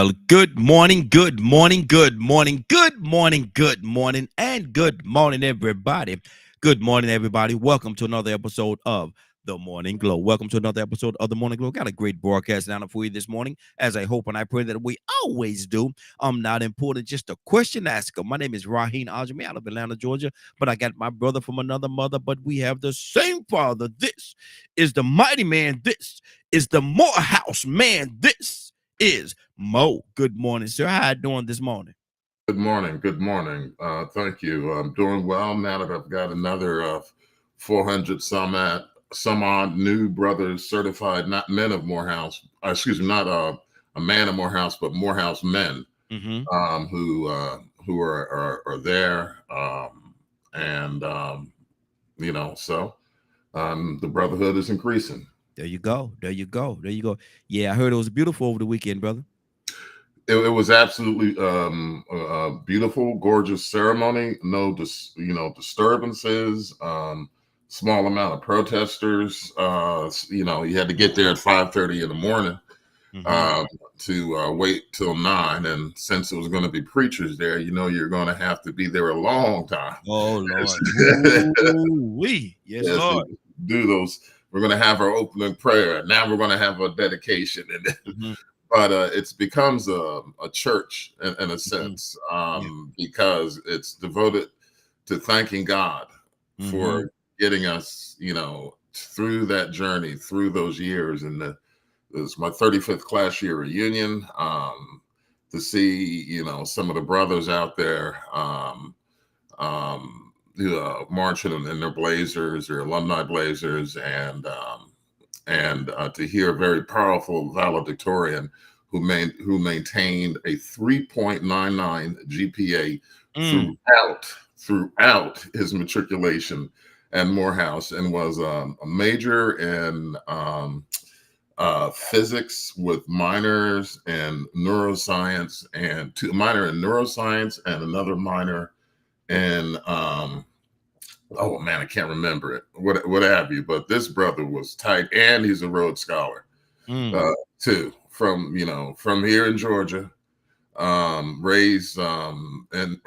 Well, good morning, good morning, good morning, good morning, good morning, and good morning, everybody. Good morning, everybody. Welcome to another episode of The Morning Glow. Welcome to another episode of The Morning Glow. Got a great broadcast down for you this morning, as I hope and I pray that we always do. I'm not important, just a question asker. My name is Raheen Ajami out of Atlanta, Georgia, but I got my brother from another mother, but we have the same father. This is the mighty man. This is the Morehouse man. This is Mo. Good morning, sir. How you doing this morning? Good morning. Good morning. Thank you. I'm doing well now that I've got another 400 some odd new brothers certified, not men of Morehouse. Excuse me, not a man of Morehouse, but Morehouse men Mm-hmm. who are there, and so the brotherhood is increasing. There you go. There you go. There you go. Yeah, I heard it was beautiful over the weekend, brother. It was absolutely a beautiful, gorgeous ceremony. No, disturbances. Small amount of protesters. You had to get there at 5:30 in the morning Mm-hmm. uh, to wait till 9. And since it was going to be preachers there, you're going to have to be there a long time. Oh Lord. Ooh-wee. Yes, Yes, to Lord. do those. We're going to have our opening prayer. Now we're going to have a dedication, and Mm-hmm. but it becomes a church in a Mm-hmm. sense, Yeah. because it's devoted to thanking God Mm-hmm. for getting us, through that journey, through those years. And it was my 35th class year reunion. To see, some of the brothers out there, marching in their blazers, their alumni blazers, and to hear a very powerful valedictorian who maintained a 3.99 GPA Mm. throughout his matriculation at Morehouse, and was a major in physics with minors in neuroscience, and minor in neuroscience and another minor in oh man, I can't remember it. What have you? But this brother was tight, and he's a Rhodes Scholar Mm. too. From here in Georgia, raised in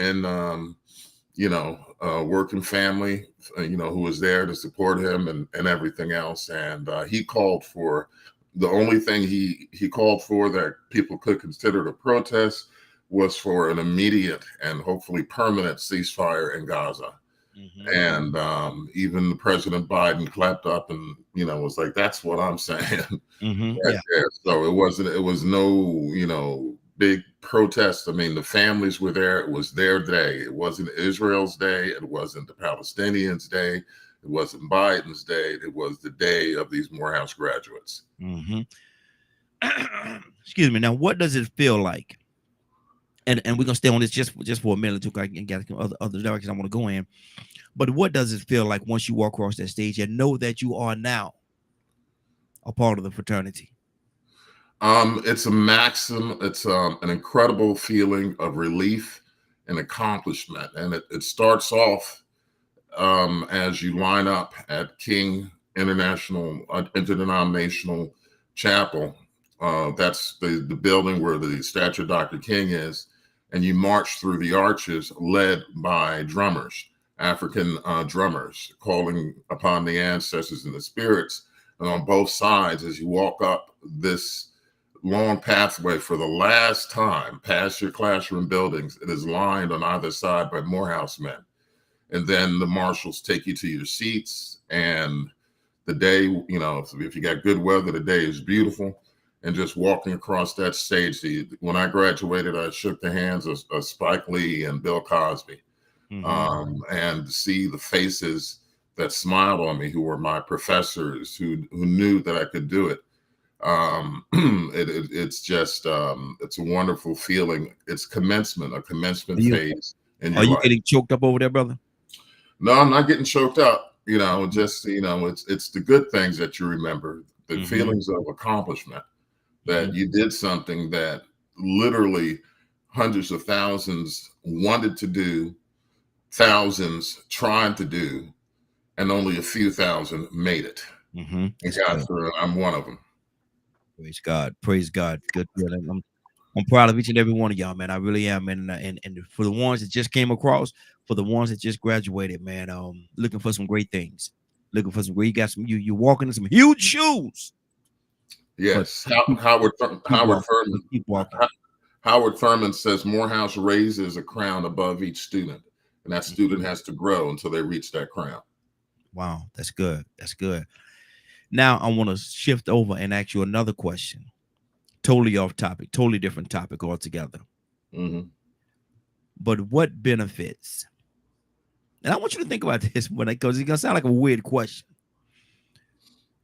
working family, who was there to support him and everything else. And he called for the only thing he called for that people could consider a protest was for an immediate and hopefully permanent ceasefire in Gaza. Mm-hmm. And even President Biden clapped up and was like, "That's what I'm saying." Mm-hmm. Right Yeah. there. So it was no, big protest. I mean, the families were there. It was their day. It wasn't Israel's day. It wasn't the Palestinians' day. It wasn't Biden's day. It was the day of these Morehouse graduates. Mm-hmm. Excuse me. Now, what does it feel like? And we're gonna stay on this just for a minute too. 'Cause I can get other directions I want to go in. But what does it feel like once you walk across that stage and know that you are now a part of the fraternity? It's a maxim. It's an incredible feeling of relief and accomplishment, and it starts off as you line up at King International Interdenominational Chapel. That's the building where the statue of Dr. King is, and you march through the arches led by drummers, African drummers, calling upon the ancestors and the spirits. And on both sides, as you walk up this long pathway for the last time past your classroom buildings, it is lined on either side by Morehouse men. And then the marshals take you to your seats. And the day, if you got good weather, the day is beautiful. And just walking across that stage, when I graduated, I shook the hands of Spike Lee and Bill Cosby. Mm-hmm. And to see the faces that smiled on me, who were my professors, who knew that I could do it. It's just it's a wonderful feeling. It's a commencement phase in Are your you life. getting choked up over there, brother? No, I'm not getting choked up. Just it's the good things that you remember, the Mm-hmm. feelings of accomplishment, Mm-hmm. that you did something that literally hundreds of thousands wanted to do, thousands trying to do, and only a few thousand made it. Mm-hmm. And It's God, good. I'm one of them. Praise God. Praise God. Good feeling. I'm proud of each and every one of y'all, man. I really am, and for the ones that just came across, for the ones that just graduated, man. Looking for some great things. Looking for some great. You got some. You're walking in some huge shoes, but Yes, keep keep Howard walking. But Thurman. keep walking. Howard Thurman says Morehouse raises a crown above each student, and that student Mhm. has to grow until they reach that crown. Wow, that's good. That's good. Now I want to shift over and ask you another question. Totally off topic. Totally different topic altogether. Hmm. But what benefits? And I want you to think about this when because it's gonna sound like a weird question.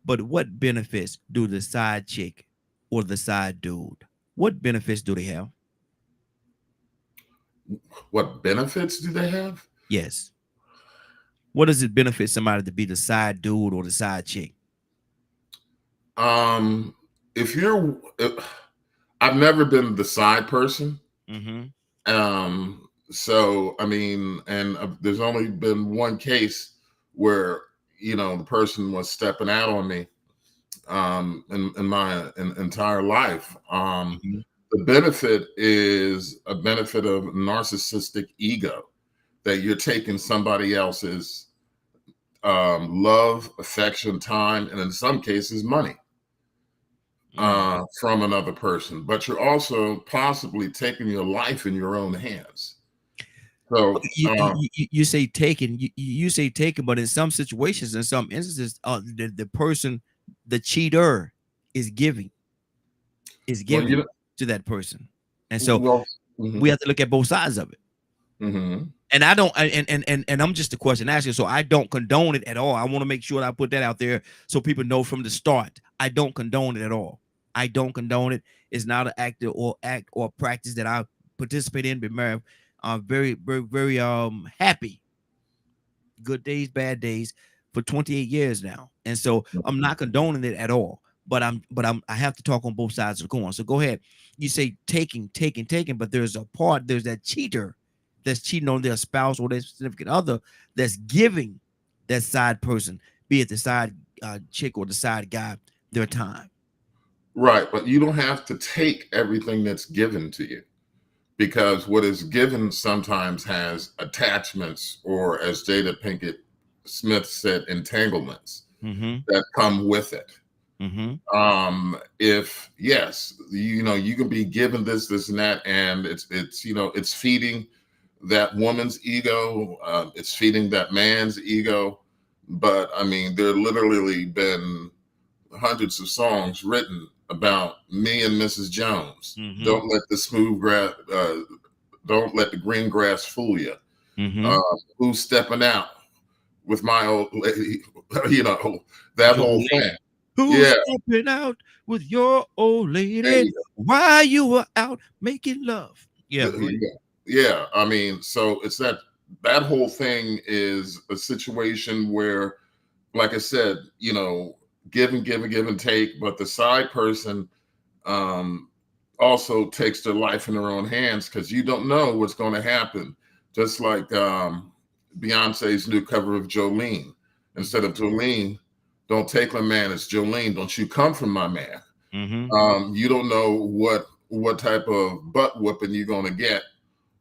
But what benefits do the side chick or the side dude? What benefits do they have? What benefits do they have? Yes. What does it benefit somebody to be the side dude or the side chick? Um, if you're, I've never been the side person. Mm-hmm. So I mean, and there's only been one case where the person was stepping out on me in my entire life. Mm-hmm. The benefit is a benefit of narcissistic ego that you're taking somebody else's love, affection, time, and in some cases, money Mm. from another person. But you're also possibly taking your life in your own hands. So, You say taken, you say taken, but in some situations, in some instances, the person, the cheater, is giving, is well, giving to that person, and so well, we mhm, have to look at both sides of it. mhm. And I don't, and I'm just a question asking, so I don't condone it at all. I want to make sure that I put that out there so people know from the start. I don't condone it at all. I don't condone it. It's not an act or practice that I participate in. But very, very happy, good days, bad days, for 28 years now, and so I'm not condoning it at all. I have to talk on both sides of the coin. So go ahead. You say taking, but there's a part. There's that cheater that's cheating on their spouse or their significant other that's giving that side person, be it the side chick or the side guy, their time. Right, but you don't have to take everything that's given to you because what is given sometimes has attachments, or as Jada Pinkett Smith said, entanglements Mm-hmm. that come with it. Mm-hmm. If yes, you can be given this and that, and it's feeding that woman's ego, it's feeding that man's ego. But I mean, there literally been hundreds of songs written about me and Mrs. Jones. Mm-hmm. Don't let the smooth grass, don't let the green grass fool you. Mm-hmm. Uh, who's stepping out with my old lady? You know that Your whole old thing. lady. Who's Yeah, stepping out with your old there lady you while you were out making love? Yeah, go. go ahead. Yeah. I mean, so it's that whole thing is a situation where, like I said, give and take, but the side person um, also takes their life in their own hands because you don't know what's going to happen. Just like Beyonce's new cover of Jolene. Instead of Jolene, don't take my man, it's Jolene. Don't you come from my man. Mm-hmm. You don't know what type of butt whooping you're going to get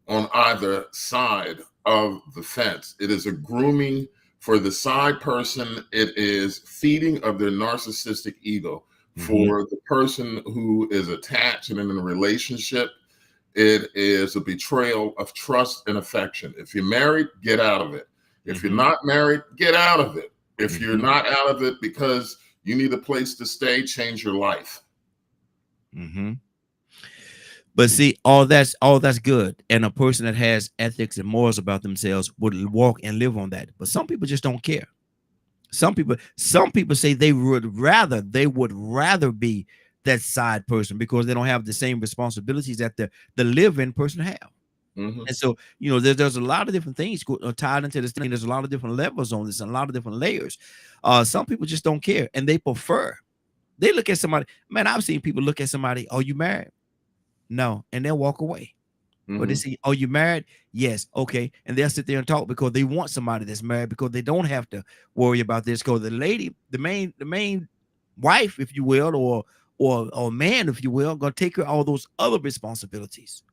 on either side of the fence. It is a grooming for the side person. It is feeding of their narcissistic ego. Mm-hmm. For the person who is attached and in a relationship, it is a betrayal of trust and affection. If you're married, get out of it. If you're Mm-hmm. not married, get out of it. If you're Mm-hmm. not out of it because you need a place to stay, change your life. Mm-hmm. But see, all that's good. And a person that has ethics and morals about themselves would walk and live on that. But some people just don't care. Some people say they would rather be that side person because they don't have the same responsibilities that the live-in person have. Hmm. And so, there's a lot of different things tied into this thing. There's a lot of different levels on this and a lot of different layers. Some people just don't care and they prefer. They look at somebody, man. I've seen people look at somebody, oh, you married? No, and they'll walk away. Or they Hmm. say, oh, you married? Yes, okay. And they'll sit there and talk because they want somebody that's married because they don't have to worry about this. Because the lady, the main wife, if you will, or man, if you will, gonna take care of all those other responsibilities.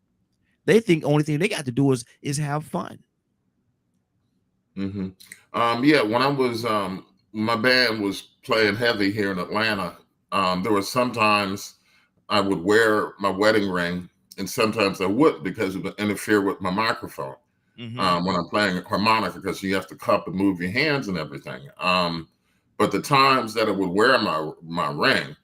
They think only thing they got to do is have fun. Hmm. Yeah, when I was my band was playing heavy here in Atlanta. There were sometimes I would wear my wedding ring, and sometimes I would because it would interfere with my microphone Mm-hmm. when I'm playing harmonica because you have to cup and move your hands and everything. But the times that I would wear my ring,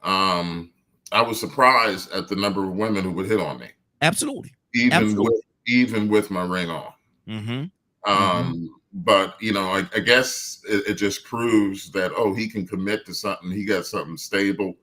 um, I was surprised at the number of women who would hit on me, Absolutely. even with Absolutely. even with my ring on. Mm-hmm. Mm-hmm. But I guess it just proves that he can commit to something. He got something stable,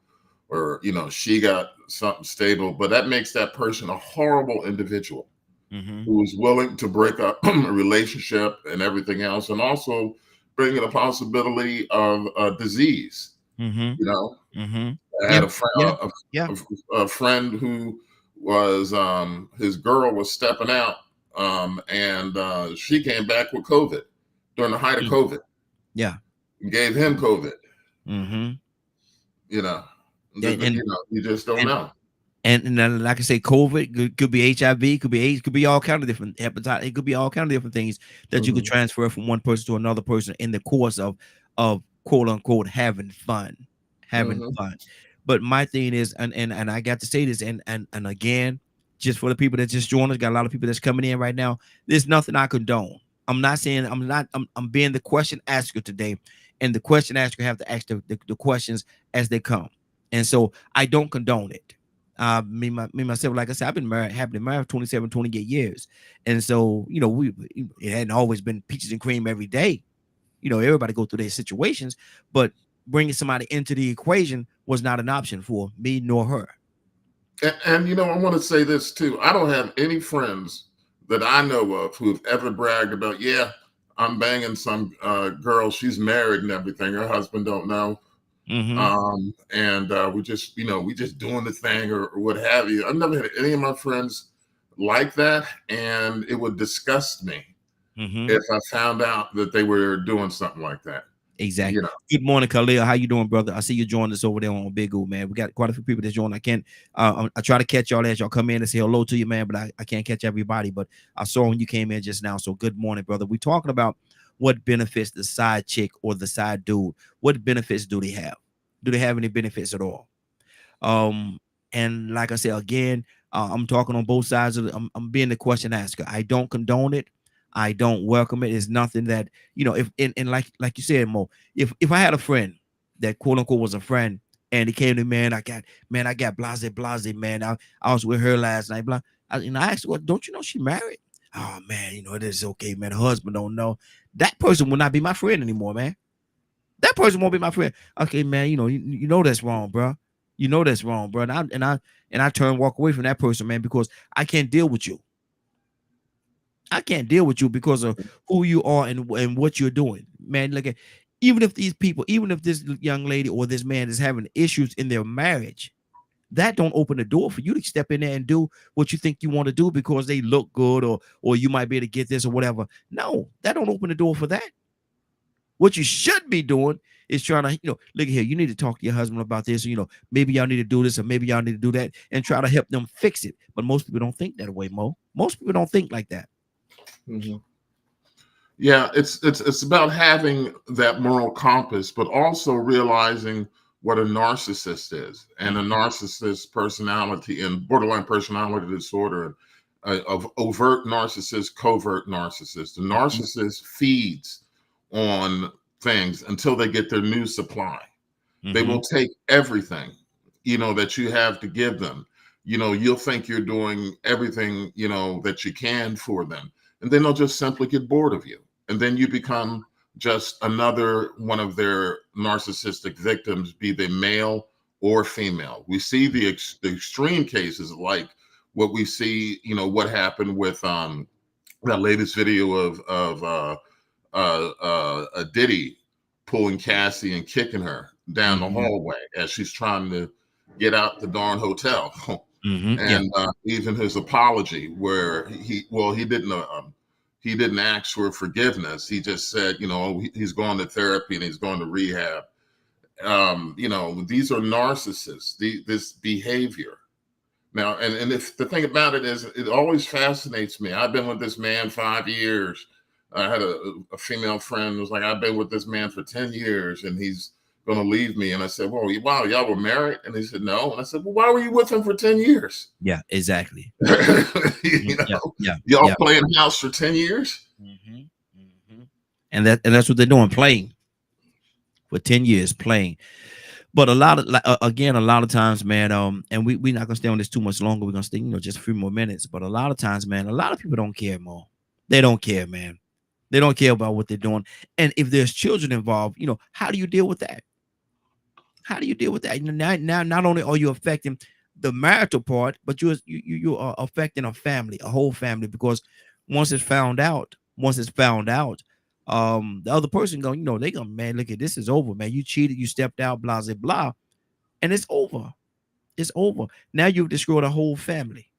or she got something stable. But that makes that person a horrible individual Mm-hmm. who is willing to break up a relationship and everything else, and also bring in a possibility of a disease. Mm-hmm. You know, Mm-hmm. I Yeah. had a friend, Yeah. Yeah. a friend who was his girl was stepping out, and she came back with COVID during the height of Mm. COVID, Yeah. and gave him COVID. Mm-hmm. You know, And and you just don't and know. and then, like I say, COVID could be HIV, could be AIDS, could be all kind of different hepatitis. It could be all kind of different things that you could Hmm. transfer from one person to another person in the course of quote unquote having fun, having Hmm. fun. But my thing is, and I got to say this, and again, just for the people that just joined us, got a lot of people that's coming in right now. There's nothing I condone. I'm not saying I'm not. I'm being the question asker today, and the question asker have to ask the questions as they come, and so I don't condone it. Me myself, like I said, I've been married, happily married for 27, 28 years. And so, it hadn't always been peaches and cream every day. Everybody go through their situations, but bringing somebody into the equation was not an option for me nor her. And I want to say this too. I don't have any friends that I know of who have ever bragged about, yeah, I'm banging some girl. She's married and everything. Her husband don't know. Mm-hmm. And we just doing the thing, or what have you. I've never had any of my friends like that, and it would disgust me Mm-hmm. if I found out that they were doing something like that. Exactly. You know. Good morning, Khalil. How you doing, brother? I see you joined us over there on Big O, man. We got quite a few people that joined. I can't. I try to catch y'all as y'all come in and say hello to you, man. But I can't catch everybody. But I saw when you came in just now. So good morning, brother. We're talking about what benefits the side chick or the side dude. What benefits do they have? Do they have any benefits at all? Um, and like I said again, I'm talking on both sides of I'm being the question asker. I don't condone it. I don't welcome it. It's nothing that if and like you said, Mo, if I had a friend that quote unquote was a friend and he came to me, I got blase, man. I was with her last night. I asked, well, don't you know she married? Oh man, it is okay, man. Her husband don't know. That person will not be my friend anymore, man. That person won't be my friend. Okay, man, you know that's wrong, bro. You know that's wrong, bro. And I turn walk away from that person, man, because I can't deal with you. I can't deal with you because of who you are and what you're doing, man. Look at even if these people, even if this young lady or this man is having issues in their marriage, that don't open the door for you to step in there and do what you think you want to do because they look good or you might be able to get this or whatever. No, that don't open the door for that. What you should be doing is trying to, look here, you need to talk to your husband about this. Maybe y'all need to do this or maybe y'all need to do that and try to help them fix it. But most people don't think that way, Mo. Most people don't think like that. Mhm. Yeah, it's about having that moral compass, but also realizing what a narcissist is, and a Mhm, narcissist personality and borderline personality disorder, of overt narcissist, covert narcissist. The mhm, narcissist feeds on things until they get their new supply. They will mhm, take everything, that you have to give them. You'll think you're doing everything, that you can for them. And then they'll just simply get bored of you. And then you become just another one of their narcissistic victims, be they male or female. We see the extreme cases like what we see, what happened with that latest video of a Diddy pulling Cassie and kicking her down the mhm, hallway as she's trying to get out the darn hotel. mhm. Yeah. And even his apology, where he didn't ask for forgiveness. He just said, he's going to therapy and he's going to rehab. these are narcissists, this behavior. Now, and if the thing about it is, it always fascinates me. I've been with this man 5 years. I had a female friend who was like, I've been with this man for 10 years and he's going to leave me. And I said, well, wow, y'all were married? And he said, no. And I said, well, why were you with him for 10 years? Yeah, exactly. you Yeah, know, yeah, y'all yeah. playing house for 10 years? Mm-hmm, mm-hmm. And that's what they're doing, playing for 10 years, playing. But a lot of again, a lot of times, man, and we're not gonna stay on this too much longer. We're gonna stay, just a few more minutes. But a lot of times, man, a lot of people don't care more. They don't care, man. They don't care about what they're doing. And if there's children involved, how do you deal with that? How do you deal with that? Now, not only are you affecting the marital part, but you are affecting a family, a whole family, because once it's found out, the other person going, they gonna, man, look at this is over, man. You cheated, you stepped out, blah blah blah, and it's over. It's over. Now you've destroyed a whole family.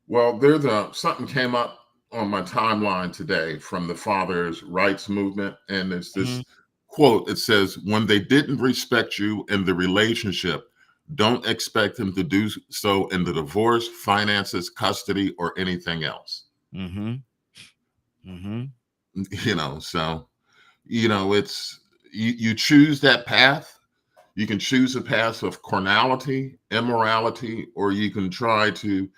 Well, there's something came up on my timeline today from the fathers' rights movement, and it's Mm-hmm. this quote. It says, "When they didn't respect you in the relationship, don't expect them to do so in the divorce, finances, custody, or anything else." Mm-hmm. Mm-hmm. So it's you choose that path. You can choose a path of carnality, immorality, or you can try to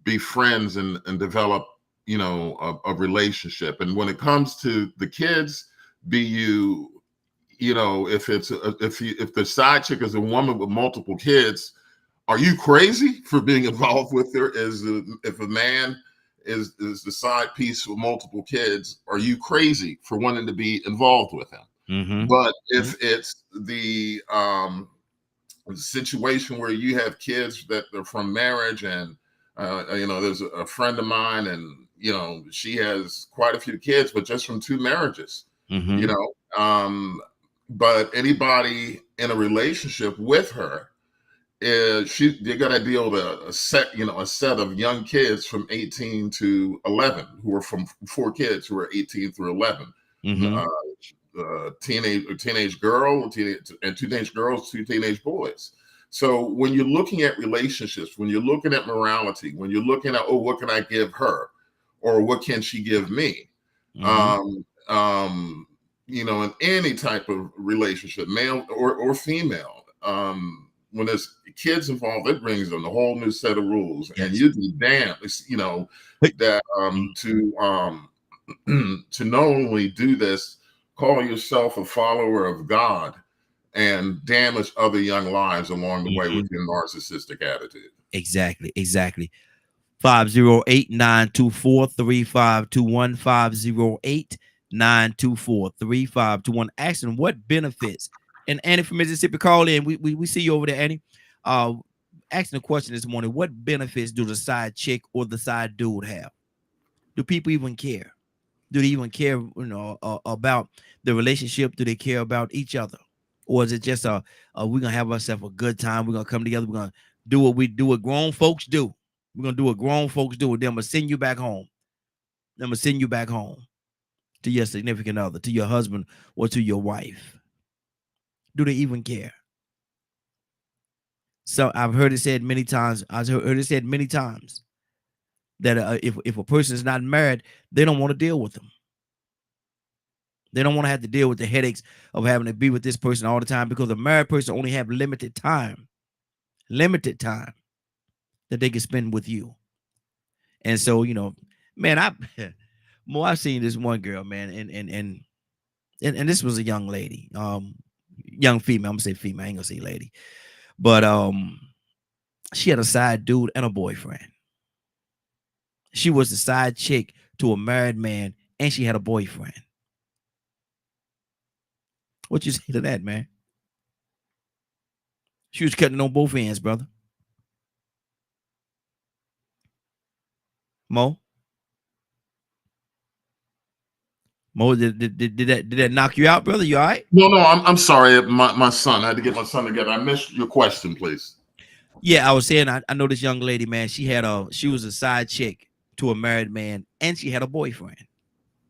be friends and develop a relationship. And when it comes to the kids, be if it's if the side chick is a woman with multiple kids, are you crazy for being involved with her? If a man is the side piece with multiple kids, are you crazy for wanting to be involved with him? Mm-hmm. But if it's the situation where you have kids that are from marriage, and there's a friend of mine, and she has quite a few kids, but just from two marriages. Mm-hmm. you know um but anybody in a relationship with her, they got to deal with a set of young kids from 18 to 11, who are from four kids who are 18 through 11. Mm-hmm. Teenage girl, and teenage girls, two teenage boys. So when you're looking at relationships, when you're looking at morality, when you're looking at, oh, what can I give her, or what can she give me? Mm-hmm. Um, in any type of relationship, male or female, when there's kids involved, it brings in a whole new set of rules, and Yes. you'd be damned, Hey. that to not only do this, call yourself a follower of God, and damage other young lives along the way Mm-hmm. with your narcissistic attitude. Exactly. Exactly. 508-924-3521, 508-924-3521. Asking what benefits. And Annie from Mississippi, call in. We see you over there, Annie. Uh Asking the question this morning: what benefits do the side chick or the side dude have? Do people even care? Do they even care, about the relationship? Do they care about each other? Or is it just we're gonna have ourselves a good time, we're gonna come together, we're gonna do what we do, what grown folks do. We're gonna do what grown folks do, and then I'm gonna send you back home. I'm gonna send you back home to your significant other, to your husband, or to your wife. Do they even care? So I've heard it said many times. I've heard it said many times that if a person is not married, they don't want to deal with them. They don't want to have to deal with the headaches of having to be with this person all the time, because a married person only have limited time that they can spend with you. And so, man, more I've seen this one girl, man, and this was a young lady, young female. I'm gonna say female. I ain't gonna say lady, but she had a side dude and a boyfriend. She was the side chick to a married man, and she had a boyfriend. What you say to that, man? She was cutting on both ends, brother. Mo, did that knock you out, brother? You all right? No, I'm sorry. My son, I had to get my son together. I missed your question, please. Yeah, I was saying I know this young lady, man. She was a side chick to a married man, and she had a boyfriend.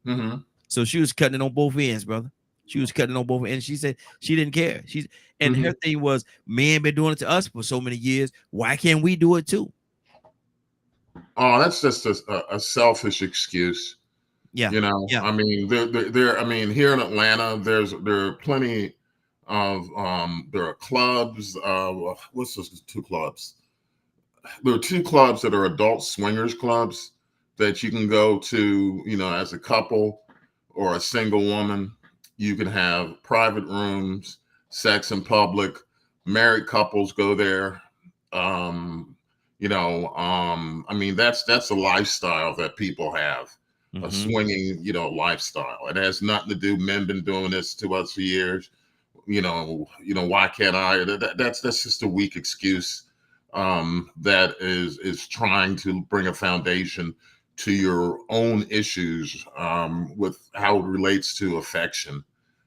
Mm-hmm. So she was cutting it on both ends, brother. She was cutting on both, and she said she didn't care. And her Mhm. thing was, men been doing it to us for so many years. Why can't we do it too? Oh, that's just a selfish excuse. Yeah, You know, yeah. I mean, I mean, here in Atlanta, there are plenty of there are clubs. What's those two clubs? There are two clubs that are adult swingers clubs that you can go to, you know, as a couple or a single woman. You can have private rooms, sex in public. Married couples go there. Um, I mean, that's a lifestyle that people have, a Mm-hmm. swinging, lifestyle. It has nothing to do. Men been doing this to us for years. Why can't I? That's just a weak excuse that is trying to bring a foundation to your own issues with how it relates to affection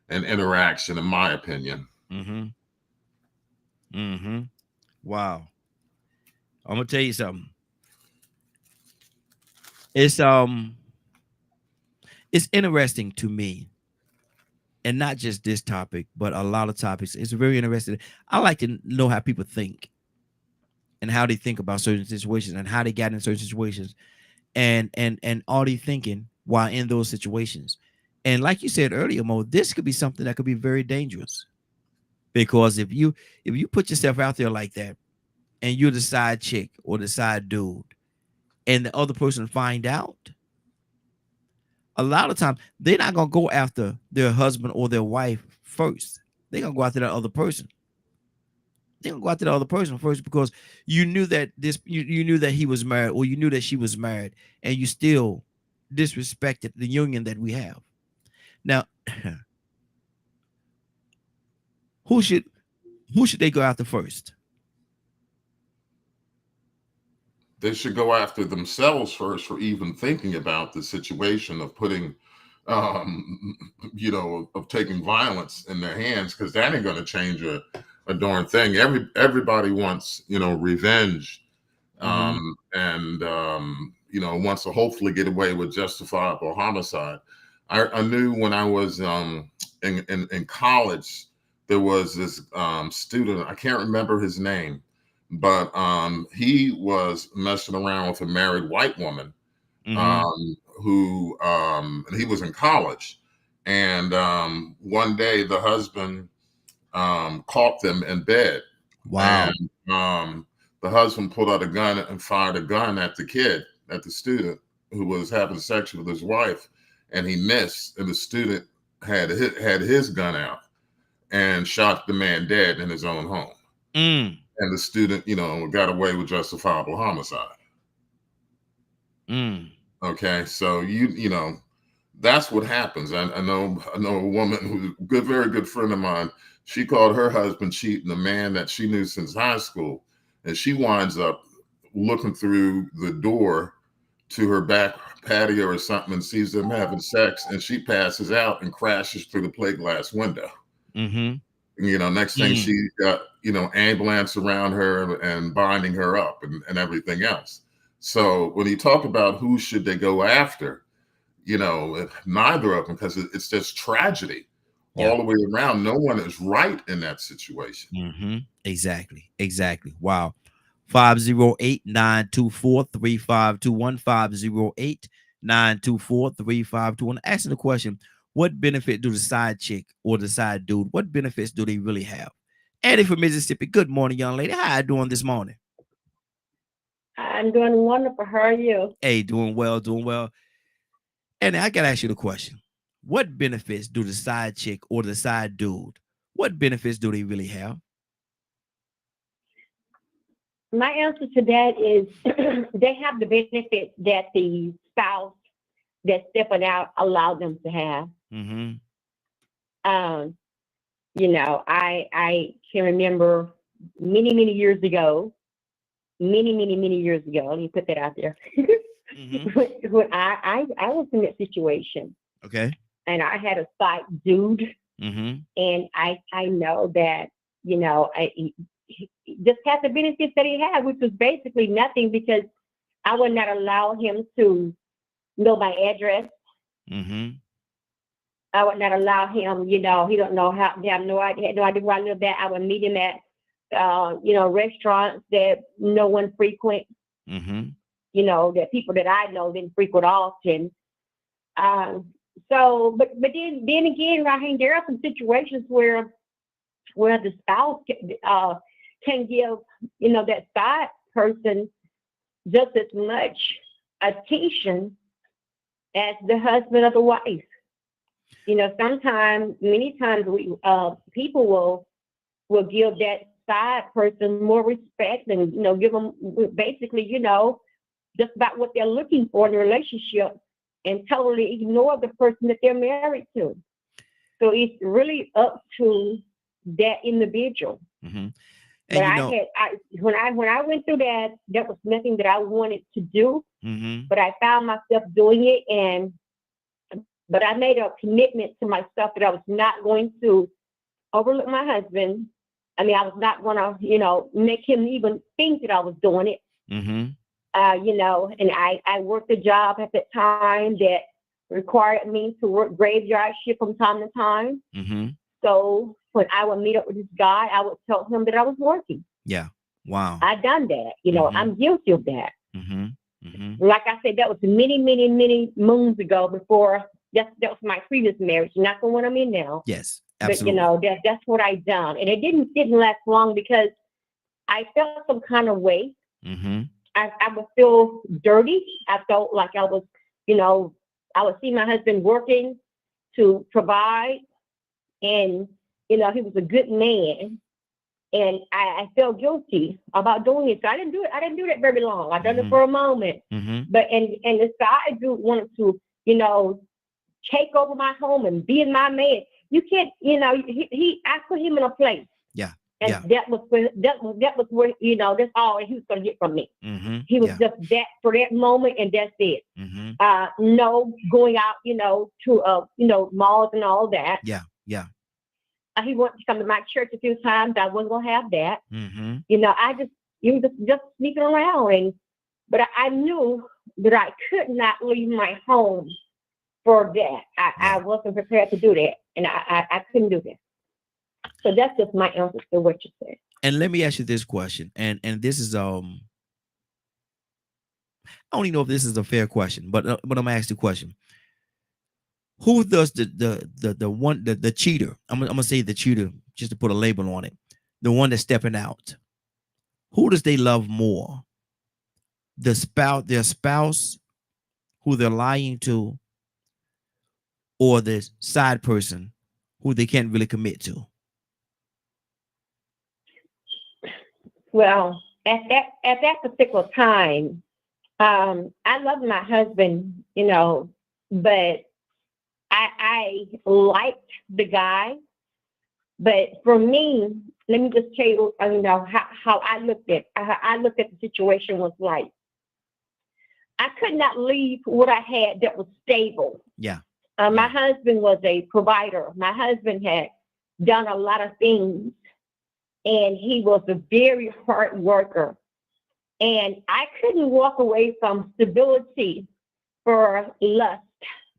and interaction, in my opinion. Mm-hmm. Mm-hmm. Wow. I'm gonna tell you something. It's um it's interesting to me, and not just this topic, but a lot of topics. It's very interesting. I like to know how people think and how they think about certain situations and how they got in certain situations, and are they thinking while in those situations. And like you said earlier, Mo, this could be something that could be very dangerous, because if you put yourself out there like that, and you're the side chick or the side dude, and the other person find out, a lot of times they're not gonna go after their husband or their wife first. They're gonna go after that other person. They're gonna go after the other person first, because you knew that he was married, or you knew that she was married, and you still disrespected the union that we have. Now, who should who should they go after first? They should go after themselves first for even thinking about the situation of putting, um, of taking violence in their hands, because that ain't going to change a darn thing. Everybody wants, revenge, Mm-hmm. and wants to hopefully get away with justifiable homicide. I knew when I was in college, there was this student. I can't remember his name, but he was messing around with a married white woman, Mm-hmm. who and he was in college, and one day the husband caught them in bed, Wow. and the husband pulled out a gun and fired a gun at the kid, at the student who was having sex with his wife, and he missed, and the student had his gun out and shot the man dead in his own home. Mm. And the student, got away with justifiable homicide. Mm. Okay, so that's what happens. I know a woman who's a good, very good friend of mine. She called her husband cheating, a man that she knew since high school, and she winds up looking through the door to her back patio or something and sees them having sex, and she passes out and crashes through the plate glass window. Mm-hmm. Next thing Mm. she got, ambulance around her and binding her up and everything else. So when you talk about who should they go after, neither of them, because it's just tragedy Yeah. all the way around. No one is right in that situation. Mm-hmm. Exactly. Exactly. Wow. 508-924-3521. 508-924-3521. Asking the question, what benefit do the side chick or the side dude, what benefits do they really have? Eddie from Mississippi. Good morning, young lady. How you doing this morning? I'm doing wonderful. How are you? Hey, doing well, doing well. And I gotta ask you the question. What benefits do the side chick or the side dude? What benefits do they really have? My answer to that is they have the benefits that the spouse that's stepping out allowed them to have. Mm-hmm. Um, I can remember many years ago, many years ago. Let me put that out there. Mm-hmm. when I was in that situation Okay. and I had a side dude, Mm-hmm. and I know that he just had the benefits that he had, which was basically nothing because I would not allow him to know my address. Mm-hmm. I would not allow him, he don't know how, they have no idea, had no idea where I live at. I would meet him at, restaurants that no one frequent, Mm-hmm. that people that I know didn't frequent often. Um, but then again, Raheem, there are some situations where the spouse can give, that side person just as much attention as the husband or the wife. Sometimes, many times, people will give that side person more respect and give them basically just about what they're looking for in a relationship, and totally ignore the person that they're married to. So it's really up to that individual. Mm-hmm. But And when I went through that, that was nothing that I wanted to do. mm-hmm. But I found myself doing it, but I made a commitment to myself that I was not going to overlook my husband. I mean, I was not going to, make him even think that I was doing it. Mm-hmm. And I worked a job at that time that required me to work graveyard shift from time to time. Mm-hmm. So when I would meet up with this guy, I would tell him that I was working. Yeah. Wow. I done that. Mm-hmm. I'm guilty of that. Mm-hmm. Mm-hmm. Like I said, that was many, many, many moons ago. Before that was my previous marriage, not the one I'm in now. Yes, But absolutely. that's what I done, and it didn't last long because I felt some kind of way. Mm-hmm. I would feel dirty. I felt like I would see my husband working to provide, and he was a good man, and I felt guilty about doing it. So I didn't do it. I didn't do that very long. I done it Mm-hmm. for a moment, Mm-hmm. but and the side dude wanted to take over my home and be in my man. You can't, I put him in a place, Yeah. and Yeah. that was where that's all he was gonna get from me. Mm-hmm. He was Yeah. just that for that moment, and that's it. Mm-hmm. No going out, to malls and all that. Yeah. Yeah. He wanted to come to my church a few times. I wasn't gonna have that. Mm-hmm. I just he was just sneaking around, but I knew that I could not leave my home for that. I Yeah. wasn't prepared to do that, and I couldn't do that. So that's just my answer to what you said. And let me ask you this question, and this is I don't even know if this is a fair question, but I'm gonna ask the question: who does the cheater? I'm gonna say the cheater just to put a label on it. The one that's stepping out. Who does they love more? Their spouse who they're lying to, or the side person who they can't really commit to? Well, at that particular time, I loved my husband, but I liked the guy. But for me, let me just tell you, how I looked at the situation was like I could not leave what I had that was stable. Yeah. My Yeah. husband was a provider. My husband had done a lot of things, and he was a very hard worker. And I couldn't walk away from stability for lust.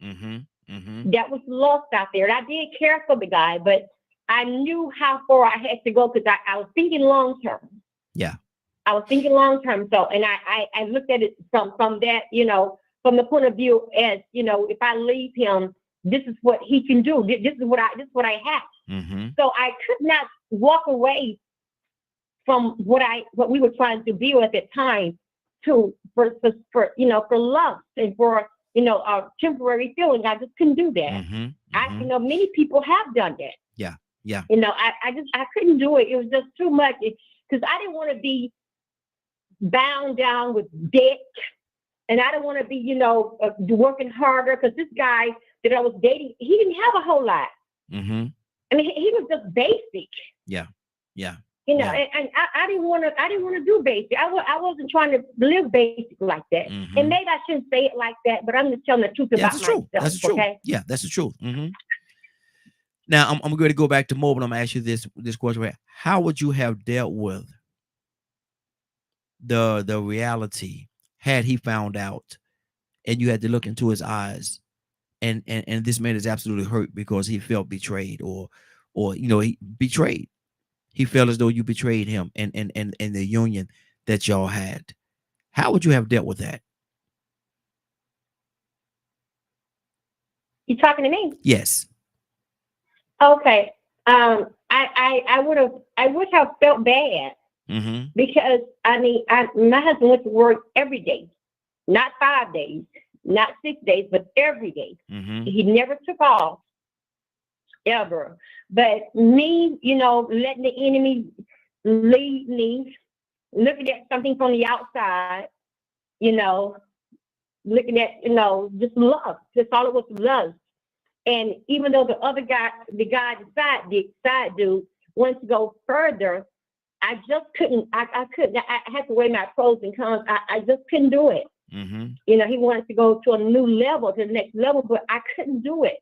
Mm-hmm. Mm-hmm. That was lust out there. And I did care for the guy, but I knew how far I had to go because I was thinking long term. Yeah. I was thinking long term. So, and I looked at it from that, from the point of view as, if I leave him, this is what he can do. This is what I have. Mm-hmm. So I could not walk away from what we were trying to build at that time for love and for a temporary feeling. I just couldn't do that. Mm-hmm. Mm-hmm. Many people have done that. Yeah. Yeah. I couldn't do it. It was just too much because I didn't want to be bound down with debt, and I didn't want to be working harder because this guy that I was dating, he didn't have a whole lot. Mm-hmm. I mean, he was just basic. Yeah. Yeah. Yeah. Yeah. And I didn't want to do basic. I wasn't trying to live basic like that. Mm-hmm. And maybe I shouldn't say it like that, but I'm just telling the truth Yeah, about that's true. myself. That's true. Okay. Yeah, that's the truth. Mm-hmm. Now I'm going to go back to mobile. I'm going to ask you this question: right? How would you have dealt with the reality had he found out, and you had to look into his eyes and this man is absolutely hurt because he felt betrayed, or he betrayed. He felt as though you betrayed him and the union that y'all had. How would you have dealt with that? You talking to me? Yes. Okay. I would have felt bad Mm-hmm. because I mean, my husband went to work every day, not 5 days, not 6 days, but every day. Mm-hmm. He never took off ever. But me, letting the enemy lead me, looking at something from the outside, you know, looking at, just love. Just all it was love. And even though the side dude, wants to go further, I just couldn't. I couldn't. I had to weigh my pros and cons. I just couldn't do it. Mm-hmm. He wanted to go to a new level, to the next level, but I couldn't do it.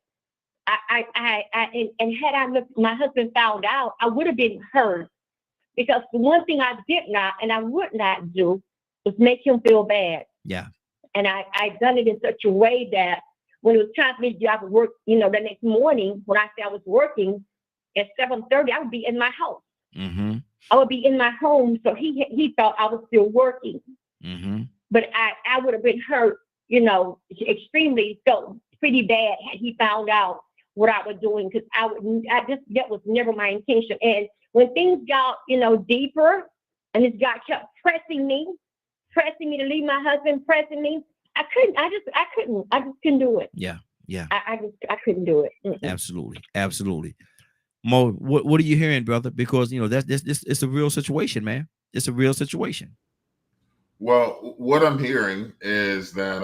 And had my husband found out, I would have been hurt because the one thing I did not and I would not do was make him feel bad. Yeah. And I done it in such a way that when it was time for me to get off of work, the next morning when I said I was working at 7:30, I would be in my house. Mm-hmm. I would be in my home, so he thought I was still working. Mm-hmm. But I would have been hurt, extremely, felt pretty bad had he found out what I was doing, because that was never my intention. And when things got, deeper, and this guy kept pressing me to leave my husband, pressing me, I just couldn't do it. Yeah. Yeah. I couldn't do it. Mm-mm. Absolutely. Absolutely. Mo, what are you hearing, brother? Because that's this it's a real situation, man. It's a real situation. Well, what I'm hearing is that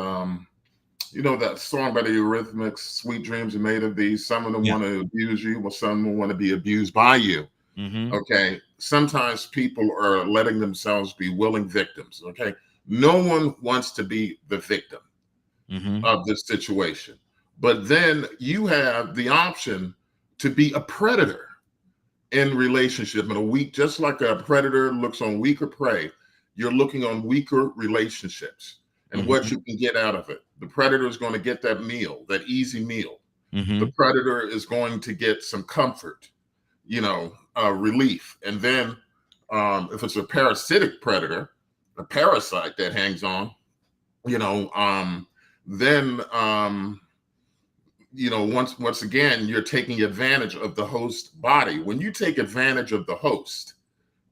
that song by the Eurythmics, "Sweet Dreams Are Made of These." Some of them Yeah. want to abuse you, while some want to be abused by you. Mm-hmm. Okay. Sometimes people are letting themselves be willing victims. Okay. No one wants to be the victim Mm-hmm. of this situation. But then you have the option to be a predator in relationship in a weak, just like a predator looks on weaker prey, you're looking on weaker relationships and what Mm-hmm. you can get out of it. The predator is going to get that meal, that easy meal. The Mm-hmm. predator is going to get some comfort, relief. And then if it's a parasitic predator, a parasite that hangs on, you know, then once again, you're taking advantage of the host body. When you take advantage of the host,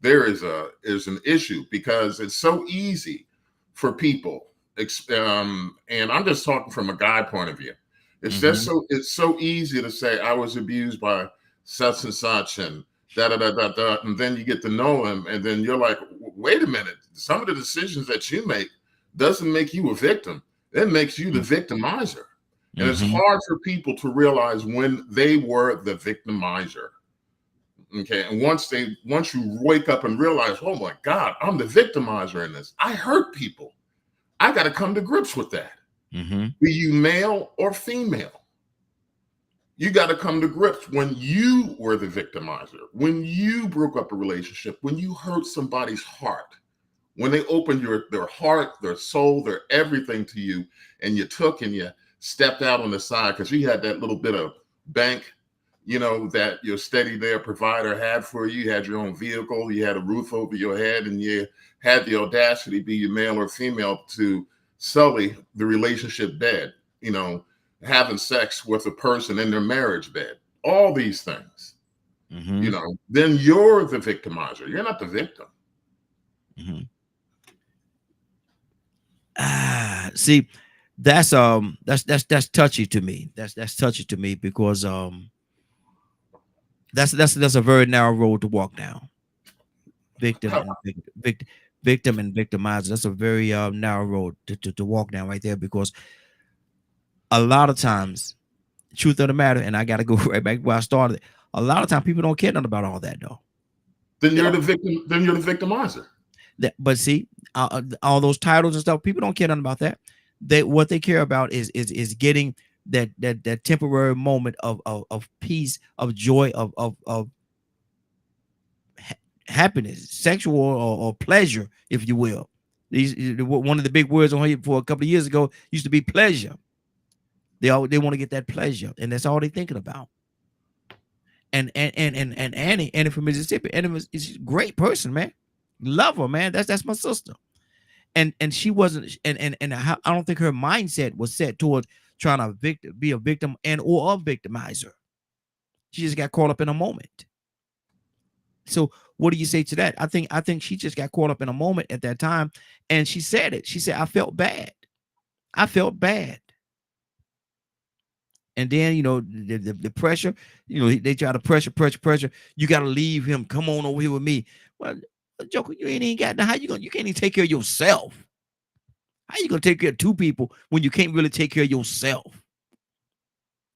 there is an issue because it's so easy for people. And I'm just talking from a guy point of view. Mm-hmm. It's so easy to say I was abused by such and such and da da da da da, and then you get to know him, and then you're like, wait a minute, some of the decisions that you make doesn't make you a victim. It makes you the victimizer. And it's Mm-hmm. hard for people to realize when they were the victimizer. Okay. And once you wake up and realize, oh my God, I'm the victimizer in this. I hurt people. I got to come to grips with that. Mm-hmm. Be you male or female. You got to come to grips when you were the victimizer, when you broke up a relationship, when you hurt somebody's heart, when they opened their heart, their soul, their everything to you, and you took and you stepped out on the side because you had that little bit of bank, that your steady there provider had for you. You had your own vehicle, you had a roof over your head, and you had the audacity, be you male or female, to sully the relationship bed, having sex with a person in their marriage bed, all these things, Mm-hmm. then you're the victimizer. You're not the victim. Mm-hmm. See, that's touchy to me. That's touchy to me because that's a very narrow road to walk down. Victim How, and victim and victimizer. That's a very narrow road to walk down right there, because a lot of times, truth of the matter, and I got to go right back where I started. A lot of times, people don't care nothing about all that though. then They you're don't. the victim. Then you're the victimizer. But see, all those titles and stuff, people don't care nothing about that. What they care about is getting that temporary moment of peace, of joy, of happiness, sexual or pleasure, if you will. These one of the big words on here for a couple of years ago used to be pleasure. They want to get that pleasure, and that's all they're thinking about. And Annie from Mississippi. Annie is a great person, man. Love her, man. That's my sister. And she wasn't, and I don't think her mindset was set towards trying to be a victim and or a victimizer. She just got caught up in a moment. So what do you say to that? I think she just got caught up in a moment at that time, and she said it. She said, "I felt bad. I felt bad." And then the pressure, they try to pressure. You got to leave him. Come on over here with me. Well, Joker, you ain't got how you can't even take care of yourself. How you gonna take care of two people when you can't really take care of yourself?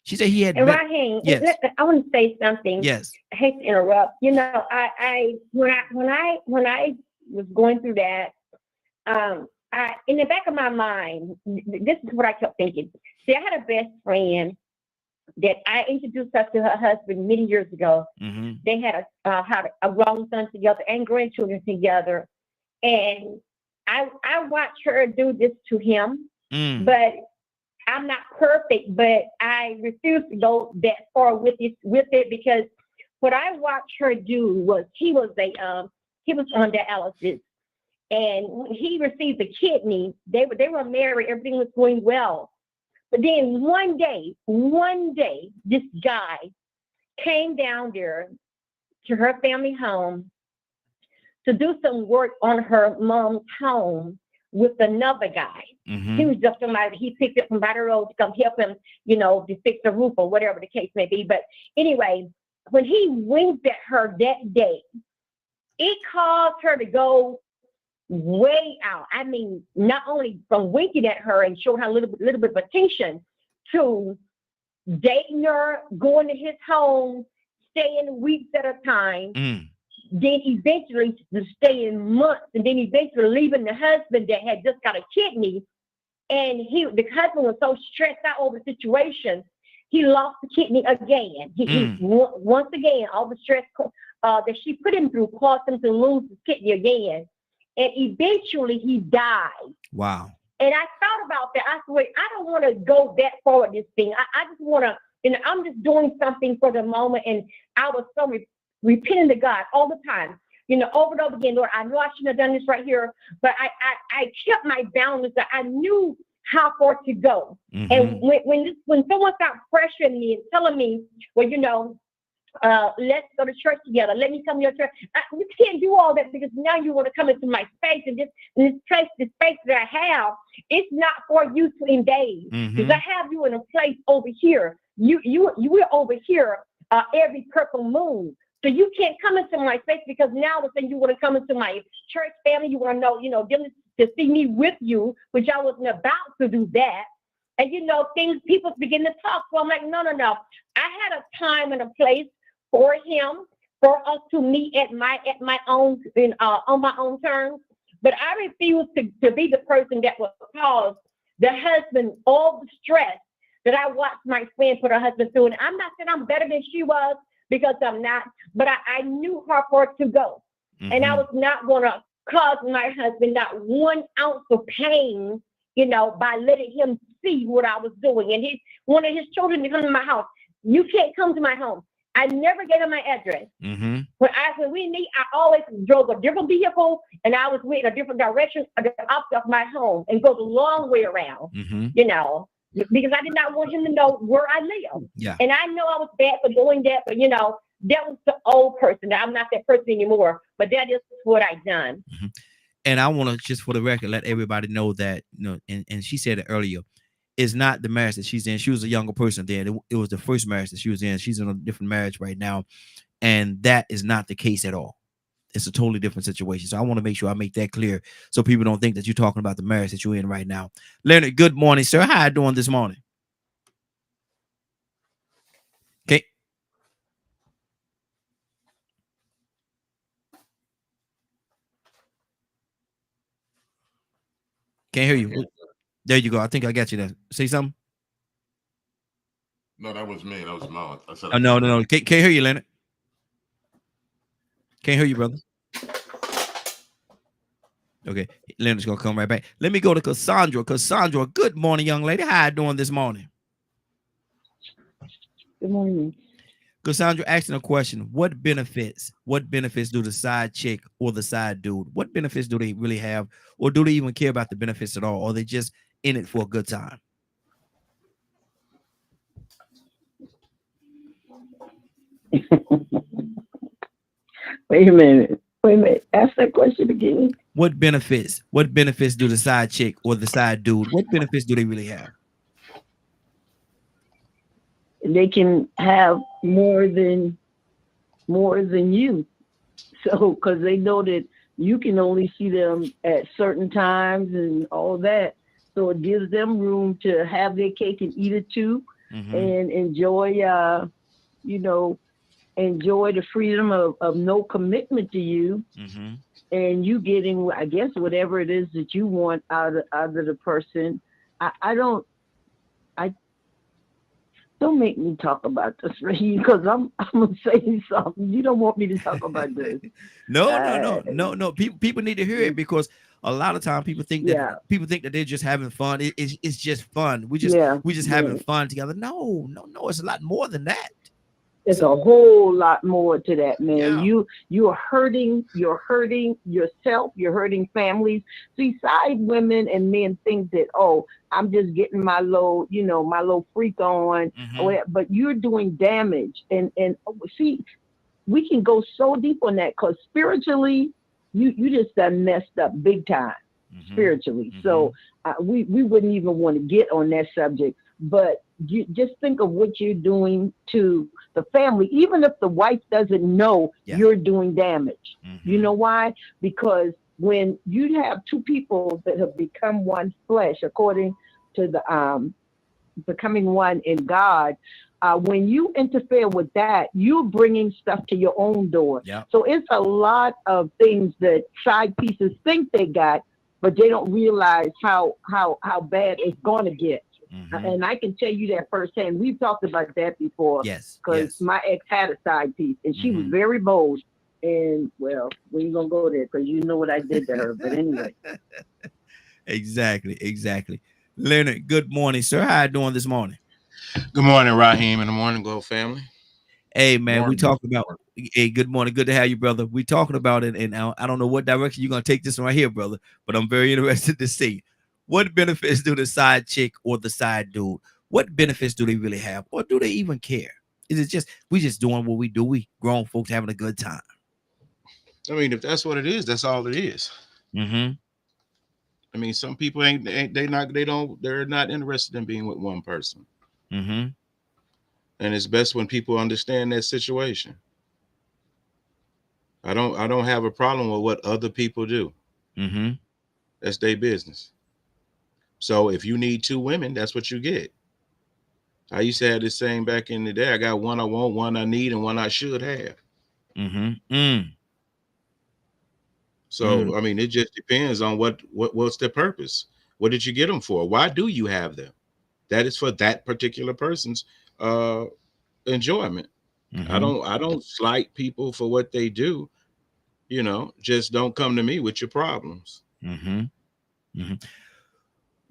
She said he had. And Raheem, yes. I want to say something. Yes. I hate to interrupt. When I was going through that, in the back of my mind, this is what I kept thinking. See, I had a best friend that I introduced her to her husband many years ago. Mm-hmm. They had a grown son together and grandchildren together, and I watched her do this to him, but I'm not perfect, but I refuse to go that far with it because what I watched her do was he was on dialysis, and when he received the kidney, they were married, everything was going well. But then one day, this guy came down there to her family home to do some work on her mom's home with another guy. Mm-hmm. He was just somebody he picked up from by the road to come help him, to fix the roof or whatever the case may be. But anyway, when he winked at her that day, it caused her to go way out. I mean, not only from winking at her and showing her a little bit of attention, to dating her, going to his home, staying weeks at a time, then eventually staying months, and then eventually leaving the husband that had just got a kidney. And the husband was so stressed out over the situation, he lost the kidney again. He once again, all the stress that she put him through caused him to lose his kidney again. And eventually he died. Wow. And I thought about that. I said, wait, I don't want to go that far with this thing. I just want to, I'm just doing something for the moment. And I was so repenting to God all the time, over and over again. Lord, I know I shouldn't have done this right here, but I kept my boundaries. I knew how far to go. Mm-hmm. And when someone started pressuring me and telling me, well, let's go to church together. Let me come to your church. You can't do all that because now you want to come into my space, and this space that I have, it's not for you to invade. Because I have you in a place over here. You were over here every purple moon. So you can't come into my space because now the thing you want to come into my church family. You want to know, them to see me with you, which I wasn't about to do that. And people begin to talk. So I'm like, no. I had a time and a place for him, for us to meet at my own, on my own terms. But I refuse to be the person that would cause the husband all the stress that I watched my friend put her husband through. And I'm not saying I'm better than she was, because I'm not, but I knew how far to go. And I was not going to cause my husband not 1 ounce of pain, by letting him see what I was doing. And one of his children to come to my house. You can't come to my home. I never gave him my address. When we meet, I always drove a different vehicle, and I was in a different direction of my home and go the long way around, because I did not want him to know where I live. Yeah. And I know I was bad for doing that, but that was the old person. I'm not that person anymore, but that is what I've done. And I want to, just for the record, let everybody know that, and she said it earlier, it's not the marriage that she's in. She was a younger person then. It was the first marriage that she was in. She's in a different marriage right now. And that is not the case at all. It's a totally different situation. So I want to make sure I make that clear so people don't think that you're talking about the marriage that you're in right now. Leonard, good morning, sir. How are you doing this morning? Okay. Can't hear you. There you go. I think I got you there. Say something. No, that was me. That was Mo. I said, oh, no. Can't hear you, Leonard. Can't hear you, brother. Okay, Leonard's gonna come right back. Let me go to Cassandra. Cassandra, good morning, young lady. How you doing this morning? Good morning. Cassandra asking a question. What benefits do the side chick or the side dude? What benefits do they really have? Or do they even care about the benefits at all? Or are they just in it for a good time? Wait a minute. Wait a minute. Ask that question again. What benefits do the side chick or the side dude? What benefits do they really have? They can have more than you. So, because they know that you can only see them at certain times and all that. So it gives them room to have their cake and eat it too, Mm-hmm. and you know, enjoy the freedom of no commitment to you, Mm-hmm. and you getting, I guess, whatever it is that you want out of the person. I don't. I Don't make me talk about this, Raheem, because I'm gonna say something. You don't want me to talk about this. No, no, Uh, no, no, no. People need to hear it because a lot of time yeah, people think that they're just having fun. It's just fun. We just yeah, we just having yeah. fun together. No, no, no. It's a lot more than that. There's So a whole lot more to that, man. yeah. You're hurting yourself, you're hurting families. See, side women and men think that, oh, I'm just getting my little freak on or Mm-hmm. whatever, but you're doing damage. And see, we can go so deep on that because spiritually, you just done messed up big time Mm-hmm. spiritually. Mm-hmm. So we wouldn't even want to get on that subject. But you just think of what you're doing to the family, even if the wife doesn't know Yeah. you're doing damage. You Mm-hmm. know why? Because when you have two people that have become one flesh, according to the becoming one in God, when you interfere with that, you're bringing stuff to your own door. Yeah. So it's a lot of things that side pieces think they got, but they don't realize how bad it's going to get. Mm-hmm. And I can tell you that firsthand. We've talked about that before Yes. because Yes. my ex had a side piece, and she was Mm-hmm. very bold. And well, we ain't gonna go there because you know what I did to her. But anyway, Exactly. Exactly. Leonard, good morning, sir. How you doing this morning? Good morning, Raheem, and the Morning Glow family. Hey man, we Morning, Mr. talking about. Moore. Hey, good morning. Good to have you, brother. We talking about it, and I don't know what direction you're gonna take this one right here, brother. But I'm very interested to see what benefits do the side chick or the side dude. What benefits do they really have, or do they even care? Is it just we just doing what we do? We grown folks having a good time. I mean, if that's what it is, that's all it is. Mm-hmm. I mean, some people they're not interested in being with one person, Mm-hmm. and it's best when people understand that situation. I don't have a problem with what other people do. Mm-hmm. That's their business. So if you need two women, that's what you get. I used to have this saying back in the day: I got one I want, one I need, and one I should have. Mm-hmm. Mm. Mm. So I mean, it just depends on what's their purpose. What did you get them for? Why do you have them? That is for that particular person's uh enjoyment. I Mm-hmm. don't I don't slight people for what they do, just don't come to me with your problems. Mm-hmm. Mm-hmm.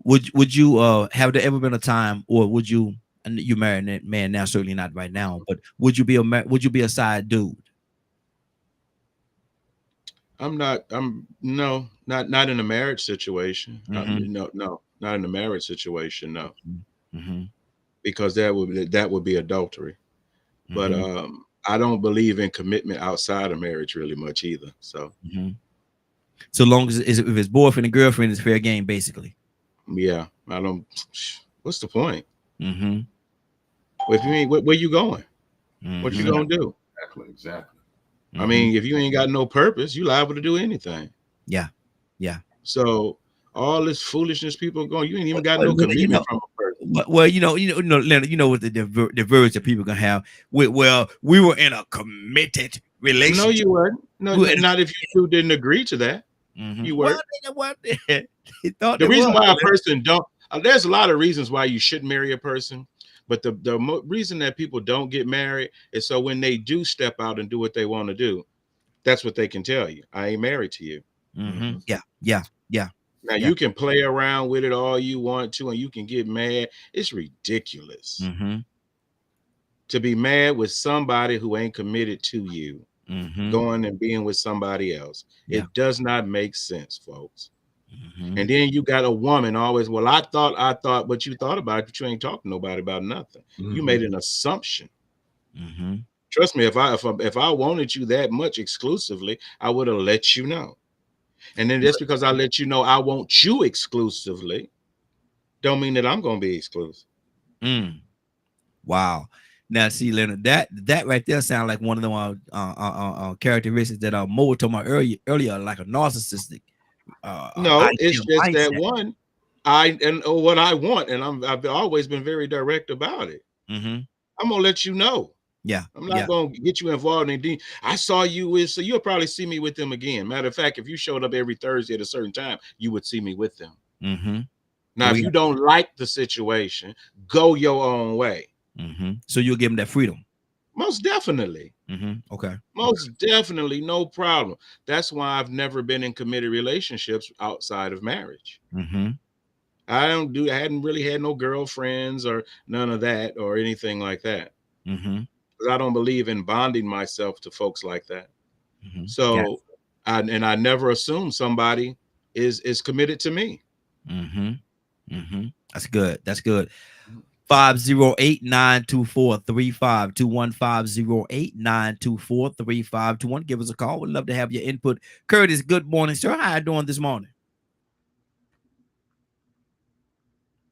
Would you have there ever been a time, or would you? And you married that man now, certainly not right now, but would you be a side dude? I'm no, not in a marriage situation. Mm-hmm. No, no, not in a marriage situation, no. Mm-hmm. Because that would be adultery. But Mm-hmm. I don't believe in commitment outside of marriage really much either. So Mm-hmm. So long as if it's boyfriend and girlfriend, it's fair game, basically. yeah, I don't. What's the point? Mm-hmm. If you ain't, where you going? What you Mm-hmm. gonna Exactly, do? exactly, exactly. I Mm-hmm. mean, if you ain't got no purpose, you liable to do anything. Yeah. Yeah. So all this foolishness people going, you ain't even got Well, no well, commitment from a person. Leonard, what the verge that people gonna have. Well, we were in a committed No, relationship. you weren't. No, We were in not if you two didn't agree to that. You Well, weren't. what he thought The they reason was. why a person don't, there's a lot of reasons why you shouldn't marry a person, but reason that people don't get married is so when they do step out and do what they want to do, that's what they can tell you. I ain't married to you. Mm-hmm. Hmm. Yeah. Yeah. Yeah. Now Yeah. you can play around with it all you want to, and you can get mad. It's ridiculous Mm-hmm. to be mad with somebody who ain't committed to you, going and being with somebody else. Yeah. It does not make sense, folks. Mm-hmm. And then you got a woman always, well, I thought what you thought about it, but you ain't talking to nobody about nothing. You made an assumption. Mm-hmm. Trust me, if I wanted you that much exclusively, I would have let you know. And then just because I let you know I want you exclusively, don't mean that I'm gonna be exclusive. Mm. Wow. Now, see, Leonard, that right there sounds like one of the characteristics that Mo told me earlier, like a narcissistic No, it's ideal just that mindset. one, I and what I want, and I've always been very direct about it. Mm-hmm. I'm gonna let you know. Yeah. I'm not Yeah. gonna get you involved in the. I saw you with, so you'll probably see me with them again. Matter of fact, if you showed up every Thursday at a certain time, you would see me with them. Mm-hmm. Now, if you don't like the situation, go your own way. Mm-hmm. So you'll give them that freedom. Most definitely. Mm-hmm. Okay. Most definitely, no problem. That's why I've never been in committed relationships outside of marriage. Mm-hmm. I hadn't really had no girlfriends or none of that or anything like that. Mm-hmm. Because I don't believe in bonding myself to folks like that. Mm-hmm. Yeah. So I never assume somebody is committed to me. Mm-hmm. Mm-hmm. That's good. That's good. 508-924-3521. 508-924-3521. Give us a call. We'd love to have your input. Curtis, good morning, sir. How you doing this morning?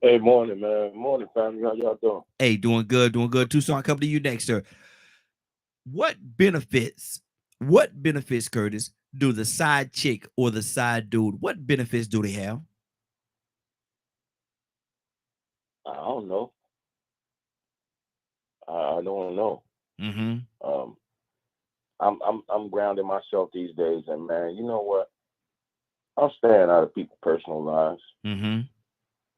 Hey, morning, man. Morning, family. How y'all doing? Hey, doing good, doing good. Tucson, come to you next, sir. What benefits, Curtis, do the side chick or the side dude, what benefits do they have? I don't know. I don't know. Mm-hmm. Um, I'm grounding myself these days, and man, you know what? I'm staying out of people's personal lives. Mm-hmm.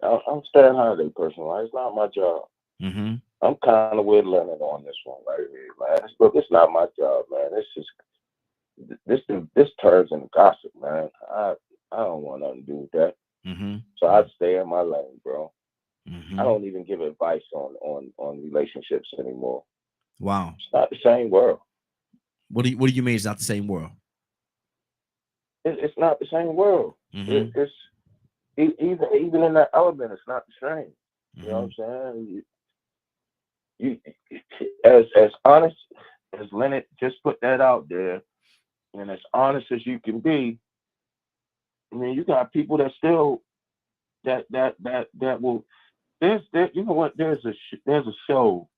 I'm staying out of their personal lives. It's not my job. Mm-hmm. I'm kind of with Leonard on this one right here, man. Look, it's not my job, man. It's just this turns into gossip, man. I don't want nothing to do with that. Mm-hmm. So I'd stay in my lane, bro. I Mm-hmm. don't even give advice on relationships anymore. Wow. It's not the same world. What do you mean it's not the same world? It's not the same world. Mm-hmm. It's even in that element, it's not the same. You know Mm-hmm. what I'm saying? You as honest as Leonard just put that out there, and as honest as you can be. I mean, you got people that still that will. You know what? There's a show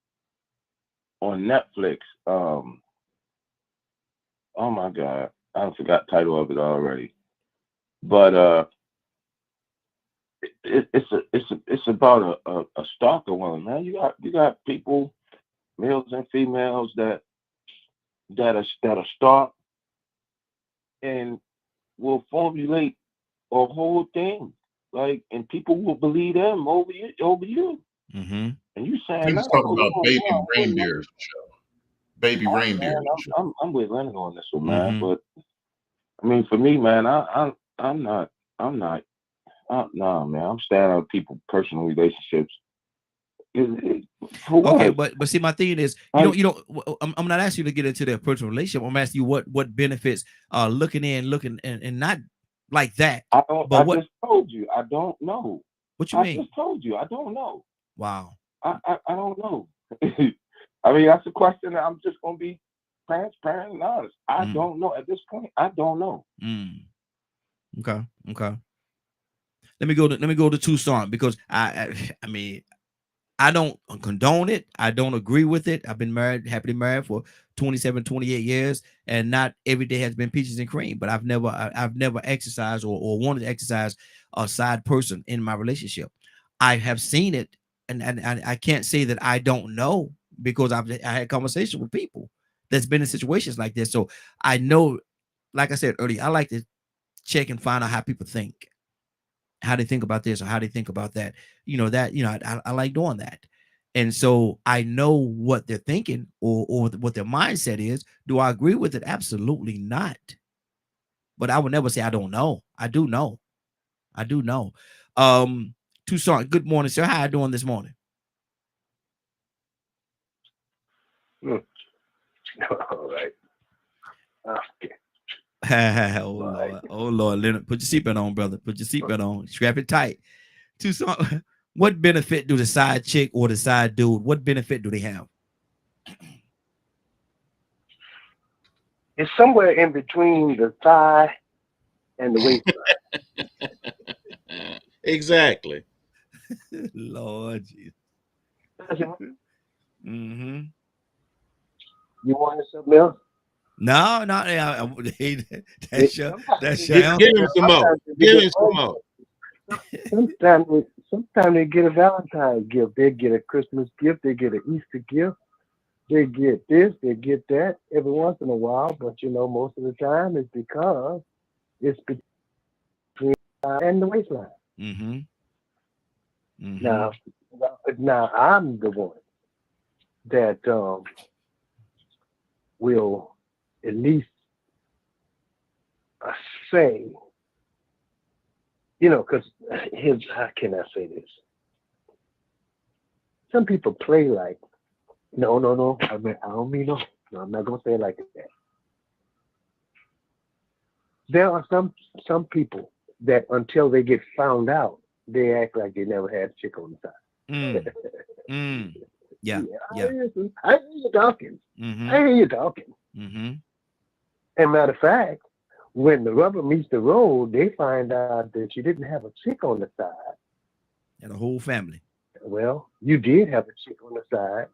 on Netflix. Oh my God, I forgot the title of it already. But it's about a stalker woman, man. You got people, males and females that are stalk and will formulate a whole thing, like, and people will believe them over you, Mm-hmm. and you I saying think no, it's talking no, about no, baby no, I wouldn't. reindeer show. Baby reindeer Man, show. I'm with Leonard on this one, man. Mm-hmm. But I mean, for me, man, I'm not. Nah, man. I'm staying out of people's personal relationships. For Okay, what? but see, my thing is, Like, I'm not asking you to get into their personal relationship. I'm asking you what benefits looking and not like that, I don't. but I what just told you. I don't know. what you I mean? just told you. I don't know. Wow. I don't know. I mean, that's a question that I'm just gonna be transparent and honest. I Mm, don't know at this point. I don't know. mm. Okay. Okay. Let me go to Tucson because I mean I don't condone it. I don't agree with it. I've been married, happily married for 27, 28 years, and not every day has been peaches and cream. But I've never exercised or wanted to exercise a side person in my relationship. I have seen it, and I can't say that I don't know because I had conversations with people that's been in situations like this. So I know, like I said earlier, I like to check and find out how people think, how they think about this or how they think about that. I like doing that. And so I know what they're thinking or what their mindset is. Do I agree with it? Absolutely not. But I would never say I don't know. I do know. I do know. Tucson, good morning, sir. How you doing this morning? All right. Okay. Oh All right. Lord, oh Lord, Leonard, put your seatbelt on, brother. Put your seatbelt on. Strap it tight. To some, what benefit do the side chick or the side dude? What benefit do they have? It's somewhere in between the thigh and the waistline. Exactly. Lord Jesus. Mm-hmm. You wanted something else? No, not that's your Sometimes that's they your get Give answer. him some more. sometimes they Give get him some more. sometimes they get a Valentine's gift. They get a Christmas gift. They get an Easter gift. They get this. They get that every once in a while. But most of the time it's because it's between the thigh and the waistline. Mm-hmm. Mm-hmm. Now, now I'm the one that will at least say, because here's how can I say this? Some people play like, no, no, no. I don't mean no. No, I'm not gonna say it like that. There are some people that until they get found out, they act like they never had a chick on the Mm. side. Mm. Yeah. Yeah, Yeah. I hear you talking. Mm-hmm. I hear you talking. Mm-hmm. And matter of fact, when the rubber meets the road, they find out that you didn't have a chick on the side. And the whole family. Well, you did have a chick on the side,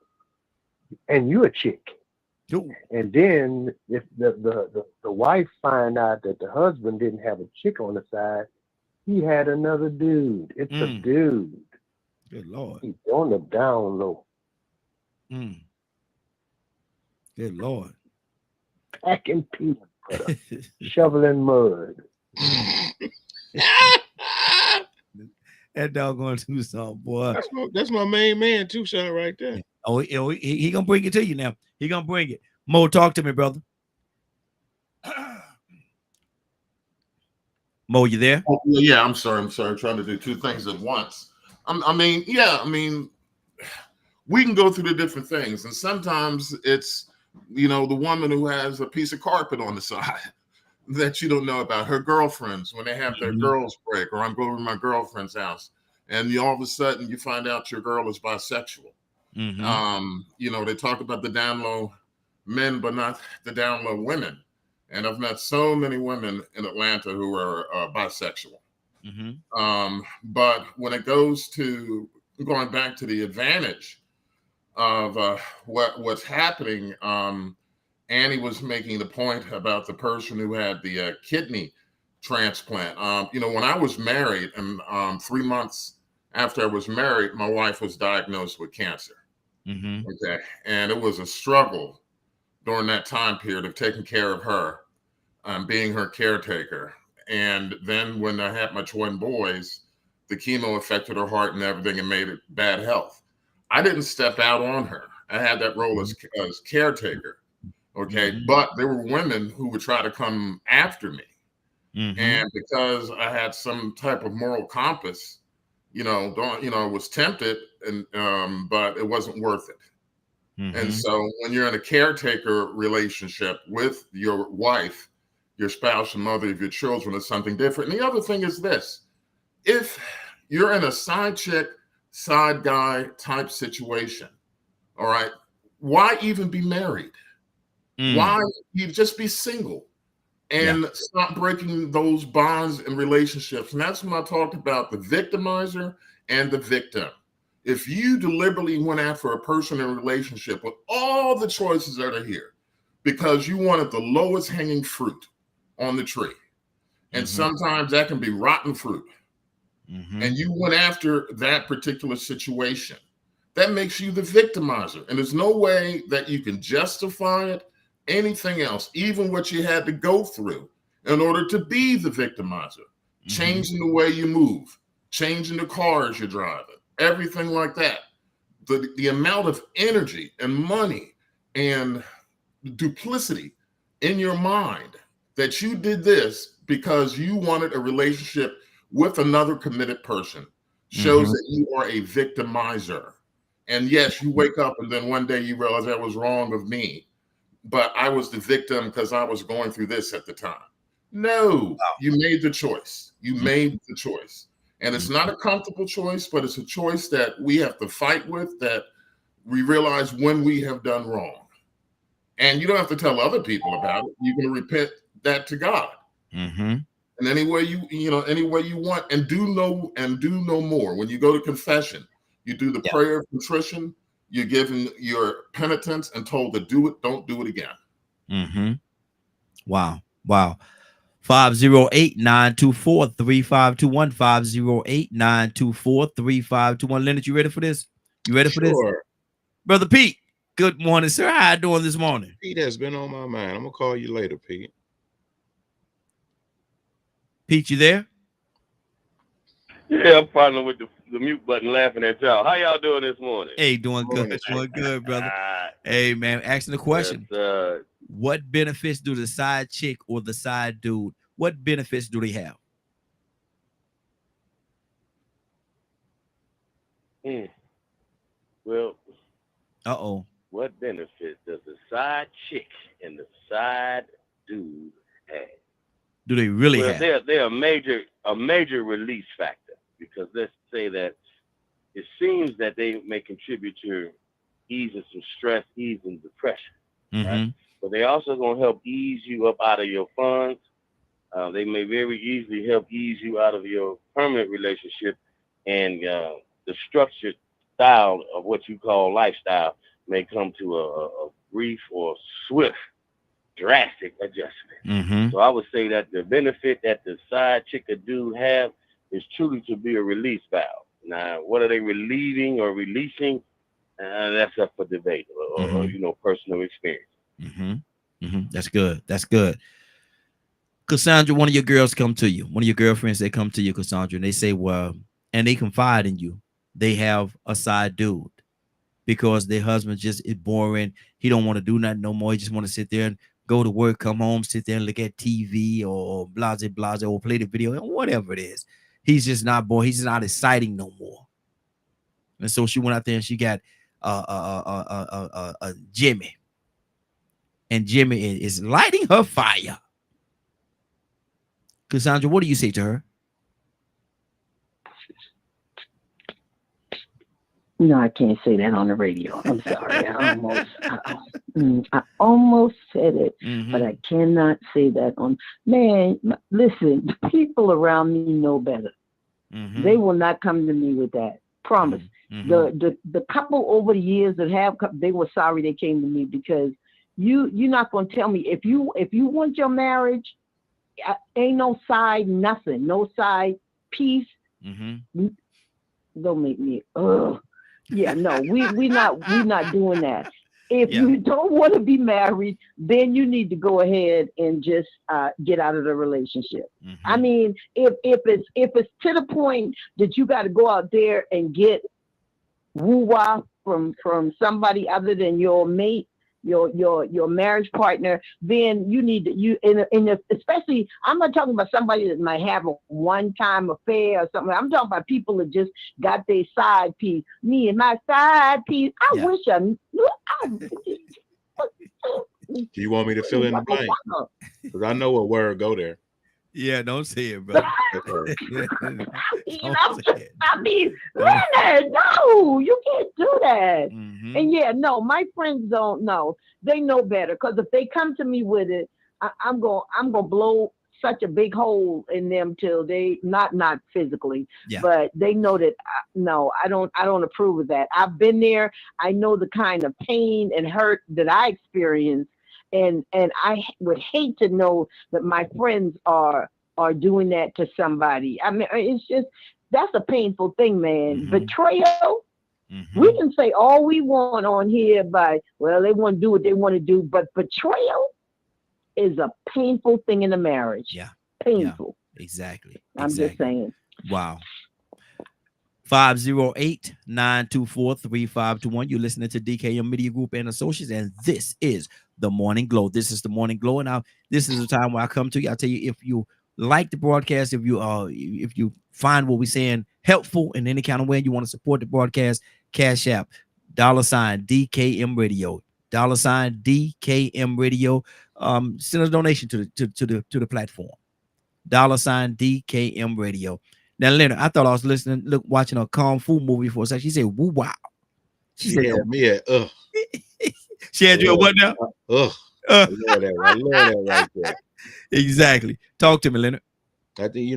and you a chick. Ooh. And then if the wife find out that the husband didn't have a chick on the side, he had another dude. It's a Mm. dude. Good Lord. He's on the down low, Mm. Good Lord. packing peanut butter, shoveling mud. Mm. That dog gonna do something, boy. That's my main man, Two Shot, right there. Oh, he gonna bring it to you now. He gonna bring it. Mo, talk to me, brother. Mo, you there? Oh, yeah, I'm sorry. I'm sorry. I'm trying to do two things at once. I mean, we can go through the different things, and sometimes it's the woman who has a piece of carpet on the side that you don't know about. Her girlfriends when they have their Mhm. girls' break, or I'm going to my girlfriend's house, and all of a sudden you find out your girl is bisexual. Mhm. They talk about the down low men, but not the down low women. And I've met so many women in Atlanta who are bisexual. Mhm. But when it goes to going back to the advantage of what's happening, Annie was making the point about the person who had the kidney transplant. When I was married, and 3 months after I was married, my wife was diagnosed with cancer. Mhm. Okay, and it was a struggle during that time period of taking care of her, being her caretaker. And then when I had my twin boys, the chemo affected her heart and everything and made it bad health. I didn't step out on her. I had that role as caretaker. Okay. Mhm. But there were women who would try to come after me. Mhm. And because I had some type of moral compass, was tempted and but it wasn't worth it. And Mhm. so when you're in a caretaker relationship with your wife, your spouse, and mother of your children, is something different. And the other thing is this: if you're in a side chick, side guy type situation, all right, why even be married? Mm. Why you just be single Yeah. and stop breaking those bonds and relationships? And that's when I talked about the victimizer and the victim. If you deliberately went after a person in a relationship with all the choices that are here because you wanted the lowest hanging fruit on the tree, and Mhm. sometimes that can be rotten fruit, and Mhm. you went after that particular situation, that makes you the victimizer. And there's no way that you can justify it, anything else, even what you had to go through in order to be the victimizer, Mhm. changing the way you move, changing the cars you're driving, everything like that. The amount of energy and money and duplicity in your mind that you did this because you wanted a relationship with another committed person shows Mhm. that you are a victimizer. And yes, you wake up and then one day you realize that was wrong of me, but I was the victim because I was going through this at the time. No, Wow. you made the choice. You Mhm. made the choice. And it's not Mhm. a comfortable choice, but it's a choice that we have to fight with, that we realize when we have done wrong. And you don't have to tell other people about it. You can repent that to God. Mhm. And any way any way you want, and do no more. When you go to confession, you do the Yeah. prayer of contrition, you're given your penitence and told to do it, don't do it again. Mhm. Wow. Wow. 508-924-3521. 508-924-3521. Leonard, you ready for this? You ready for this? Sure. Brother Pete, good morning, sir. How you doing this morning? Pete has been on my mind. I'm gonna call you later, Pete. Pete, you there? Yeah, I'm partnering with the mute button, laughing at y'all. How y'all doing this morning? Hey, doing good. Morning, Doing good, brother. Ah, Hey, man, asking the yes, question. What benefits do the side chick or the side dude, what benefits do they have? hmm. Well, Uh-oh. what benefits does the side chick and the side dude have? Do they really Well, have? they're a major release factor, because let's say that it seems that they may contribute to easing some stress, easing depression, right? Mm-hmm. But they also gonna help ease you up out of your funds. They may very easily help ease you out of your permanent relationship, and the structured style of what you call lifestyle may come to a brief or swift, drastic adjustment. Mm-hmm. So I would say that the benefit that the side chick or dude have is truly to be a release valve. Now, what are they relieving or releasing? That's up for debate, or Mm-hmm. personal experience. Mm-hmm. Mm-hmm. That's good. That's good. Cassandra, one of your girls come to you. One of your girlfriends, they come to you, Cassandra, and they say, well, and they confide in you. They have a side dude because their husband just is boring. He don't want to do nothing no more. He just want to sit there and go to work, come home, sit there and look at TV or blase blase or play the video, whatever it is. He's just not bored. He's just not exciting no more. And so she went out there and she got Jimmy, and Jimmy is lighting her fire. Cassandra, what do you say to her? No, I can't say that on the radio. I'm sorry. I almost said it, Mm-hmm. but I cannot say that on. Man, listen, the people around me know better. Mm-hmm. They will not come to me with that. Promise. Mm-hmm. The couple over the years that have come, they were sorry they came to me, because you're not going to tell me if you want your marriage, ain't no side nothing, no side peace. Mm-hmm. Don't make me. Yeah, no, we not doing that. If Yeah. you don't want to be married, then you need to go ahead and just get out of the relationship. Mm-hmm. I mean, if it's to the point that you got to go out there and get woo-wah from somebody other than your mate, your marriage partner, then you need to, especially, I'm not talking about somebody that might have a one-time affair or something. I'm talking about people that just got their side piece. Me and my side piece. I Yeah. wish I knew. Do you want me to fill in the blank? Because I know what word go there. Yeah, don't say it, brother. Okay. Don't say it. I mean, Leonard, no, you can't do that. Mm-hmm. And yeah, no, my friends don't know. They know better, because if they come to me with it, I'm gonna blow such a big hole in them till they not physically, Yeah. but they know that no, I don't approve of that. I've been there. I know the kind of pain and hurt that I experienced, and I would hate to know that my friends are doing that to somebody. I mean, it's just, that's a painful thing, man. Mhm. Betrayal. Mm-hmm. We can say all we want on here, but well, they want to do what they want to do, but betrayal is a painful thing in a marriage. Yeah. Painful. Exactly. I'm just saying. Wow. 508-924-3521. You're listening to DKM Media Group and Associates, and this is the Morning Glow. This is the Morning Glow, and now this is the time where I come to you. I'll tell you, if you like the broadcast, if you find what we're saying helpful in any kind of way, you want to support the broadcast, Cash App $DKM Radio. $DKM Radio. Send a donation to the platform. $DKM Radio. Now, Leonard, I thought I was watching a kung fu movie for a second. She said, "Woo wow." She She said, had me at "She I had you at love what now?" ugh. Uh, I love that. I love that right there. exactly. Talk to me, Leonard. I think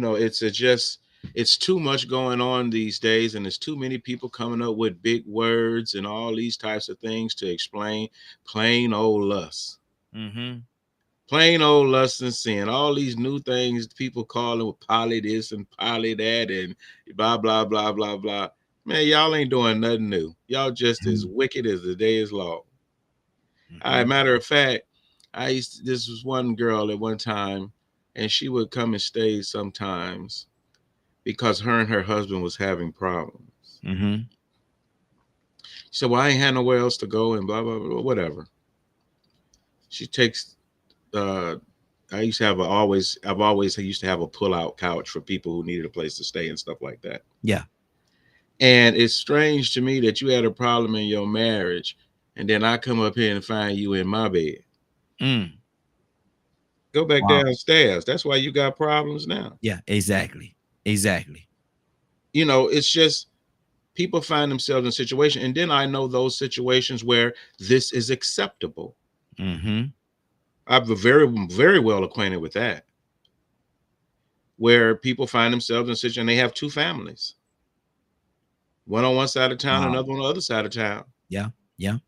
it's too much going on these days, and there's too many people coming up with big words and all these types of things to explain plain old lust. Mm-hmm. Plain old lust and sin. All these new things people calling with poly this and poly that and blah blah blah blah blah. Man, y'all ain't doing nothing new. Y'all just as wicked as the day is long. Matter of fact, this was one girl at one time, and she would come and stay sometimes because her and her husband was having problems. Mm-hmm. She said, "Well, I ain't had nowhere else to go," and blah blah blah, whatever. She takes. I used to have I've always used to have a pull-out couch for people who needed a place to stay and stuff like that. Yeah. And it's strange to me that you had a problem in your marriage, and then I come up here and find you in my bed. Mm. Go back Wow. downstairs. That's why you got problems now. Yeah, exactly. Exactly. It's just people find themselves in a situation, and then I know those situations where this is acceptable. Mm-hmm. I'm very, very well acquainted with that, where people find themselves in a situation and they have two families, one on one side of town, Wow. another on the other side of town, Yeah. Yeah.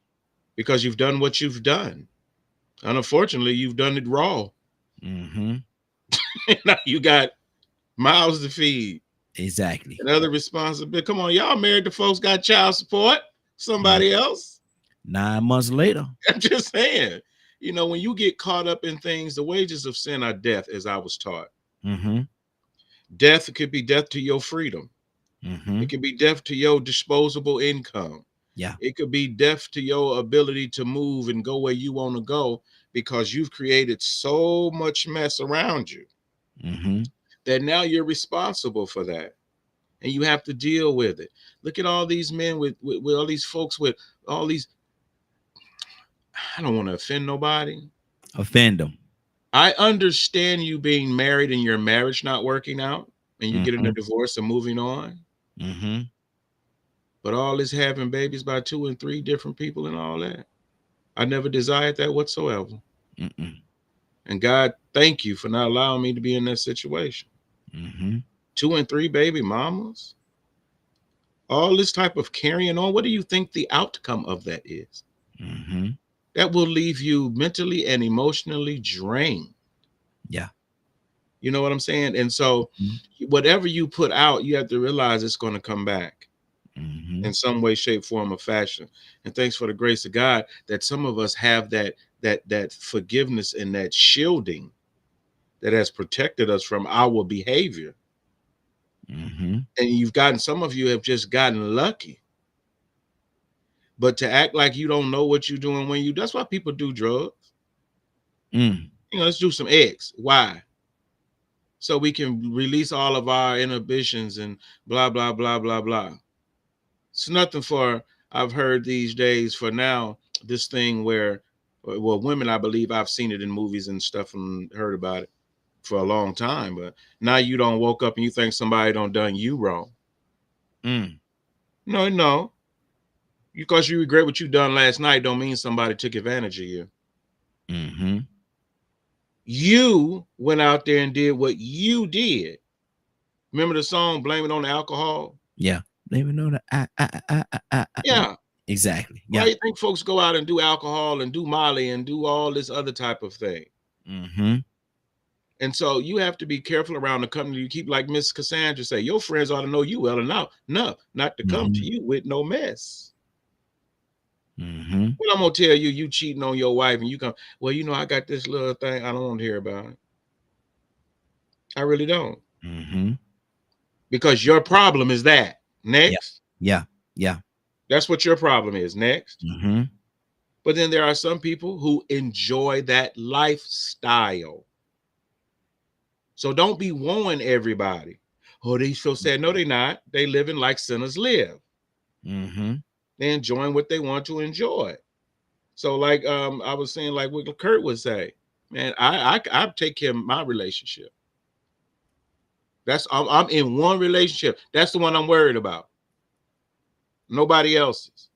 because you've done what you've done. And unfortunately, you've done it raw. Mm-hmm. Now you got mouths to feed Exactly. and other responsibility. Come on, y'all married to folks got child support. Somebody else. 9 months later. I'm just saying, when you get caught up in things, the wages of sin are death, as I was taught. Mm-hmm. Death could be death to your freedom. Mm-hmm. It could be death to your disposable income. Yeah. It could be death to your ability to move and go where you want to go, because you've created so much mess around you Mm-hmm. that now you're responsible for that. And you have to deal with it. Look at all these men with all these folks with all these. I don't want to offend nobody. Offend them. I understand you being married and your marriage not working out and you getting Mm-hmm. a divorce and moving on. Mm-hmm. But all this having babies by 2 and 3 different people and all that, I never desired that whatsoever. Mm-mm. And God, thank you for not allowing me to be in that situation. Mm-hmm. 2 and 3 baby mamas, all this type of carrying on. What do you think the outcome of that is? Mm-hmm. That will leave you mentally and emotionally drained. Yeah. You know what I'm saying? And so Mm-hmm. whatever you put out, you have to realize it's going to come back Mm-hmm. in some way, shape, form, or fashion. And thanks for the grace of God that some of us have that forgiveness and that shielding that has protected us from our behavior. Mm-hmm. And some of you have just gotten lucky. But to act like you don't know what you're doing that's why people do drugs. Mm. Let's do some X. Why? So we can release all of our inhibitions and blah, blah, blah, blah, blah. It's nothing for, I've heard these days for now, this thing where, well, women, I believe I've seen it in movies and stuff and heard about it for a long time. But now you don't woke up and you think somebody done you wrong. Mm. No. Because you regret what you done last night don't mean somebody took advantage of you. Mm-hmm. You went out there and did what you did. Remember the song "Blame It on the Alcohol"? Yeah. They would know that. Yeah. Exactly. Why Yeah. do you think folks go out and do alcohol and do Molly and do all this other type of thing? Mm-hmm. And so you have to be careful around the company you keep, like Miss Cassandra say. Your friends ought to know you well enough, not to come to you with no mess. Mm-hmm. Well, I'm gonna tell you cheating on your wife, and you come, well, I got this little thing. I don't want to hear about it. I really don't. Mm-hmm. Because your problem is that. Next. Yeah. Yeah. That's what your problem is. Next. Mm-hmm. But then there are some people who enjoy that lifestyle. So don't be wooing everybody. Oh, they so sad. No, they're not. They living like sinners live. Mm-hmm. They're enjoying what they want to enjoy. So, like I was saying, like what Kurt would say, man, I take care of my relationship. I'm in one relationship. That's the one I'm worried about. Nobody else's.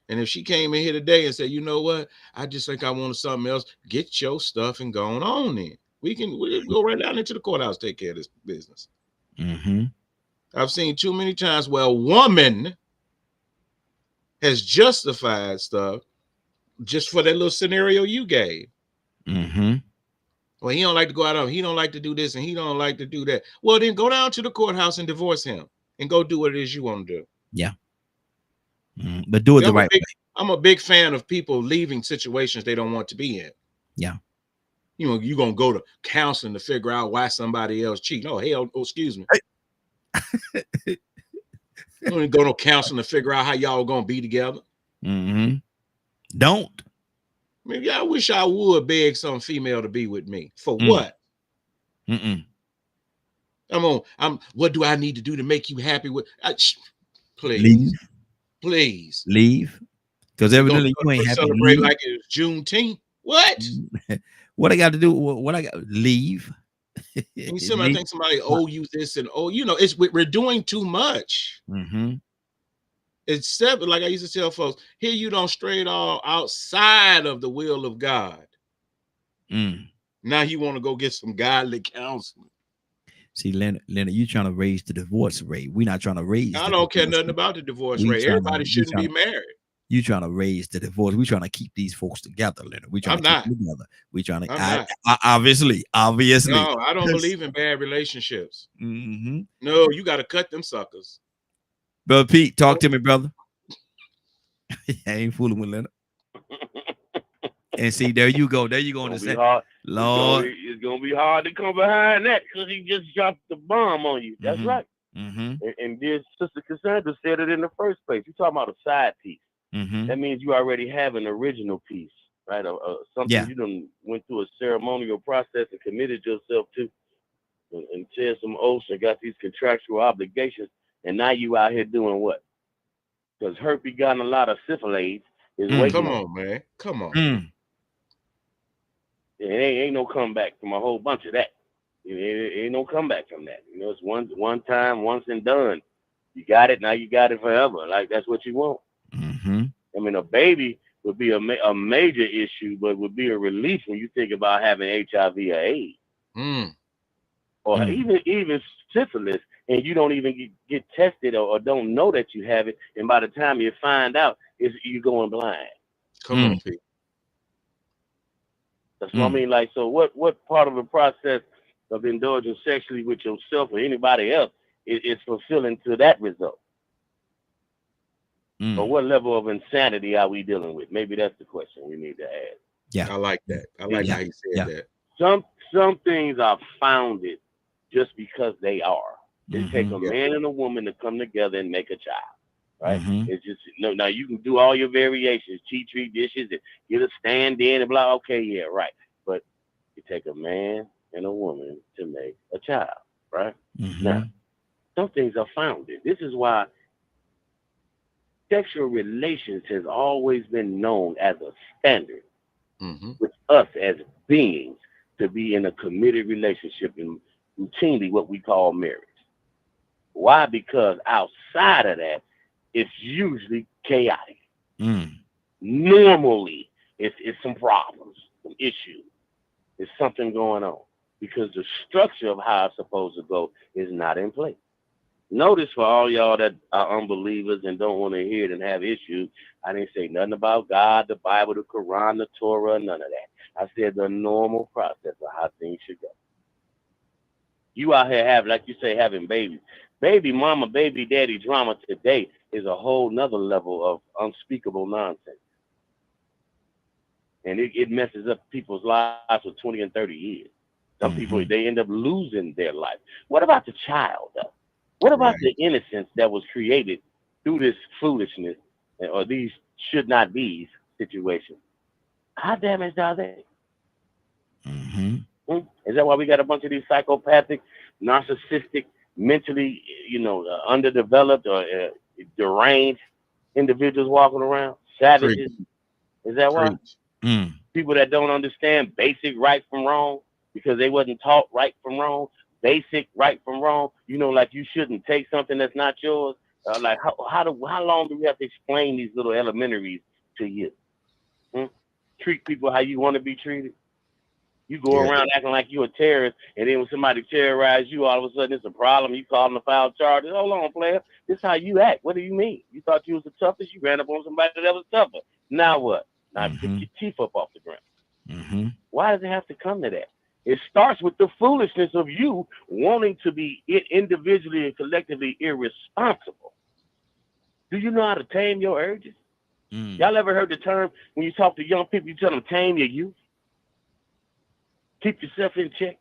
And if she came in here today and said, you know what, I just think I wanted something else, get your stuff and go on then. We'll go right down into the courthouse, take care of this business. Mm-hmm. I've seen too many times where a woman has justified stuff just for that little scenario you gave. Mm-hmm. Well, he don't like to go out, he don't like to do this, and he don't like to do that. Well, then go down to the courthouse and divorce him and go do what it is you want to do. Yeah. Mm, but do it See, the right way. I'm a big fan of people leaving situations they don't want to be in. Yeah. You know, you're going to go to counseling to figure out why somebody else cheating. Oh, hell, excuse me. Hey. You don't go to counseling to figure out how y'all going to be together. Mm-hmm. Don't. Maybe I wish I would beg some female to be with me. For what? Mm-mm. What do I need to do to make you happy with? Please. Leave. Please. Leave. Because evidently you ain't happy. Celebrate Leave. like it's Juneteenth. What? What I got to do? What I got? Leave. And I think somebody owe you this and we're doing too much. Mm-hmm. Except, like I used to tell folks, here you don't stray all outside of the will of God. Now you want to go get some godly counseling. See, Leonard, you trying to raise the divorce rate. We're not trying to raise. I don't care nothing about the divorce rate. Everybody shouldn't be married. You trying to raise the divorce. We're trying to keep these folks together, Leonard. We're trying to keep them together. We're trying to obviously. No, I don't believe in bad relationships. Mm-hmm. No, you got to cut them suckers. Brother Pete, talk to me, brother. I ain't fooling with Leonard. And see, there you go. There you go. Lord, it's gonna be hard to come behind that because he just dropped the bomb on you. That's right. Mm-hmm. And then Sister Cassandra said it in the first place. You're talking about a side piece. Mm-hmm. That means you already have an original piece, right? Something you done went through a ceremonial process and committed yourself to, and said some oaths and got these contractual obligations, and now you out here doing what? Because herpes got a lot of syphilis is waiting. Come on, man. Come on. It ain't no comeback from a whole bunch of that. It ain't no comeback from that. You know, it's one time, once and done. You got it, now you got it forever. Like, that's what you want. Mm-hmm. I mean, a baby would be a major issue, but would be a relief when you think about having HIV or AIDS. Or even syphilis, and you don't even get tested or don't know that you have it, and by the time you find out, you're going blind. Come on, Pete. That's what I mean. Like, so what part of the process of indulging sexually with yourself or anybody else is fulfilling to that result? Or what level of insanity are we dealing with? Maybe that's the question we need to ask. Yeah, I like that. I like how you said that. Some things are founded just because they are. It takes a man and a woman to come together and make a child, right? It's just now you can do all your variations, tea tree dishes, and get a stand-in and blah. Okay, yeah, right. But you take a man and a woman to make a child, right? Now, some things are founded. This is why sexual relations has always been known as a standard with us as beings to be in a committed relationship and routinely what we call marriage. Why? Because outside of that, it's usually chaotic. Normally, it's some problems, some issues. There's something going on because the structure of how it's supposed to go is not in place. Notice for all y'all that are unbelievers and don't want to hear it and have issues, I didn't say nothing about God, the Bible, the Quran, the Torah, none of that. I said the normal process of how things should go. You out here like you say, having babies. Baby mama, baby daddy drama today is a whole nother level of unspeakable nonsense. And it messes up people's lives for 20 and 30 years. Some people, they end up losing their life. What about the child, though? What about the innocence that was created through this foolishness or these should not be situations? How damaged are they? Is that why we got a bunch of these psychopathic, narcissistic, mentally, underdeveloped or deranged individuals walking around? Preach. Savages. Is that why? Preach. Mm. People that don't understand basic right from wrong because they wasn't taught right from wrong, basic right from wrong. You know, like you shouldn't take something that's not yours. Like how long do we have to explain these little elementaries to you? Hmm? Treat people how you want to be treated. You go Yeah. around acting like you a terrorist, and then when somebody terrorizes you, all of a sudden it's a problem. You call them to file charges. Hold on, player. This is how you act. What do you mean? You thought you was the toughest. You ran up on somebody that was tougher. Now what? Now pick Mm-hmm. your teeth up off the ground. Mm-hmm. Why does it have to come to that? It starts with the foolishness of you wanting to be individually and collectively irresponsible. Do you know how to tame your urges? Mm. Y'all ever heard the term when you talk to young people, you tell them tame your youth? Keep yourself in check.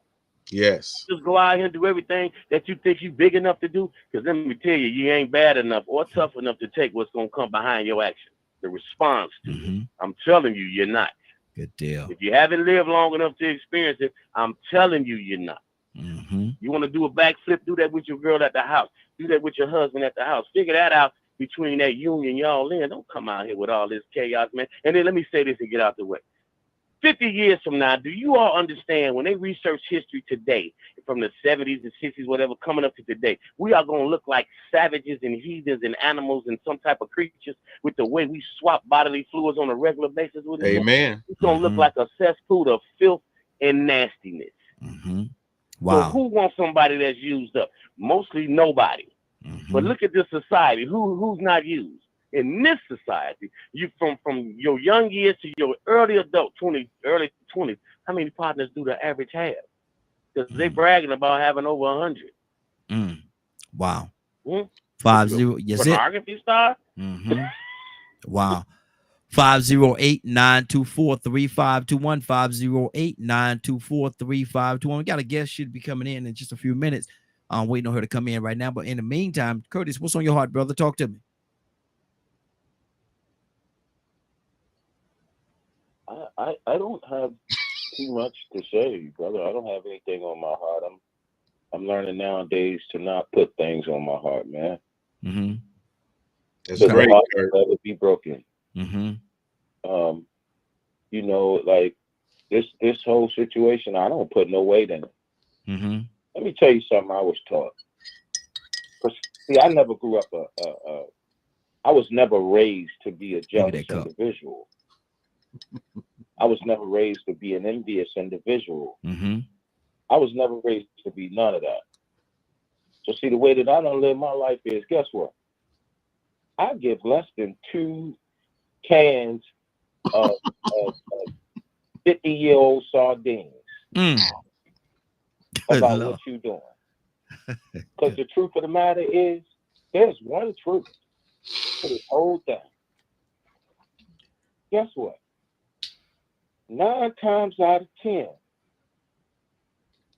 Yes. Just go out here and do everything that you think you big enough to do. Because let me tell you, you ain't bad enough or tough enough to take what's going to come behind your action, the response to it. Mm-hmm. I'm telling you, you're not. Good deal. If you haven't lived long enough to experience it, I'm telling you, you're not. Mm-hmm. You want to do a backflip, do that with your girl at the house. Do that with your husband at the house. Figure that out between that union y'all in. Don't come out here with all this chaos, man. And then let me say this and get out the way. 50 years from now, do you all understand when they research history today, from the 70s and 60s, whatever, coming up to today, we are going to look like savages and heathens and animals and some type of creatures with the way we swap bodily fluids on a regular basis with each other? Amen. It's going to look Mm-hmm. like a cesspool of filth and nastiness. Mm-hmm. So Wow. who wants somebody that's used up? Mostly nobody. Mm-hmm. But look at this society. Who's not used? In this society, you from your young years to your early 20s, how many partners do the average have? Because they Mm. bragging about having over 100. Mm. Wow. Hmm? What you, 50. a Yes, it. pornography star? Mm-hmm. Wow. 508-924-3521. 508-924-3521. We got a guest should be coming in just a few minutes. I'm waiting on her to come in right now. But in the meantime, Curtis, what's on your heart, brother? Talk to me. I don't have too much to say, brother. I don't have anything on my heart. I'm learning nowadays to not put things on my heart, man. Mm-hmm. That's Because Okay. the great, heart Kurt. will never be broken. Mm-hmm. You know, like this whole situation, I don't put no weight in it. Mm-hmm. Let me tell you something I was taught. 'Cause, see, I never grew up I was never raised to be a Look at jealous that cup. individual. I was never raised to be an envious individual. Mm-hmm. I was never raised to be none of that. So see, the way that I don't live my life is, guess what? I give less than 2 cans of 50-year-old sardines Mm. Good about Lord. what you're doing. Because the truth of the matter is, there's one truth to this whole thing. Guess what? 9 times out of 10,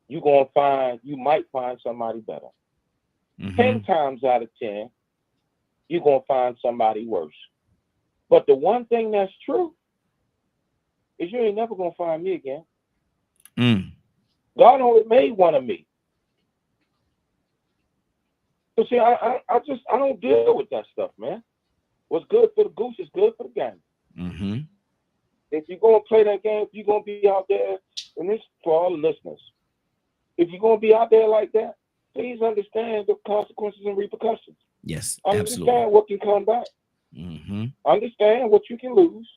you might find somebody better. Mm-hmm. 10 times out of 10, you're gonna find somebody worse. But the one thing that's true is you ain't never gonna find me again. Mm. God only made one of me. So see, I don't deal with that stuff, man. What's good for the goose is good for the game. Mm-hmm. If you're gonna play that game, if you're gonna be out there, and this for all the listeners, if you're gonna be out there like that, please understand the consequences and repercussions. Yes, Understand absolutely. what can come back. Mm-hmm. Understand what you can lose.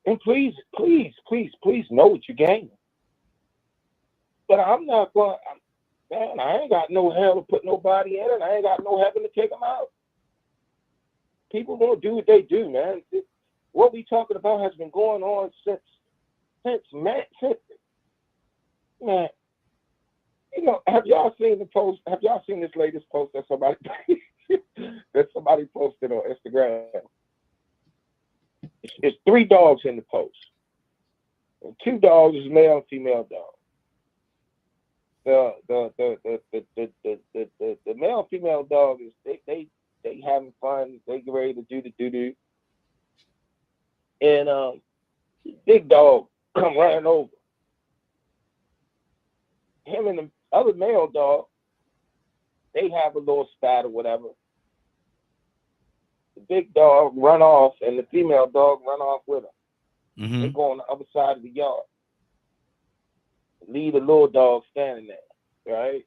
And please, please, please, please know what you're gaining. But I'm not going, man, I ain't got no hell to put nobody in it. I ain't got no heaven to take them out. People gonna do what they do, man. What we talking about has been going on since man. You know, have y'all seen the post? Have y'all seen this latest post that somebody posted on Instagram? It's 3 dogs in the post. And 2 dogs is male and female dog. The male and female dog is they having fun. They get ready to do the doo-doo. And big dog come running over. Him and the other male dog, they have a little spat or whatever. the big dog run off and the female dog run off with her. Mm-hmm. They go on the other side of the yard. Leave the little dog standing there, right?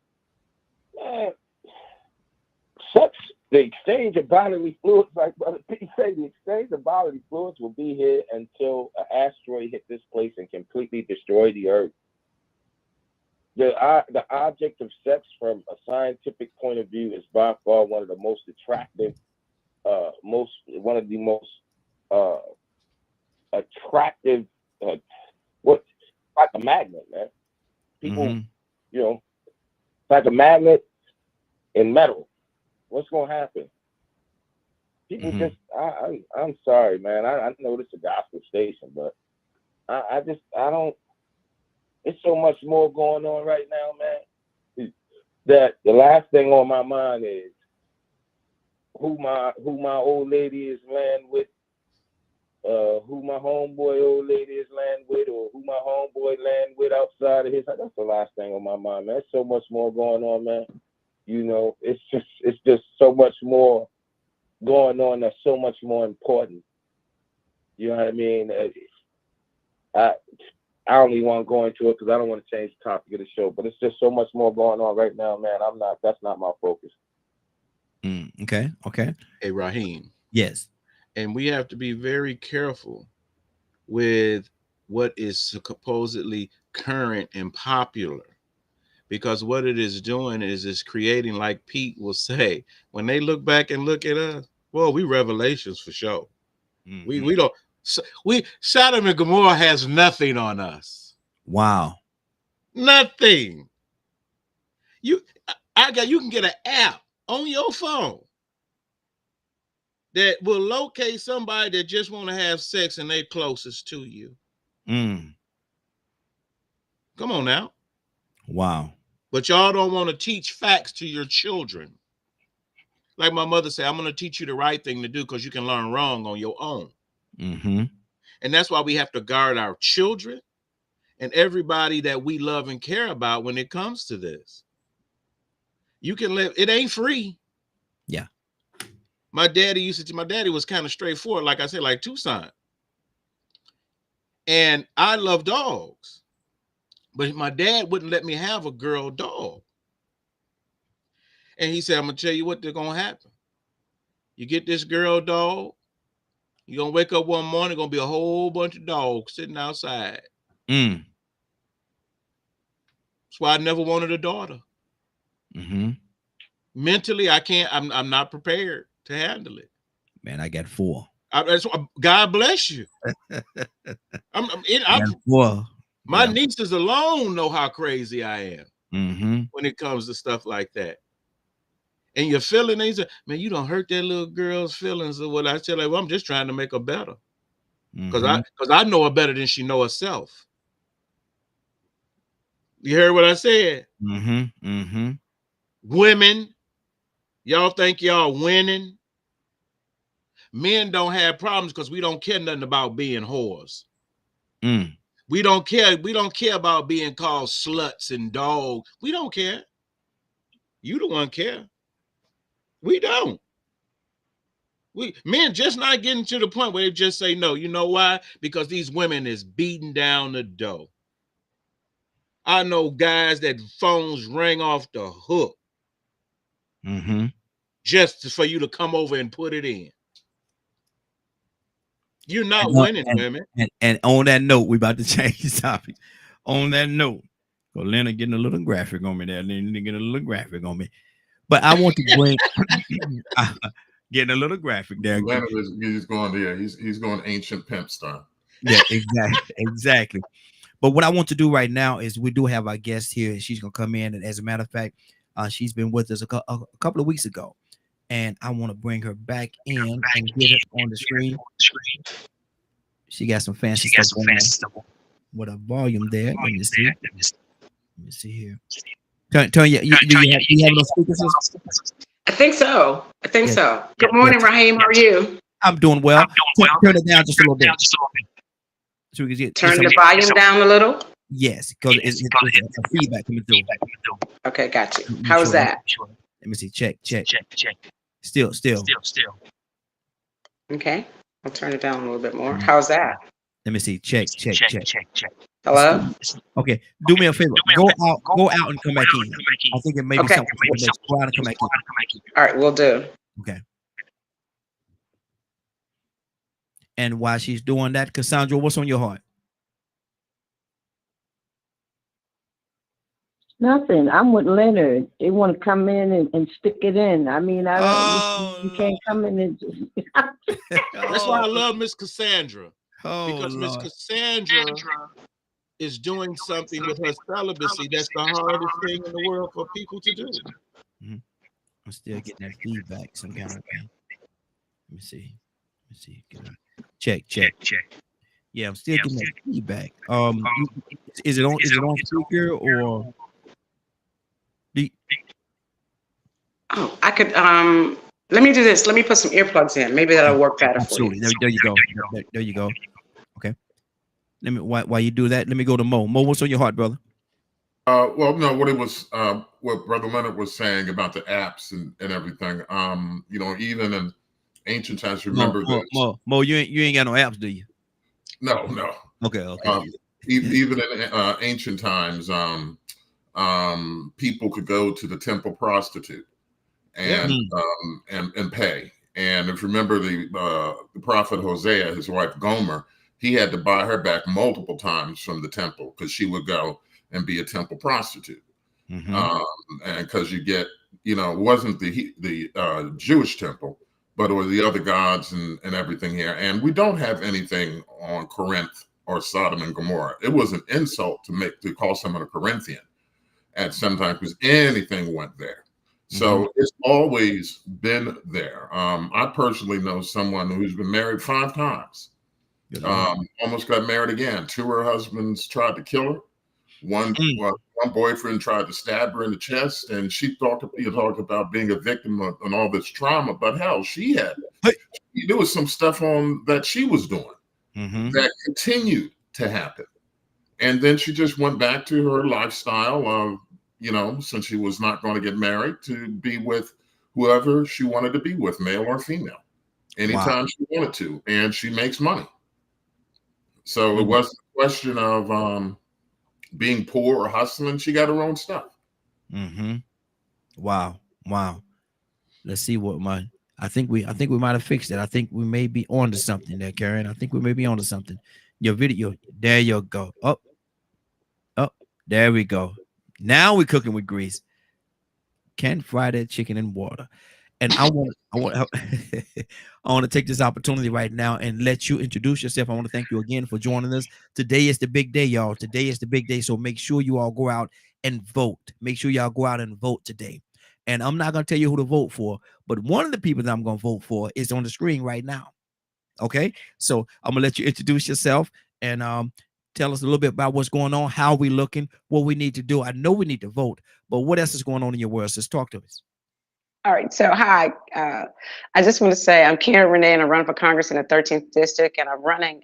Man, sex, the exchange of bodily fluids, like Brother P say, the exchange of bodily fluids will be here until an asteroid hit this place and completely destroy the earth. The object of sex from a scientific point of view is by far one of the most attractive, one of the most attractive, like a magnet, man. People, you know, like a magnet in metal. What's gonna happen? People just, I'm sorry, man. I know this is a gospel station, but I don't. It's so much more going on right now, man. That the last thing on my mind is who my old lady is laying with, who my homeboy old lady is laying with, or who my homeboy laying with outside of his house. That's the last thing on my mind, man. There's so much more going on, man. You know, it's just so much more going on that's so much more important. You know what I mean? I don't even want to go into it because I don't want to change the topic of the show, but it's just so much more going on right now, man. That's not my focus. Okay. Hey, Raheem. Yes. And we have to be very careful with what is supposedly current and popular, because what it is doing is creating, like Pete will say, when they look back and look at us, well, we revelations for sure. We don't. Sodom and Gomorrah has nothing on us. Wow. Nothing. You can get an app on your phone that will locate somebody that just want to have sex and they closest to you. Come on now. Wow. But y'all don't want to teach facts to your children. Like my mother said, I'm going to teach you the right thing to do because you can learn wrong on your own. And that's why we have to guard our children and everybody that we love and care about when it comes to this. You can live, it ain't free. Yeah. My daddy was kind of straightforward, like I said, like Tucson. And I love dogs. But my dad wouldn't let me have a girl dog. And he said, I'm going to tell you what they're going to happen. You get this girl dog, you're going to wake up one morning, going to be a whole bunch of dogs sitting outside. That's why I never wanted a daughter. Mentally, I'm not prepared to handle it. Man, I got 4. God bless you. My nieces alone know how crazy I am when it comes to stuff like that. And you're feeling things, man, you don't hurt that little girl's feelings or what. I tell her, well, I'm just trying to make her better. Because I know her better than she know herself. You heard what I said? Women, y'all think y'all winning. Men don't have problems because we don't care nothing about being whores. We don't care. We don't care about being called sluts and dogs. We don't care. You the one care. We don't. Men just not getting to the point where they just say no. You know why? Because these women is beating down the door. I know guys that phones ring off the hook just for you to come over and put it in. You're not winning, women. And on that note, we about to change the topic. On that note, so Leonard getting a little graphic on me there. Leonard getting a little graphic on me. But I want to bring getting a little graphic there. Leonard he's going there. He's going ancient pimp style. Yeah, exactly. But what I want to do right now is we do have our guest here. She's gonna come in, and as a matter of fact, she's been with us a couple of weeks ago, and I want to bring her back in and get her on the screen. She got some fancy stuff with a volume there. Let me see. Let me see here. Turn you have no speakers? I think so. Good morning, Raheem. How are you? I'm doing well. Turn it down just a little bit. So we can Turn the volume down a little. Yes, because it's a feedback coming through. Okay, got you. How is that? Let me see. Check. Still. Okay. I'll turn it down a little bit more. Mhm. How's that? Let me see. Check, check, check. Hello? Okay. Do me a favor. Go out and come back in. I think it may be Okay. something with the connection. Go out and come back in. All right, we'll do. Okay. And while she's doing that, Cassandra, what's on your heart? Nothing. I'm with Leonard. They want to come in and stick it in. I mean, I don't. You can't come in and just. That's why I love Miss Cassandra. Oh, Because Miss Lord. Cassandra is doing something with her celibacy that's the hardest thing in the world for people to do. Mhm. I'm still getting that feedback, some kind of thing. Let me see. Can I check? Yeah, I'm still getting that feedback. Is it on? Is it on speaker or? Oh, I could let me do this. Let me put some earplugs in. Maybe that'll work better for you. Absolutely. There you go. There you go. Okay. Let me while you do that, let me go to Mo. Mo, what's on your heart, brother? Well, no, what Brother Leonard was saying about the apps and everything. Even in ancient times, remember Mo, you ain't got no apps, do you? No. Okay. Even in ancient times, people could go to the temple prostitute and pay. And if you remember the prophet Hosea, his wife Gomer, he had to buy her back multiple times from the temple because she would go and be a temple prostitute. And because it wasn't the Jewish temple, but it was the other gods and everything here. And we don't have anything on Corinth or Sodom and Gomorrah. It was an insult to call someone a Corinthian at some time because anything went there. So it's always been there. I personally know someone who's been married 5 times. Almost got married again. 2 of her husbands tried to kill her. One boyfriend tried to stab her in the chest, and she talked about being a victim of and all this trauma. But hell, there was some stuff on that she was doing that continued to happen. And then she just went back to her lifestyle of, since she was not going to get married, to be with whoever she wanted to be with, male or female, anytime she wanted to. And she makes money. So it wasn't a question of being poor or hustling. She got her own stuff. Wow. Let's see I think we might have fixed it. I think we may be on to something there, Karen. I think we may be on to something. Your video, there you go. Oh, there we go. Now we're cooking with grease. Can't fry that chicken in water. And I want to take this opportunity right now and let you introduce yourself. I want to thank you again for joining us. Today is the big day, y'all. Today is the big day. So make sure you all go out and vote. Make sure y'all go out and vote today. And I'm not going to tell you who to vote for, but one of the people that I'm going to vote for is on the screen right now. Okay. So I'm going to let you introduce yourself and tell us a little bit about what's going on, how we looking, what we need to do. I know we need to vote, but what else is going on in your world? Just talk to us. All right. So, hi. I just want to say I'm Karen Rene, and I'm running for Congress in the 13th district. And I'm running.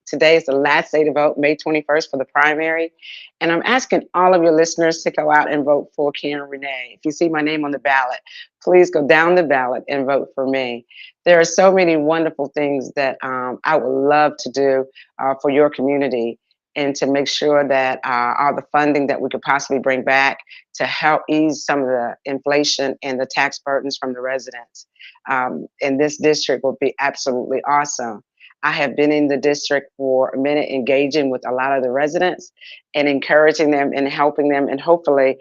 Today is the last day to vote, May 21st, for the primary. And I'm asking all of your listeners to go out and vote for Karen Rene. If you see my name on the ballot, please go down the ballot and vote for me. There are so many wonderful things that I would love to do for your community, and to make sure that all the funding that we could possibly bring back to help ease some of the inflation and the tax burdens from the residents in this district would be absolutely awesome. I have been in the district for a minute, engaging with a lot of the residents and encouraging them and helping them. And hopefully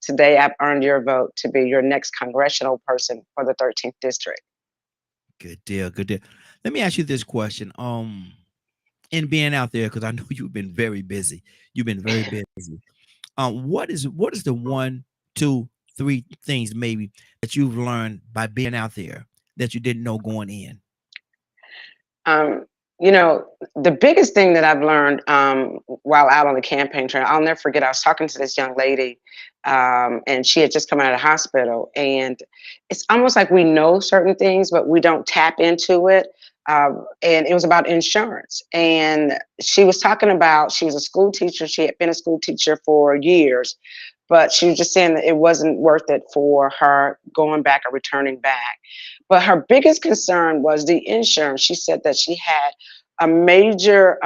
today I've earned your vote to be your next congressional person for the 13th district. Good deal. Let me ask you this question. In being out there, because I know you've been very busy. You've been very busy. What is the 1, 2, 3 things maybe that you've learned by being out there that you didn't know going in? The biggest thing that I've learned while out on the campaign trail, I'll never forget, I was talking to this young lady and she had just come out of the hospital, and it's almost like we know certain things, but we don't tap into it. And it was about insurance. And she was talking about, she was a school teacher. She had been a school teacher for years, but she was just saying that it wasn't worth it for her going back or returning back. But her biggest concern was the insurance. She said that she had a major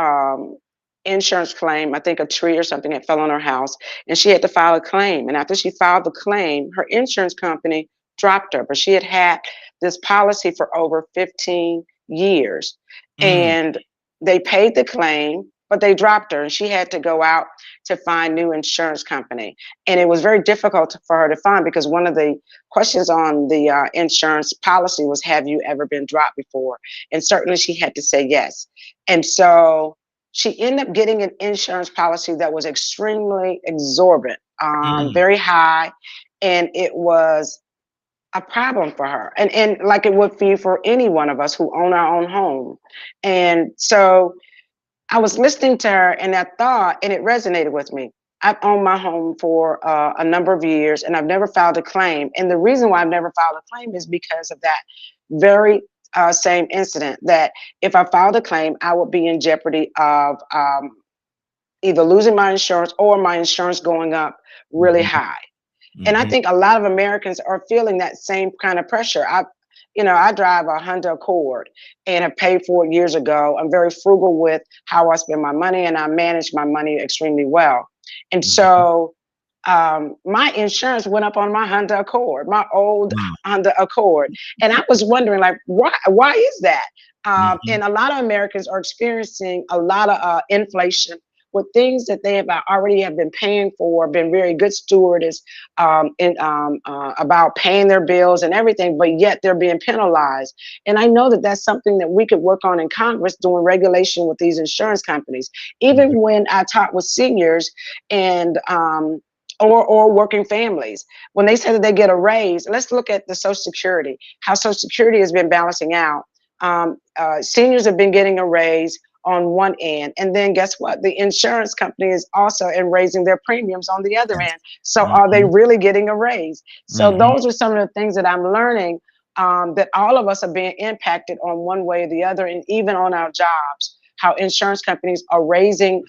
insurance claim. I think a tree or something had fell on her house, and she had to file a claim. And after she filed the claim, her insurance company dropped her. But she had had this policy for over 15 years, Mm. and they paid the claim, but they dropped her, and she had to go out to find new insurance company. And it was very difficult for her to find because one of the questions on the insurance policy was, have you ever been dropped before? And certainly she had to say yes. And so she ended up getting an insurance policy that was extremely exorbitant, Mm. very high, and it was a problem for her, and like it would be for any one of us who own our own home. And so I was listening to her and that thought, and it resonated with me. I've owned my home for a number of years, and I've never filed a claim. And the reason why I've never filed a claim is because of that very same incident. That if I filed a claim, I would be in jeopardy of either losing my insurance or my insurance going up really Mhm. high. And I Mhm. think a lot of Americans are feeling that same kind of pressure. I drive a Honda Accord and have paid for it years ago. I'm very frugal with how I spend my money, and I manage my money extremely well. And Mhm. so my insurance went up on my Honda Accord, my old Wow. Honda Accord. And I was wondering, like, why is that? Mhm. And a lot of Americans are experiencing a lot of inflation with things that they have already have been paying for, been very good stewards about paying their bills and everything, but yet they're being penalized. And I know that that's something that we could work on in Congress, doing regulation with these insurance companies. Mhm. Even when I talk with seniors and or working families, when they say that they get a raise, let's look at the Social Security, how Social Security has been balancing out. Seniors have been getting a raise on one end, and then guess what? The insurance company is also in raising their premiums on the other Yes. end. So are they Mhm. really getting a raise? So Mhm. those are some of the things that I'm learning, that all of us are being impacted on one way or the other, and even on our jobs, how insurance companies are raising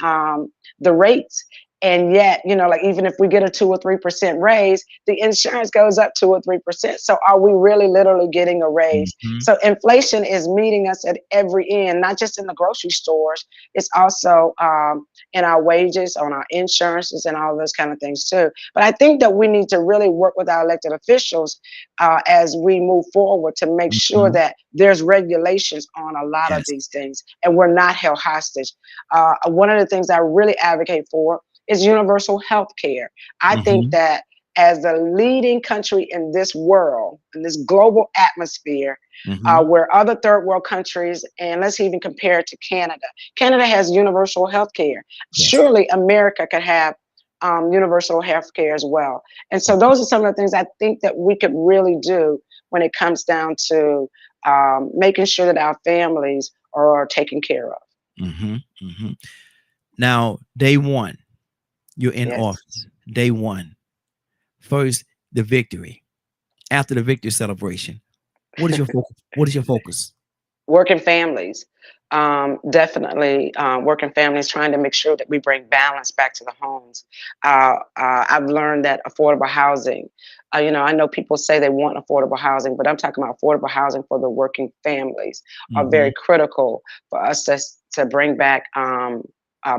the rates. And yet, like, even if we get a 2 or 3% raise, the insurance goes up 2 or 3%. So are we really literally getting a raise? Mhm. So inflation is meeting us at every end, not just in the grocery stores. It's also in our wages, on our insurances, and all those kind of things too. But I think that we need to really work with our elected officials as we move forward to make sure Mhm. that there's regulations on a lot of Yes. these things, and we're not held hostage. One of the things I really advocate for is universal health care. I think Mhm. that as the leading country in this world, in this global atmosphere, Mhm. where other third world countries, and let's even compare it to Canada. Canada has universal health care. Yes. Surely America could have universal health care as well. And so those are some of the things I think that we could really do when it comes down to making sure that our families are taken care of. Mhm. Mhm. Now, day one, you're in Yes. office. Day one. First, the victory. After the victory celebration, what is your focus? What is your focus? Working families, definitely working families, trying to make sure that we bring balance back to the homes. I've learned that affordable housing, I know people say they want affordable housing, but I'm talking about affordable housing for the working families are very Mhm. critical for us to bring back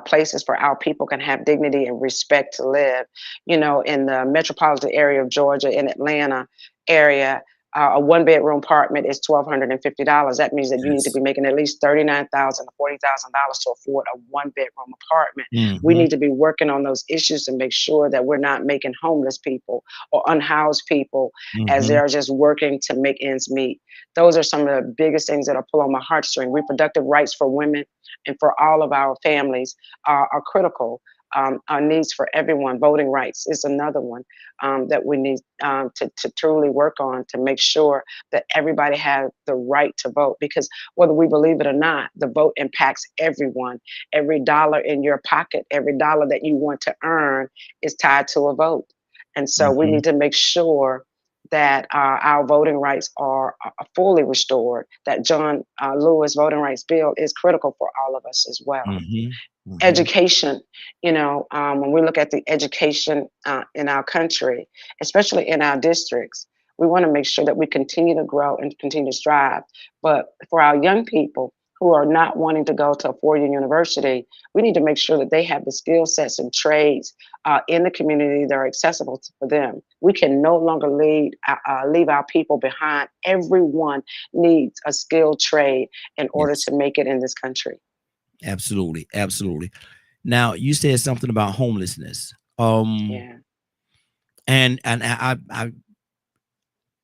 places for our people can have dignity and respect to live. In the metropolitan area of Georgia, in Atlanta area, a one-bedroom apartment is $1,250. That means that you need to Yes. be making at least $39,000 to $40,000 to afford a one-bedroom apartment. We Mhm. need to be working on those issues to make sure that we're not making homeless people or unhoused people as Mhm. they're just working to make ends meet. Those are some of the biggest things that are pull on my heartstring. Reproductive rights for women and for all of our families are critical. Our needs for everyone. Voting rights is another one that we need to truly work on to make sure that everybody has the right to vote. Because whether we believe it or not, the vote impacts everyone. Every dollar in your pocket, every dollar that you want to earn is tied to a vote. And so we Mhm. need to make sure that our voting rights are fully restored, that John Lewis voting rights bill is critical for all of us as well. Mhm. Mhm. Education, when we look at the education in our country, especially in our districts, We want to make sure that we continue to grow and continue to strive. But for our young people who are not wanting to go to a four-year university, we need to make sure that they have the skill sets and trades in the community that are accessible for them. We can no longer leave our people behind. Everyone needs a skilled trade in order Yes, to make it in this country. absolutely, absolutely. Now you said something about homelessness. Yeah. And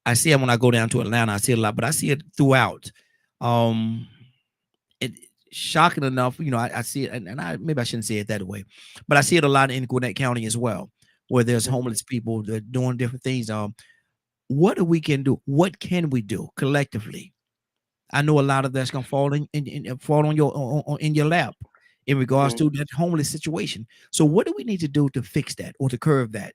I see it when I go down to Atlanta. I see it a lot, but I see it throughout. Um, it shocking enough, I see it, and I maybe I shouldn't say it that way, but I see it a lot in Gwinnett County as well, where there's Mhm. homeless people that are doing different things. What do we can do? What can we do collectively? I know a lot of that's gonna fall fall on your in your lap in regards Mhm. to that homeless situation. So what do we need to do to fix that or to curb that?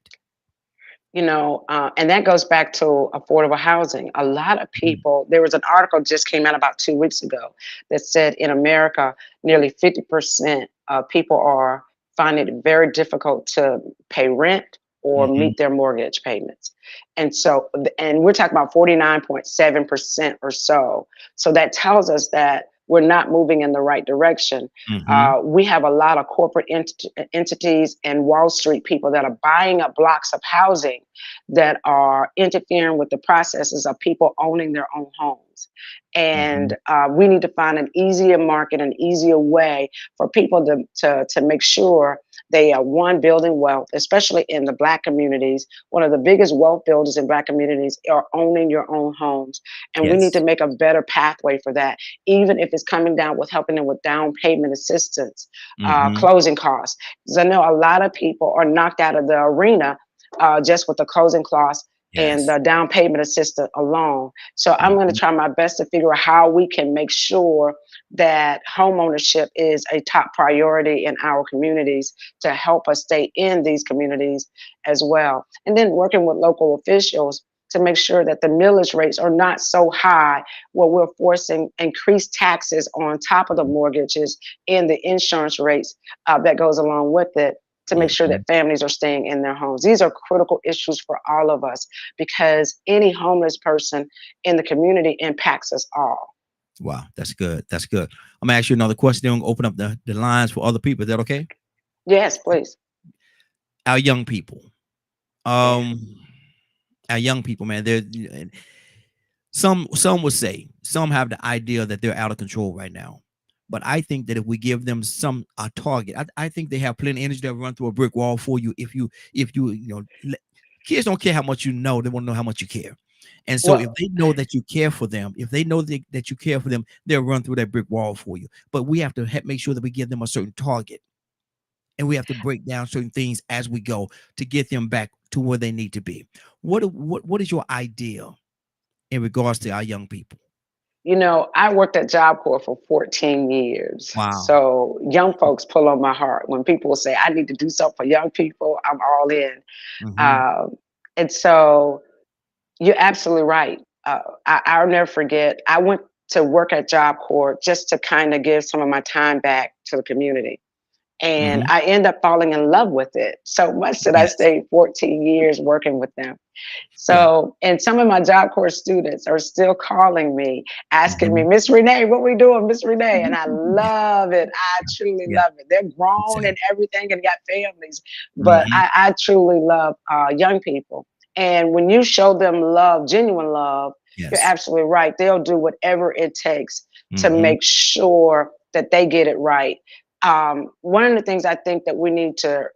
And that goes back to affordable housing. A lot of Mhm. people, there was an article just came out about 2 weeks ago that said in America, nearly 50% of people are finding it very difficult to pay rent or Mhm. meet their mortgage payments. And we're talking about 49.7% or so. So that tells us that we're not moving in the right direction. Mhm. We have a lot of corporate entities and Wall Street people that are buying up blocks of housing that are interfering with the processes of people owning their own homes. Mhm. And we need to find an easier market, an easier way for people to make sure they are one building wealth, especially in the Black communities. One of the biggest wealth builders in Black communities are owning your own homes, and we need to Yes. make a better pathway for that, even if it's coming down with helping them with down payment assistance, Mhm. closing costs. Because I know a lot of people are knocked out of the arena just with the closing costs and Yes. the down payment assistance alone. So I'm going to Mhm. try my best to figure out how we can make sure that home ownership is a top priority in our communities to help us stay in these communities as well. And then working with local officials to make sure that the millage rates are not so high where we're forcing increased taxes on top of the mortgages and the insurance rates that goes along with it, to make sure that Mhm. families are staying in their homes. These are critical issues for all of us because any homeless person in the community impacts us all. Wow, that's good. That's good. I'm gonna ask you another question. Then open up the lines for other people. Is that okay? Yes, please. Our young people. Yeah. Um, our young people, man. They're some would say some have the idea that they're out of control right now. But I think that if we give them some a target, I think they have plenty of energy to run through a brick wall for you. Kids don't care how much you know; they want to know how much you care. And so, if Well, they know that you care for them, if they know that you care for them, they'll run through that brick wall for you. But we have to make sure that we give them a certain target, and we have to break down certain things as we go to get them back to where they need to be. What is your idea in regards to our young people? I worked at Job Corps for 14 years. Wow. So young folks pull on my heart. When people say, I need to do something for young people, I'm all in. Mhm. Um, and so you're absolutely right. I'll never forget, I went to work at Job Corps just to kind of give some of my time back to the community. And Mhm. I end up falling in love with it so much that I Yes. stayed 14 years working with them. Yeah. So, and some of my Job Corps students are still calling me, asking me, Mhm. Miss Renee, what we doing, Miss Renee? And I love it. I truly Yeah. love it. They're grown Same. and everything and got families, but Mhm. I truly love young people. And when you show them love, genuine love, you're Yes. absolutely right. They'll do whatever it takes to Mhm. make sure that they get it right. One of the things I think that we need to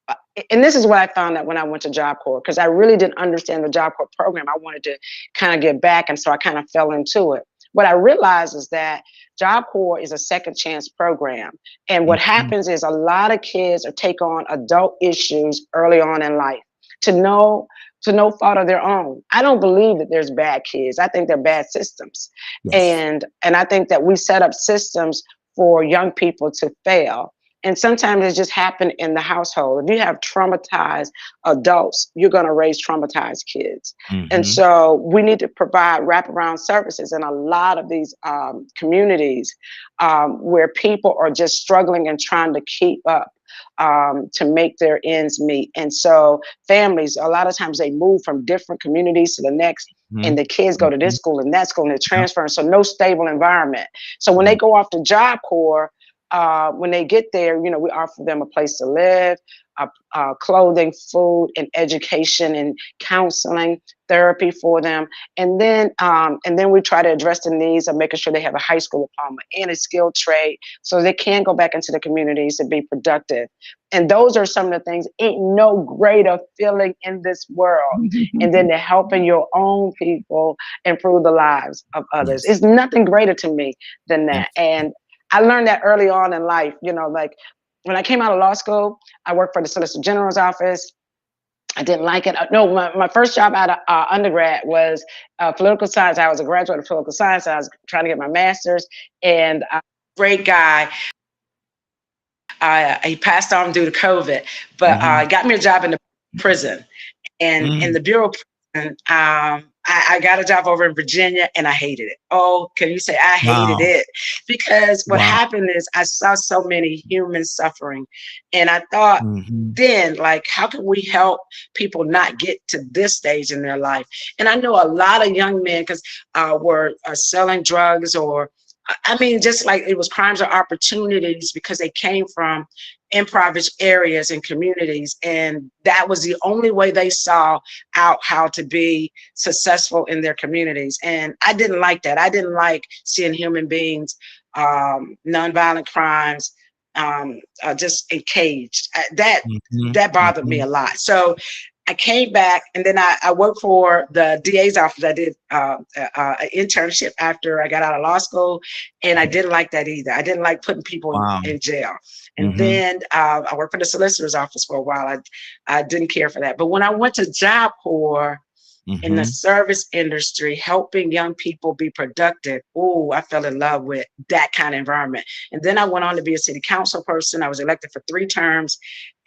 uh, and this is what I found out when I went to Job Corps, because I really didn't understand the Job Corps program. I wanted to kind of get back, and so I kind of fell into it. What I realized is that Job Corps is a second chance program, and what Mhm. happens is a lot of kids are take on adult issues early on in life to no to no fault of their own. I don't believe that there's bad kids. I think they're bad systems, Yes. and I think that we set up systems for young people to fail, and sometimes it just happen in the household. If you have traumatized adults, you're going to raise traumatized kids. And Mhm. so we need to provide wraparound services in a lot of these communities where people are just struggling and trying to keep up. to make their ends meet. And so families, a lot of times they move from different communities to the next, and the kids go to this school and that school and they're transferring. So no stable environment. So when they go off to Job Corps, when they get there, we offer them a place to live, clothing, food, and education, and counseling, therapy for them, and then we try to address the needs of making sure they have a high school diploma and a skilled trade, so they can go back into the communities and be productive. And those are some of the things. Ain't no greater feeling in this world, and then they're helping your own people improve the lives of others. It's nothing greater to me than that. And I learned that early on in life. Like when I came out of law school, I worked for the Solicitor General's office. I didn't like it. No, my first job out of undergrad was political science. I was a graduate of political science. I was trying to get my master's, and a great guy. He passed on due to COVID, but got me a job in the prison. And in the Bureau of Prison, I got a job over in Virginia, and I hated it. Oh, can you say I hated it? Because what happened is I saw so many humans suffering, and I thought then, like, how can we help people not get to this stage in their life? And I know a lot of young men were selling drugs, or I mean, just like it was crimes or opportunities, because they came from impoverished areas and communities, and that was the only way they saw out how to be successful in their communities. And I didn't like that. I didn't like seeing human beings, nonviolent crimes, just encaged. That bothered me a lot. So I came back, and then I worked for the DA's office. I did an internship after I got out of law school, and I didn't like that either. I didn't like putting people in jail. And then I worked for the solicitor's office for a while. I didn't care for that. But when I went to Job Corps in the service industry, helping young people be productive, I fell in love with that kind of environment. And then I went on to be a city council person. I was elected for 3 terms.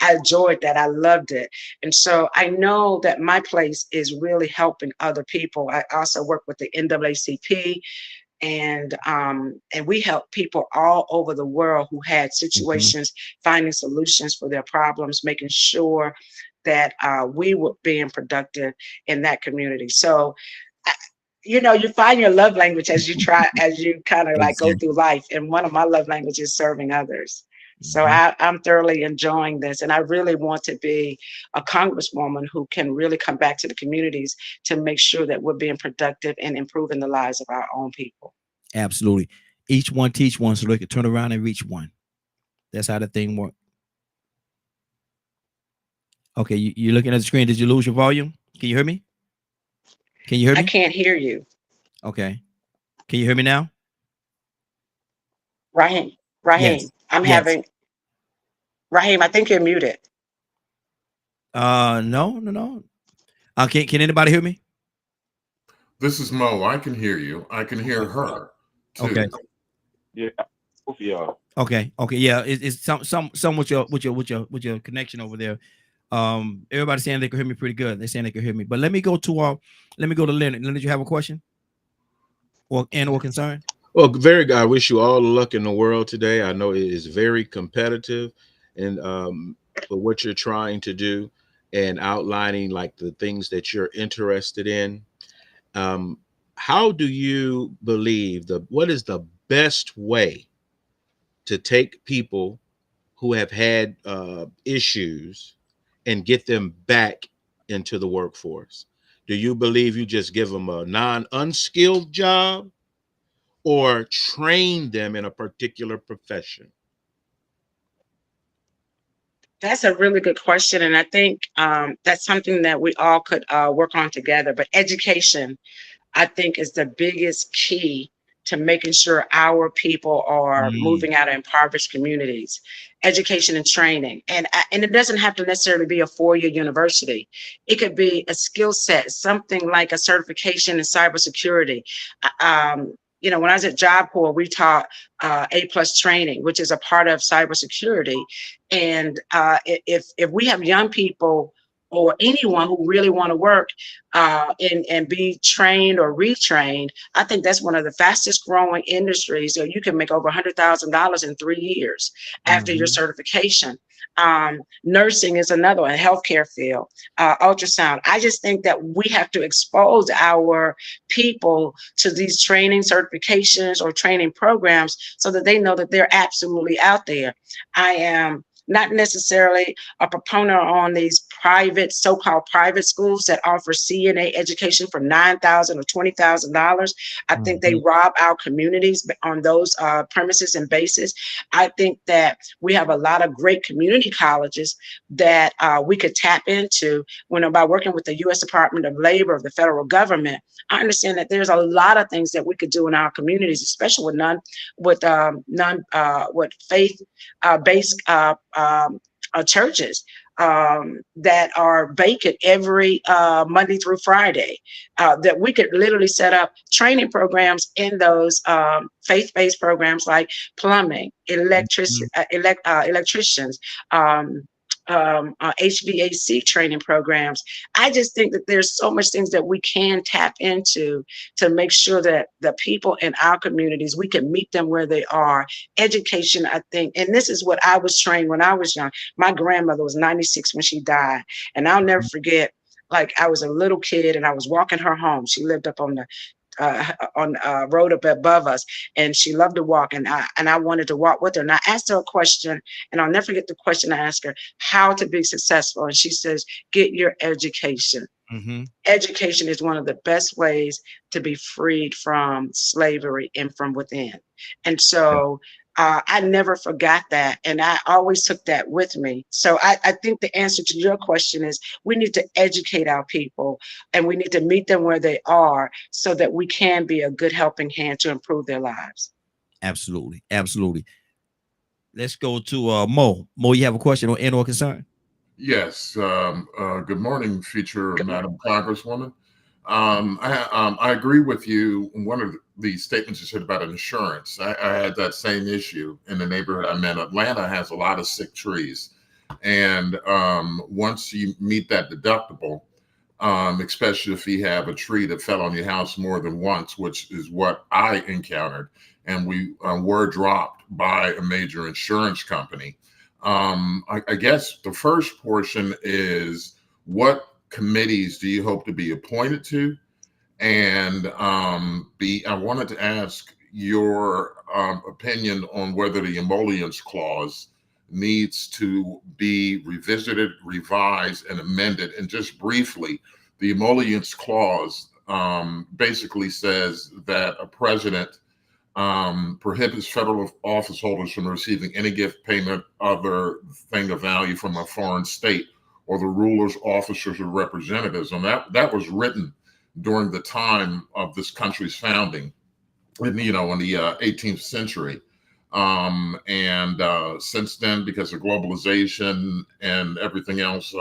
I enjoyed that. I loved it. And so I know that my place is really helping other people. I also work with the NAACP, and we help people all over the world who had situations, finding solutions for their problems, making sure that we were being productive in that community. So, you find your love language as you kind of like go through life. And one of my love languages is serving others. So I'm thoroughly enjoying this. And I really want to be a congresswoman who can really come back to the communities to make sure that we're being productive and improving the lives of our own people. Absolutely. Each one teach one so they can turn around and reach one. That's how the thing works. Okay, you're looking at the screen. Did you lose your volume? Can you hear me? Can you hear me? I can't hear you. Okay. Can you hear me now? Raheem, Yes. having Raheem, I think you're muted. No. Can anybody hear me? This is Mo. I can hear you. I can hear her too. Okay. Yeah, both of y'all. Okay. Yeah. It's some with your connection over there. Everybody's saying they can hear me pretty good. They're saying they can hear me. But let me go to Leonard. Leonard, you have a question or concern? Well, very good. I wish you all the luck in the world today. I know it is very competitive, and for what you're trying to do and outlining like the things that you're interested in. How do you believe what is the best way to take people who have had issues and get them back into the workforce? Do you believe you just give them a unskilled job, or train them in a particular profession? That's a really good question. And I think that's something that we all could work on together. But education, I think, is the biggest key to making sure our people are moving out of impoverished communities. Education and training. And it doesn't have to necessarily be a 4-year university. It could be a skill set, something like a certification in cybersecurity. When I was at Job Corps, we taught A+ training, which is a part of cybersecurity. And if we have young people or anyone who really want to work and be trained or retrained, I think that's one of the fastest growing industries. So you can make over $100,000 in 3 years after your Mhm. certification. Nursing is another one, healthcare field, ultrasound. I just think that we have to expose our people to these training certifications or training programs so that they know that they're absolutely out there. I am not necessarily a proponent on these private, so-called private schools that offer CNA education for $9,000 or $20,000. I think they Mhm. rob our communities on those premises and bases. I think that we have a lot of great community colleges that we could tap into when by working with the U.S. Department of Labor of the federal government. I understand that there's a lot of things that we could do in our communities, especially with faith based churches that are vacant every Monday through Friday. That we could literally set up training programs in those faith-based programs like plumbing, Mhm. electricians, HVAC training programs. I just think that there's so much things that we can tap into to make sure that the people in our communities, we can meet them where they are. Education, I think, and this is what I was trained when I was young. My grandmother was 96 when she died, and I'll never forget. Like I was a little kid and I was walking her home. She lived up on road up above us, and she loved to walk, and I wanted to walk with her. And I asked her a question, and I'll never forget the question I asked her: how to be successful. And she says, "Get your education." Mhm. Education is one of the best ways to be freed from slavery and from within. And Yeah. so I never forgot that. And I always took that with me. So I think the answer to your question is we need to educate our people and we need to meet them where they are so that we can be a good helping hand to improve their lives. Absolutely. Absolutely. Let's go to Mo. Mo, you have a question or and or concern? Yes. Good morning, future Good Madam morning. Congresswoman. I agree with you. One of the statements you said about insurance, I had that same issue in the neighborhood I'm in. Atlanta has a lot of sick trees. And once you meet that deductible, especially if you have a tree that fell on your house more than once, which is what I encountered, and we were dropped by a major insurance company. I guess the first portion is what committees do you hope to be appointed to? And I wanted to ask your opinion on whether the emollients clause needs to be revisited, revised, and amended. And just briefly, the emollients clause basically says that a president prohibits federal office holders from receiving any gift, payment, other thing of value from a foreign state or the rulers, officers, or representatives. And that was written during the time of this country's founding, in the 18th century. And since then, because of globalization and everything else,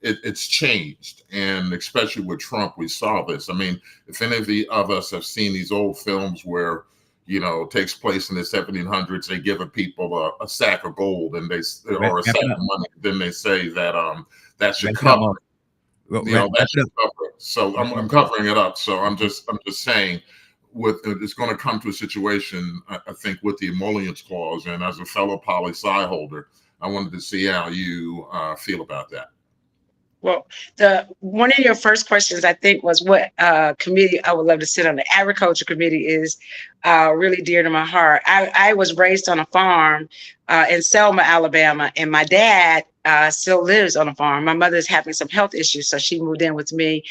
it's changed. And especially with Trump, we saw this. I mean, if any of us have seen these old films where, it takes place in the 1700s, they give a people a sack of gold and or a Wrap sack it of up. money. Then they say that that should Wrap it up, cover Mo. it. That Wrap it should up. cover it. So I'm Mhm. covering it up. So I'm Mhm. just saying, with it's going to come to a situation, I think, with the emollients clause. And as a fellow poli sci holder, I wanted to see how you feel about that. Well, the one of your first questions, I think, was what committee I would love to sit on. The agriculture committee is really dear to my heart. I was raised on a farm in Selma, Alabama, and my dad still lives on a farm. My mother's having some health issues, so she moved in with me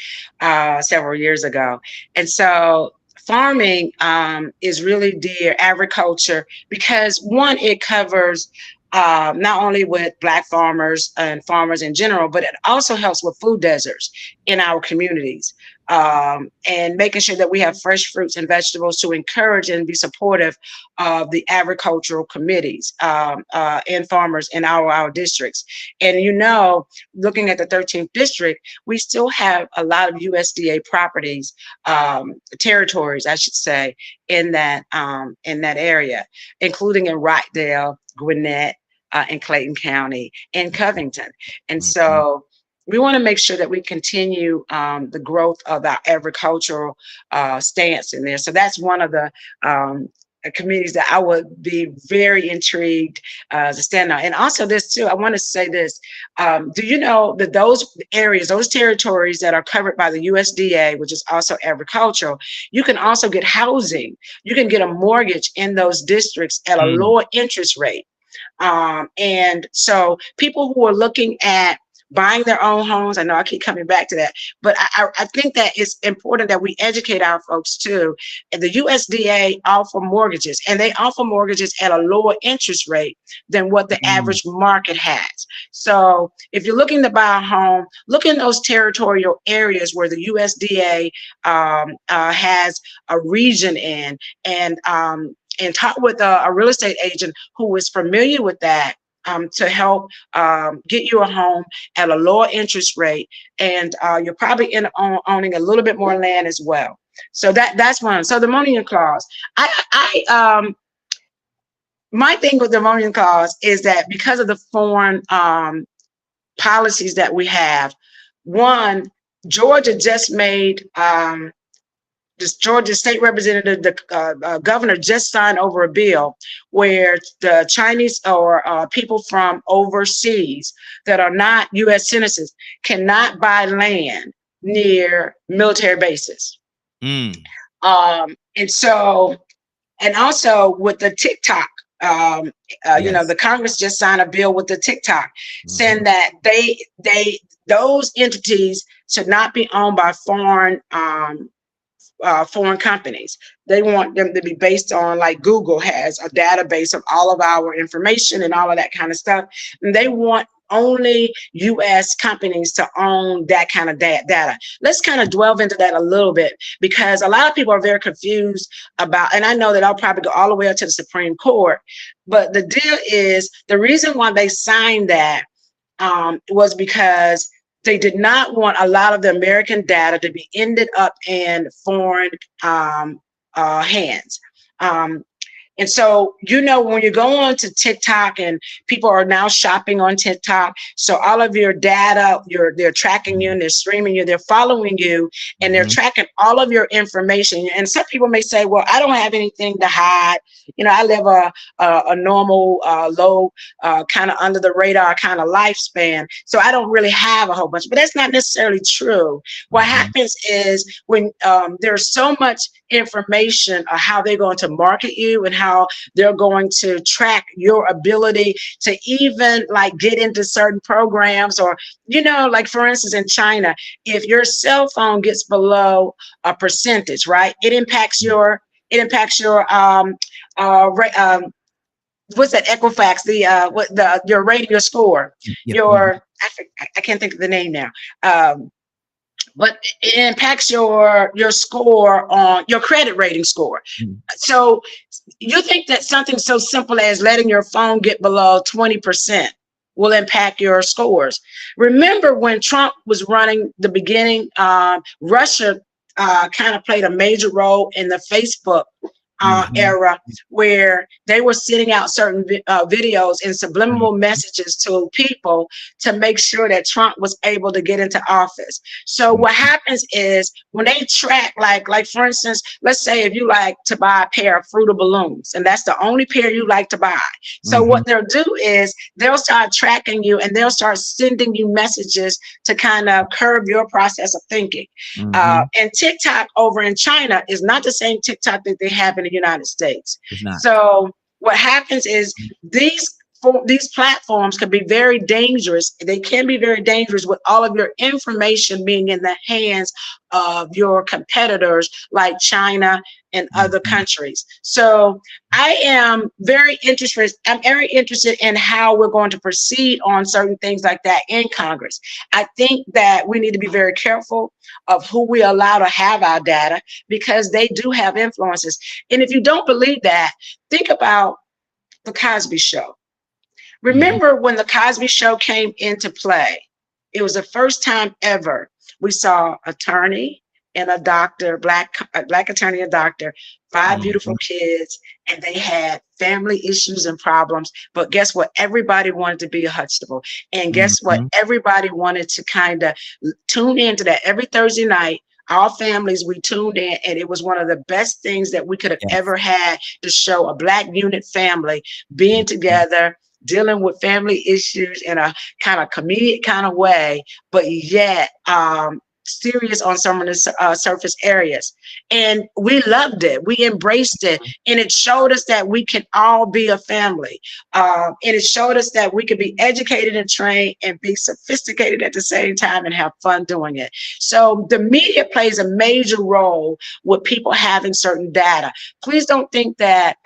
several years ago. And so farming is really dear, agriculture, because one, it covers not only with Black farmers and farmers in general, but it also helps with food deserts in our communities, and making sure that we have fresh fruits and vegetables to encourage and be supportive of the agricultural committees and farmers in our districts. And looking at the 13th district, we still have a lot of USDA properties, territories, I should say, in that area, including in Rockdale, Gwinnett, in Clayton County, in Covington. And Mhm. so we want to make sure that we continue the growth of our agricultural stance in there. So that's one of the committees that I would be very intrigued to stand on. And also this too, I want to say this. Do you know that those areas, those territories that are covered by the USDA, which is also agricultural, you can also get housing. You can get a mortgage in those districts at a lower interest rate. And so people who are looking at buying their own homes, I know I keep coming back to that, but I think that it's important that we educate our folks too. And the USDA offer mortgages, and they offer mortgages at a lower interest rate than what the average market has. So if you're looking to buy a home, look in those territorial areas where the USDA has a region in, and talk with a real estate agent who is familiar with that, to help get you a home at a lower interest rate, and you're probably owning a little bit more land as well. So that's one. So the Monia clause, my thing with the Monia clause is that because of the foreign policies that we have, one, Georgia just made this Georgia state representative, the governor just signed over a bill where the Chinese or people from overseas that are not U.S. citizens cannot buy land near military bases. And so, and also with the TikTok, you know, the Congress just signed a bill with the TikTok saying that those entities should not be owned by foreign companies. They want them to be based on, like Google has a database of all of our information and all of that kind of stuff. And they want only U.S. companies to own that kind of data. Let's kind of delve into that a little bit, because a lot of people are very confused about, and I know that I'll probably go all the way up to the Supreme Court, but the deal is the reason why they signed that was because they did not want a lot of the American data to be ended up in foreign hands. And so, you know, when you go on to TikTok, and people are now shopping on TikTok, so all of your data, they're tracking you, and they're streaming you, they're following you, and they're tracking all of your information. And some people may say, well, I don't have anything to hide. You know, I live a normal, low, kind of under the radar kind of lifespan, so I don't really have a whole bunch. But that's not necessarily true. What happens is when there's so much information of how they're going to market you and how they're going to track your ability to even like get into certain programs, or, you know, like for instance, in China, if your cell phone gets below a percentage, right, it impacts your what's that Equifax, your rating, your score, I can't think of the name now. But it impacts your score on your credit rating score. So you think that something so simple as letting your phone get below 20% will impact your scores. Remember when Trump was running the beginning, Russia kind of played a major role in the Facebook era, where they were sending out certain videos and subliminal messages to people to make sure that Trump was able to get into office. So what happens is when they track, like for instance, let's say if you like to buy a pair of Fruit of Balloons, and that's the only pair you like to buy. So what they'll do is they'll start tracking you, and they'll start sending you messages to kind of curb your process of thinking. And TikTok over in China is not the same TikTok that they have in the United States. So what happens is these platforms can be very dangerous. They can be very dangerous with all of your information being in the hands of your competitors like China and other countries. So I am very interested. I'm very interested in how we're going to proceed on certain things like that in Congress. I think that we need to be very careful of who we allow to have our data, because they do have influences. And if you don't believe that, think about the Cosby Show. Remember when the Cosby Show came into play, it was the first time ever we saw attorney, and a doctor, a black attorney, a doctor, 5 beautiful Mhm. kids, and they had family issues and problems. But guess what? Everybody wanted to be a Huxtable. And guess what? Mhm. Everybody wanted to kind of tune into that every Thursday night. Our families, we tuned in, and it was one of the best things that we could have Yes. ever had to show a Black unit family being Mhm. together, dealing with family issues in a kind of comedic kind of way, but yet serious on some of the surface areas. And we loved it. We embraced it. And it showed us that we can all be a family. And it showed us that we could be educated and trained and be sophisticated at the same time and have fun doing it. So the media plays a major role with people having certain data. Please don't think that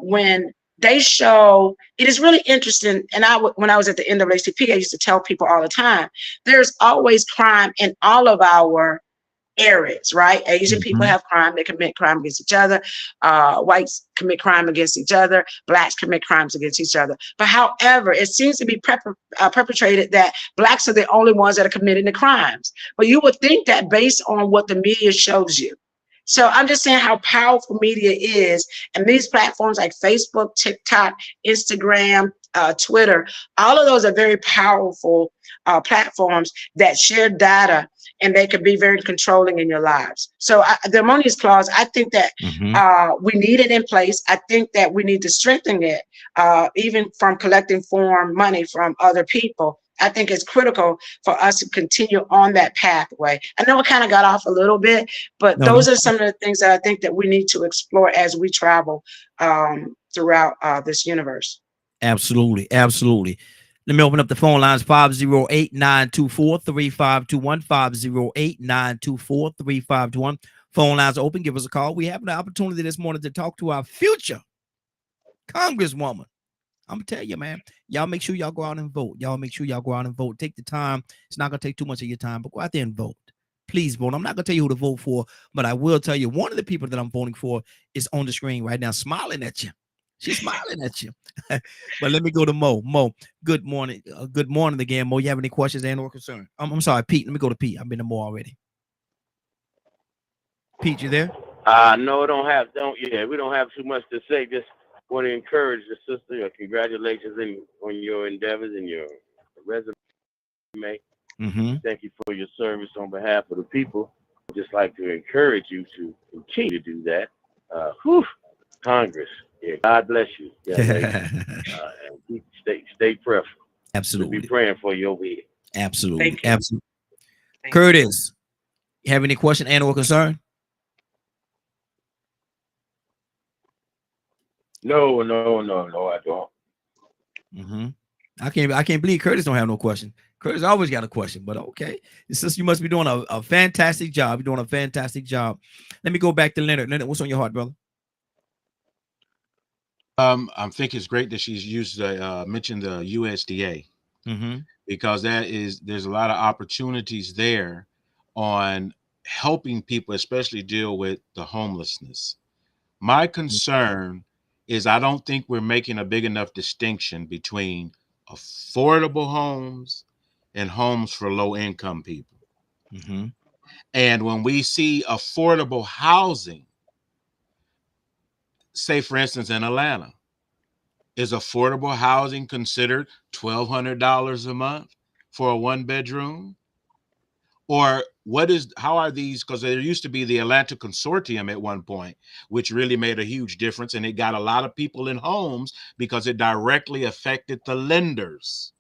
when they show, it is really interesting. And when I was at the NAACP, I used to tell people all the time, there's always crime in all of our areas, right? Asian people Mhm. have crime, they commit crime against each other. Whites commit crime against each other. Blacks commit crimes against each other. But however, it seems to be perpetrated that blacks are the only ones that are committing the crimes. But you would think that based on what the media shows you. So I'm just saying how powerful media is. And these platforms like Facebook, TikTok, Instagram, Twitter, all of those are very powerful platforms that share data, and they can be very controlling in your lives. So the harmonious clause, I think that Mhm. we need it in place. I think that we need to strengthen it, even from collecting foreign money from other people. I think it's critical for us to continue on that pathway. I know it kind of got off a little bit, but No, those that's are some of the things that I think that we need to explore as we travel throughout this universe. absolutely. Absolutely. Let me open up the phone lines 508-924-3521. 508-924-3521. Phone lines are open. Give us a call. We have an opportunity this morning to talk to our future Congresswoman. I'm gonna tell you, man. Y'all make sure y'all go out and vote. Y'all make sure y'all go out and vote. Take the time. It's not gonna take too much of your time, but go out there and vote. Please vote. I'm not gonna tell you who to vote for, but I will tell you one of the people that I'm voting for is on the screen right now, smiling at you. She's smiling at you. But let me go to Mo. Mo, good morning. Good morning again, Mo. You have any questions and or concern? I'm sorry, Pete. Let me go to Pete. I've been to Mo already. Pete, you there? No, we don't have too much to say. Just want to encourage the sister. Congratulations on your endeavors and your resume. Mm-hmm. Thank you for your service on behalf of the people. I'd just like to encourage you to continue to do that. Congress, yeah, God bless you, young lady, and stay prayerful. We'll be Absolutely. praying for you over here. Absolutely. Thank you. Absolutely. Thank you. Curtis, you have any question and or concern? No, I don't. Mm-hmm. I can't believe Curtis don't have no question. Curtis always got a question, but okay. It's just you must be doing a fantastic job. You're doing a fantastic job. Let me go back to Leonard. Leonard, what's on your heart, brother? I think it's great that she's used mentioned the USDA, Mm-hmm. because there's a lot of opportunities there on helping people, especially deal with the homelessness. My concern is I don't think we're making a big enough distinction between affordable homes and homes for low income people. Mm-hmm. And when we see affordable housing, say for instance in Atlanta, is affordable housing considered $1,200 a month for a 1 bedroom? Or how are these? Because there used to be the Atlanta Consortium at one point, which really made a huge difference. And it got a lot of people in homes because it directly affected the lenders.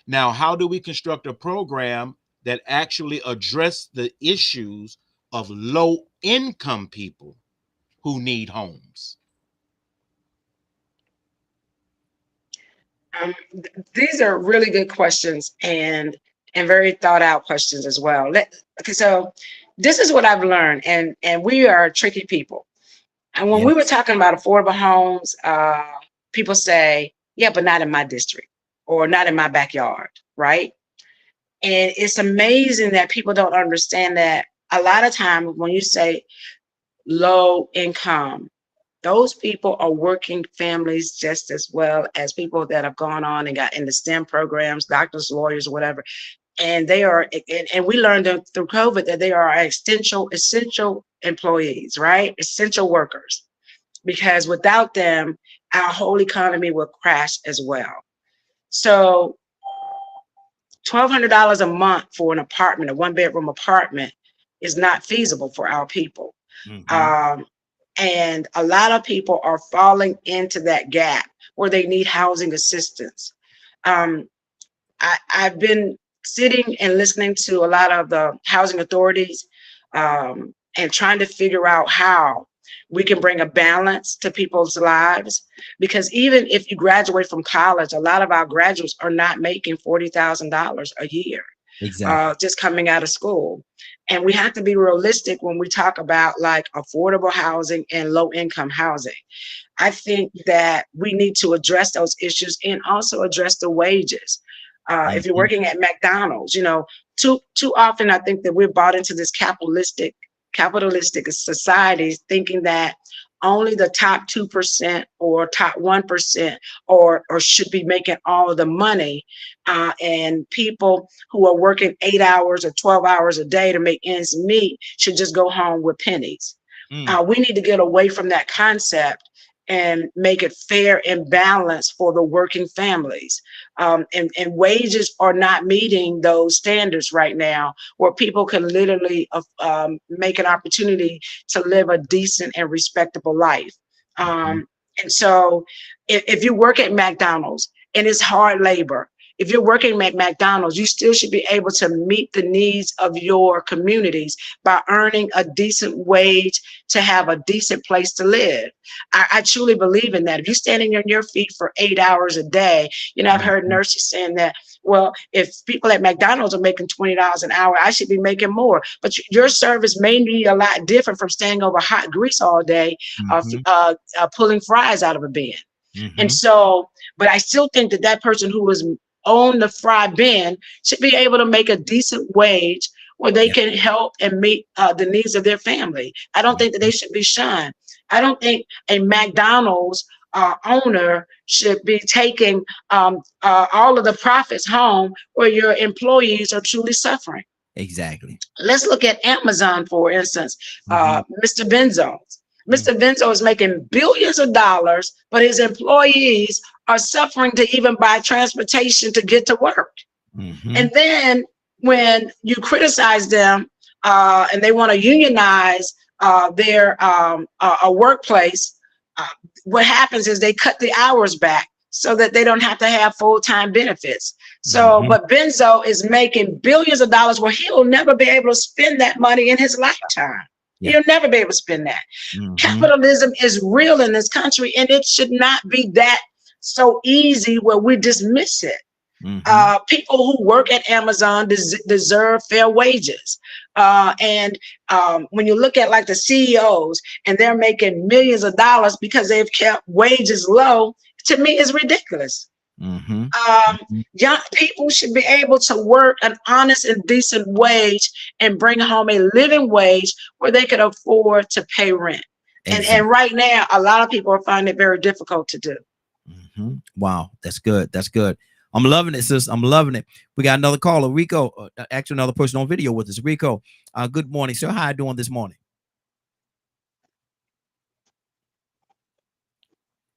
Now, how do we construct a program that actually address the issues of low income people who need homes? These are really good questions and very thought out questions as well. Okay, so this is what I've learned, and we are tricky people. And when we were Yes. talking about affordable homes, people say, "Yeah, but not in my district or not in my backyard," right? And it's amazing that people don't understand that a lot of times when you say low income, those people are working families just as well as people that have gone on and got in the STEM programs, doctors, lawyers, whatever. And they are, and we learned through COVID that they are essential employees, right? Essential workers, because without them, our whole economy will crash as well. So $1,200 a month for an apartment, a 1-bedroom apartment, is not feasible for our people. Um, and a lot of people are falling into that gap where they need housing assistance. Um, I've been sitting and listening to a lot of the housing authorities, and trying to figure out how we can bring a balance to people's lives. Because even if you graduate from college, a lot of our graduates are not making $40,000 a year, Exactly. just coming out of school. And we have to be realistic when we talk about like affordable housing and low income housing. I think that we need to address those issues and also address the wages. If you're Mhm. working at McDonald's, too often I think that we're bought into this capitalistic society, thinking that only the top 2% or top 1% or should be making all of the money, and people who are working 8 hours or 12 hours a day to make ends meet should just go home with pennies. Mm. We need to get away from that concept and make it fair and balanced for the working families. And wages are not meeting those standards right now, where people can literally make an opportunity to live a decent and respectable life. Mhm. And so if you work at McDonald's and it's hard labor, if you're working at McDonald's, you still should be able to meet the needs of your communities by earning a decent wage to have a decent place to live. I truly believe in that. If you're standing on your feet for 8 hours a day, I've heard Mhm. nurses saying that, well, if people at McDonald's are making $20 an hour, I should be making more. But your service may be a lot different from staying over hot grease all day, Mhm. pulling fries out of a bin. And Mhm. so, but I still think that that person who was on the fry bin should be able to make a decent wage where they Yep. can help and meet the needs of their family. I don't think that they Mhm. should be shunned. I don't think a McDonald's owner should be taking all of the profits home where your employees are truly suffering. Exactly. Let's look at Amazon, for instance. Mhm. Mr. Benzo. Mm. Mr. Benzo is making billions of dollars, but his employees are suffering to even buy transportation to get to work. And Mhm. then when you criticize them, and they want to unionize their a workplace, uh, what happens is they cut the hours back so that they don't have to have full-time benefits. So, Mhm. but Benzo is making billions of dollars where he'll never be able to spend that money in his lifetime. Yeah. He'll never be able to spend that. Mhm. Capitalism is real in this country, and it should not be that so easy where we dismiss it. Mhm. People who work at Amazon deserve fair wages. And when you look at like the CEOs and they're making millions of dollars because they've kept wages low, to me is ridiculous. Mhm. Young people should be able to work an honest and decent wage and bring home a living wage where they can afford to pay rent. And Exactly. right now, a lot of people are finding it very difficult to do. Wow, that's good. That's good. I'm loving it, sis. I'm loving it. We got another caller, Rico. Actually, another person on video with us, Rico. Good morning, sir. How you doing this morning,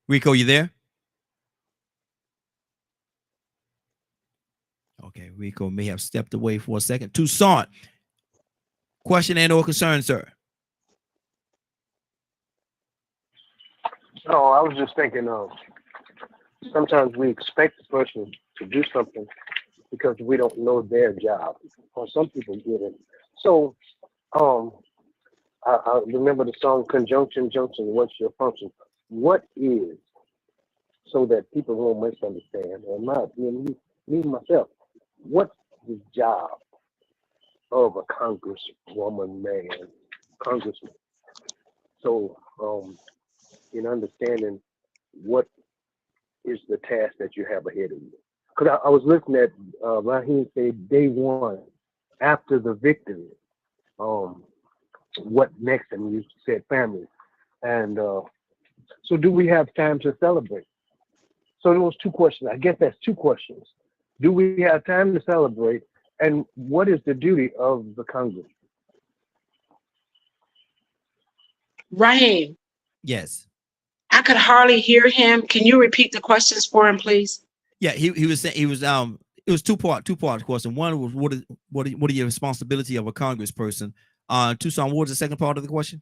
Rico? You there? Okay, Rico may have stepped away for a second. Toussaint, question and or concern, sir. Oh, I was just thinking sometimes we expect the person to do something because we don't know their job, or some people get it. So um, I remember the song Conjunction Junction, what's your function? What is, so that people won't misunderstand, or my opinion, me myself, what's the job of a congresswoman, man, congressman? So in understanding what is the task that you have ahead of you. Because I was listening at Raheem say day one, after the victory, um, what next? And you said family. And so do we have time to celebrate? So those two questions, I guess that's two questions. Do we have time to celebrate? And what is the duty of the Congress? Raheem, Yes. I could hardly hear him. Can you repeat the questions for him, please? Yeah, he was saying he was it was two part question. One was what are your responsibility of a congressperson? Tucson, what was the second part of the question?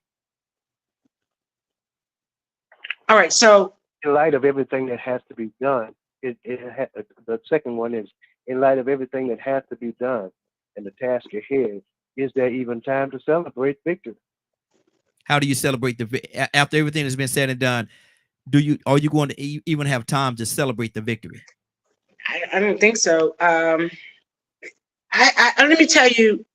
All right. So, In light of everything that has to be done, the second one is, in light of everything that has to be done and the task ahead, is there even time to celebrate victory? How do you celebrate after everything has been said and done? Are you going to even have time to celebrate the victory? I don't think so. Let me tell you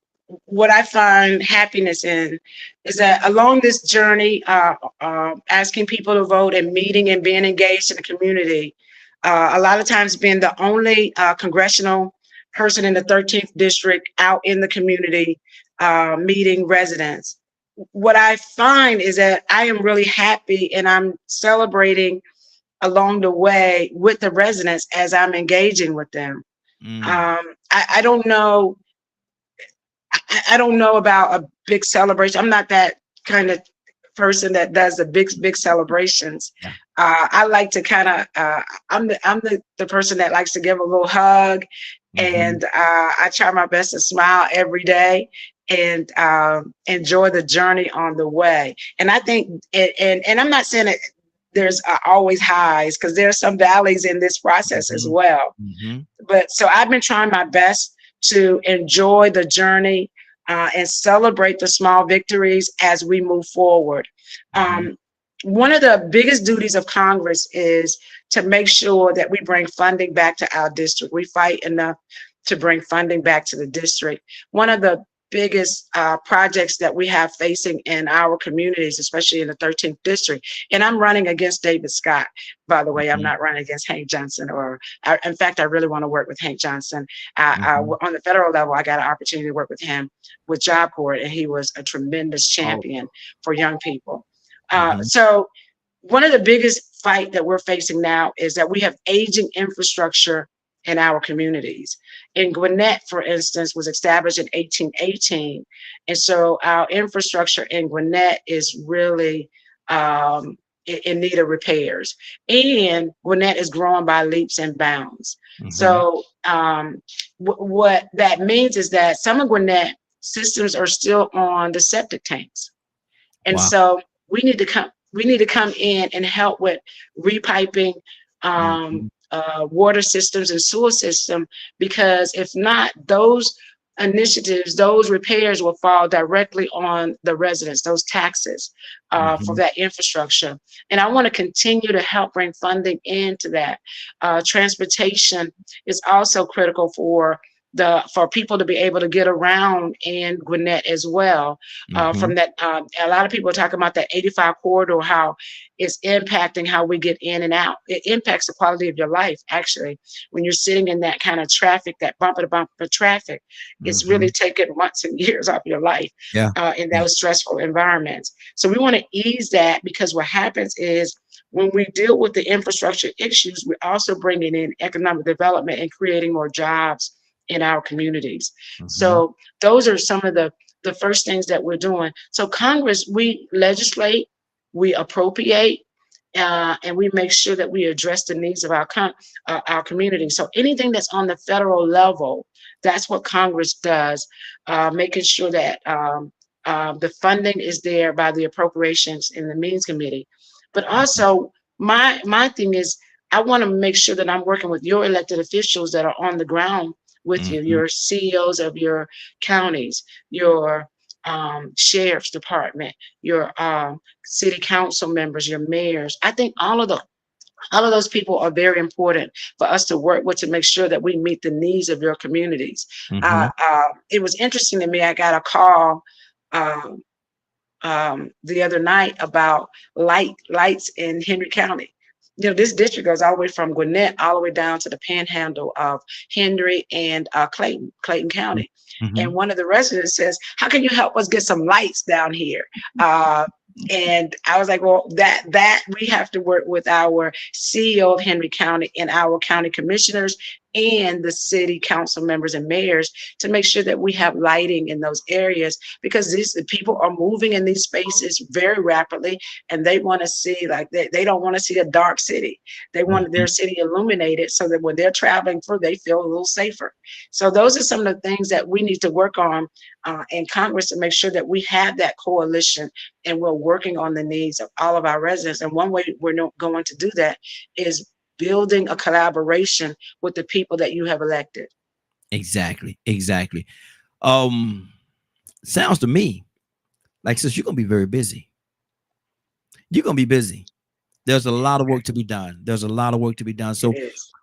what I find happiness in is that along this journey, asking people to vote and meeting and being engaged in the community, a lot of times being the only congressional person in the 13th district out in the community, meeting residents. What I find is that I am really happy and I'm celebrating along the way with the residents as I'm engaging with them. Mm. I don't know. I don't know about a big celebration. I'm not that kind of person that does the big celebrations. Yeah. I like to kind of. I'm the person that likes to give a little hug, and I try my best to smile every day and enjoy the journey on the way. And I think, and I'm not saying that there's always highs because there's some valleys in this process as well. But so I've been trying my best to enjoy the journey and celebrate the small victories as we move forward. One of the biggest duties of Congress is to make sure that we bring funding back to our district. We fight enough to bring funding back to the district. One of the biggest projects that we have facing in our communities, especially in the 13th district. And I'm running against David Scott, by the way. I'm not running against Hank Johnson, in fact, I really want to work with Hank Johnson. On the federal level, I got an opportunity to work with him with Job Corps, and he was a tremendous champion for young people. So one of the biggest fight that we're facing now is that we have aging infrastructure in our communities. In Gwinnett, for instance, was established in 1818. And so our infrastructure in Gwinnett is really in need of repairs. And Gwinnett is growing by leaps and bounds. So what that means is that some of Gwinnett systems are still on the septic tanks. And so we need to come in and help with repiping, water systems and sewer system, because if not, those initiatives, those repairs will fall directly on the residents, those taxes for that infrastructure. And I want to continue to help bring funding into that. Transportation is also critical for people to be able to get around in Gwinnett as well. From that, a lot of people are talking about that 85 corridor, how it's impacting how we get in and out. It impacts the quality of your life, actually. When you're sitting in that kind of traffic, that bumper to bumper traffic, it's really taking months and years off your life in those stressful environments. So we want to ease that, because what happens is when we deal with the infrastructure issues, we're also bringing in economic development and creating more jobs in our communities. So those are some of the first things that we're doing. So Congress, we legislate, we appropriate, and we make sure that we address the needs of our community. So anything that's on the federal level, that's what Congress does, making sure that the funding is there by the appropriations in the Means Committee. But also, my thing is, I want to make sure that I'm working with your elected officials that are on the ground with you, your CEOs of your counties, your sheriff's department, your city council members, your mayors. I think all of those people are very important for us to work with to make sure that we meet the needs of your communities. It was interesting to me. I got a call the other night about lights in Henry County. This district goes all the way from Gwinnett all the way down to the panhandle of Henry and Clayton County. And one of the residents says, "How can you help us get some lights down here?" And I was like, well, that we have to work with our CEO of Henry County and our county commissioners and the city council members and mayors to make sure that we have lighting in those areas, because the people are moving in these spaces very rapidly, and they want to see, like, they don't want to see a dark city. They want their city illuminated so that when they're traveling through, they feel a little safer. So those are some of the things that we need to work on in Congress to make sure that we have that coalition and we're working on the needs of all of our residents. And one way we're not going to do that is building a collaboration with the people that you have elected. Exactly. Sounds to me like, since you're gonna be very busy, there's a lot of work to be done. So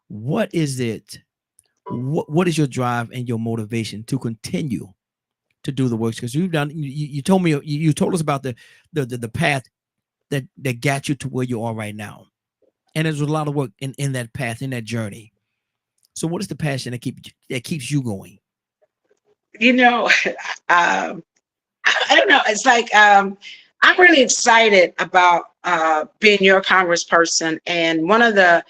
what is it? What is your drive and your motivation to continue to do the work? Because you've done, you told me, you told us about the path that got you to where you are right now. And there's a lot of work in that path, in that journey. So what is the passion that keeps you going? I don't know. It's like, I'm really excited about being your congressperson. And one of the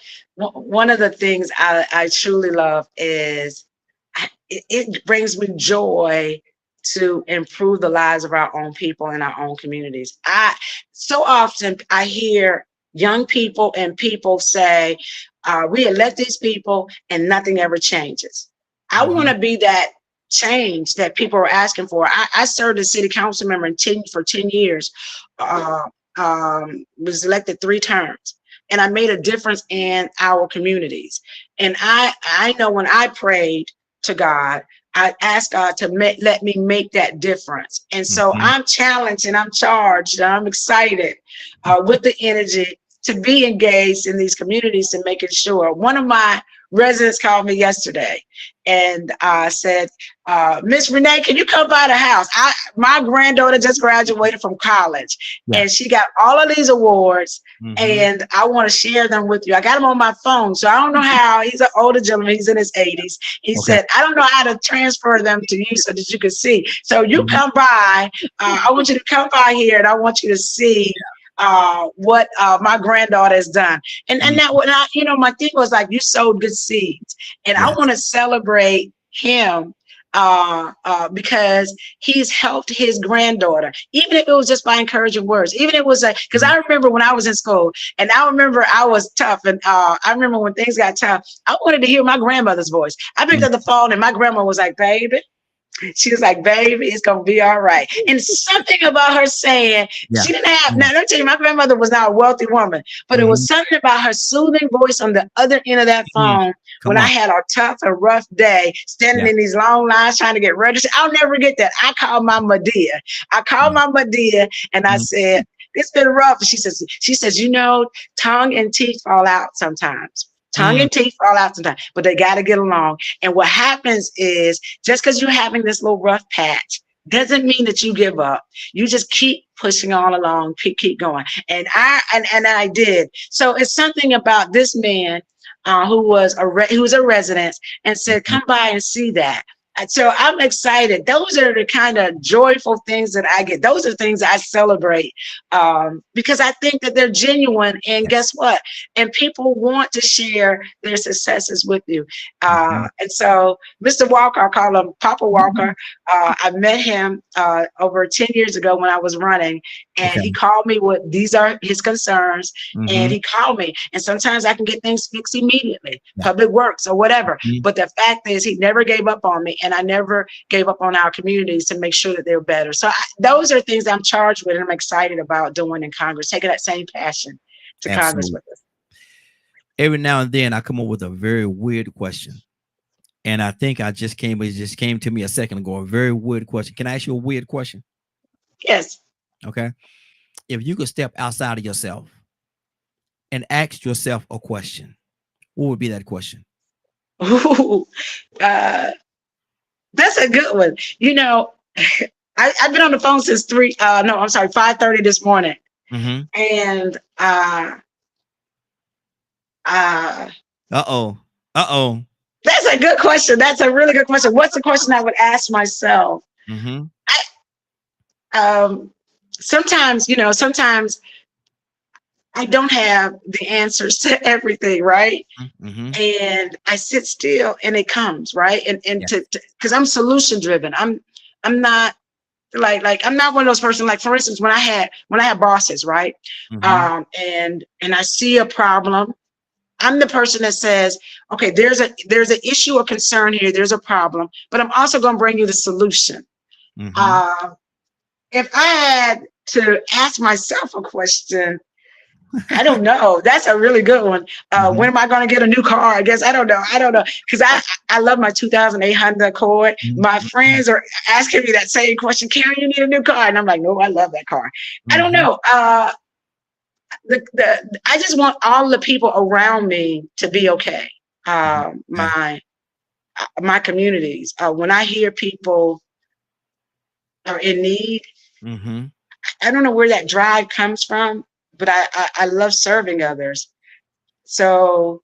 things I truly love is it brings me joy to improve the lives of our own people in our own communities. So often I hear young people and people say, we elect these people and nothing ever changes. I want to be that change that people are asking for. I served as city council member for 10 years, was elected 3 terms, and I made a difference in our communities. And I know when I prayed to God, I asked God to let me make that difference. And so I'm challenged and I'm charged and I'm excited with the energy to be engaged in these communities and making sure. One of my residents called me yesterday and said, Miss Rene, can you come by the house? My granddaughter just graduated from college and she got all of these awards and I want to share them with you. I got them on my phone, so I don't know how. He's an older gentleman, he's in his 80s. He said, I don't know how to transfer them to you so that you can see. So you come by, I want you to come by here and I want you to see what my granddaughter has done. And that, when my thing was like, you sowed good seeds, and I want to celebrate him because he's helped his granddaughter, even if it was just by encouraging words, even if it was because I remember when I was in school, and I remember I was tough, and I remember when things got tough, I wanted to hear my grandmother's voice. I picked up the phone and my grandma was like, baby, she was like, baby, it's going to be all right. And something about her saying, she didn't have, now let me tell you, my grandmother was not a wealthy woman, but it was something about her soothing voice on the other end of that phone I had a tough and rough day, standing in these long lines trying to get registered. I'll never get that. I called my Medea. And I said, it's been rough. She says, tongue and teeth fall out sometimes. Tongue and teeth fall out sometimes, but they got to get along. And what happens is, just because you're having this little rough patch doesn't mean that you give up. You just keep pushing on along, keep going. And I did. So it's something about this man who was a resident and said, come by and see that. And so I'm excited. Those are the kind of joyful things that I get. Those are things I celebrate because I think that they're genuine. And guess what? And people want to share their successes with you. And so Mr. Walker, I call him Papa Walker. I met him over 10 years ago when I was running, and he called me with, these are his concerns. And he called me. And sometimes I can get things fixed immediately, public works or whatever. But the fact is, he never gave up on me. And I never gave up on our communities to make sure that they're better. So those are things I'm charged with and I'm excited about doing in Congress, taking that same passion to Congress with us. Every now and then I come up with a very weird question. And I think it just came to me a second ago, a very weird question. Can I ask you a weird question? Yes. Okay. If you could step outside of yourself and ask yourself a question, what would be that question? Ooh, that's a good one. I've been on the phone since 5:30 this morning. And that's a good question. That's a really good question. What's the question I would ask myself? Sometimes I don't have the answers to everything, right? Mm-hmm. And I sit still and it comes, right? And Yes. because I'm solution driven. I'm not like I'm not one of those person, like for instance, when I had bosses, right? Mm-hmm. And I see a problem. I'm the person that says, okay, there's an issue or concern here, there's a problem, but I'm also going to bring you the solution. Mm-hmm. Uh, if I had to ask myself a question, I don't know. That's a really good one. Mm-hmm. When am I going to get a new car? I guess I don't know. I don't know because I love my 2008 Honda Accord. My Mm-hmm. friends are asking me that same question. Karen, you need a new car, and I'm like, no, I love that car. I don't Mm-hmm. know. I just want all the people around me to be okay. Okay. My communities. When I hear people are in need, Mm-hmm. I don't know where that drive comes from, but I love serving others. So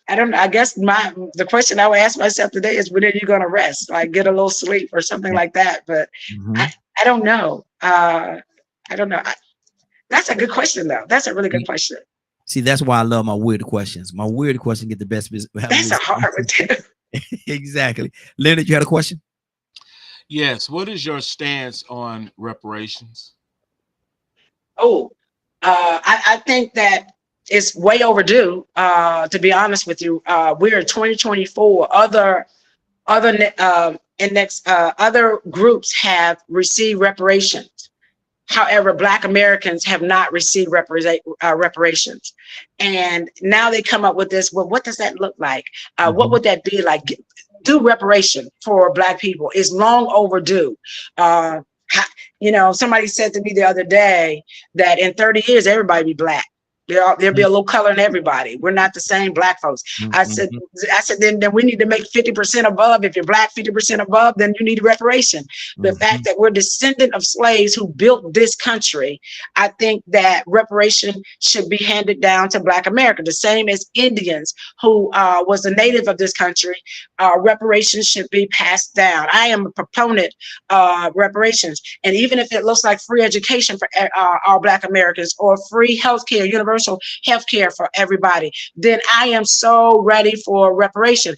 I don't. I guess the question I would ask myself today is, when are you going to rest? Like get a little sleep or something Yeah. like that. But Mm-hmm. I don't know. I don't know. That's a good question, though. That's a really good question. See, that's why I love my weird questions. My weird questions get the best That's a hard one responses. too. Exactly. Leonard, you had a question? Yes. What is your stance on reparations? Oh, I think that it's way overdue. To be honest with you, we're in 2024. Other groups have received reparations. However, Black Americans have not received reparations. And now they come up with this. Well, what does that look like? What Mm-hmm. would that be like? Do reparation for Black people is long overdue. Uh, somebody said to me the other day that in 30 years, everybody be Black. There'll be a little color in everybody. We're not the same Black folks. I said, Mm-hmm. then we need to make 50% above. If you're Black, 50% above, then you need reparation. The Mm-hmm. fact that we're descendant of slaves who built this country, I think that reparation should be handed down to Black America, the same as Indians who was a native of this country. Reparations should be passed down. I am a proponent of reparations, and even if it looks like free education for all Black Americans or free healthcare, universal healthcare for everybody, then I am so ready for reparation.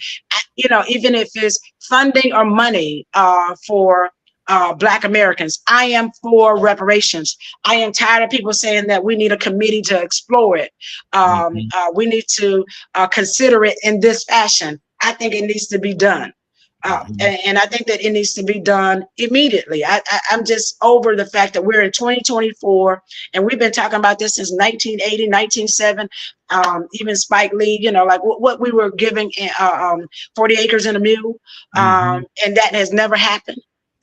Even if it's funding or money for Black Americans, I am for reparations. I am tired of people saying that we need a committee to explore it. Mm-hmm. We need to consider it in this fashion. I think it needs to be done. Mm-hmm. And I think that it needs to be done immediately. I'm just over the fact that we're in 2024 and we've been talking about this since 1980, 1907. Even Spike Lee, like what we were giving 40 acres and a mule, Mm-hmm. and that has never happened.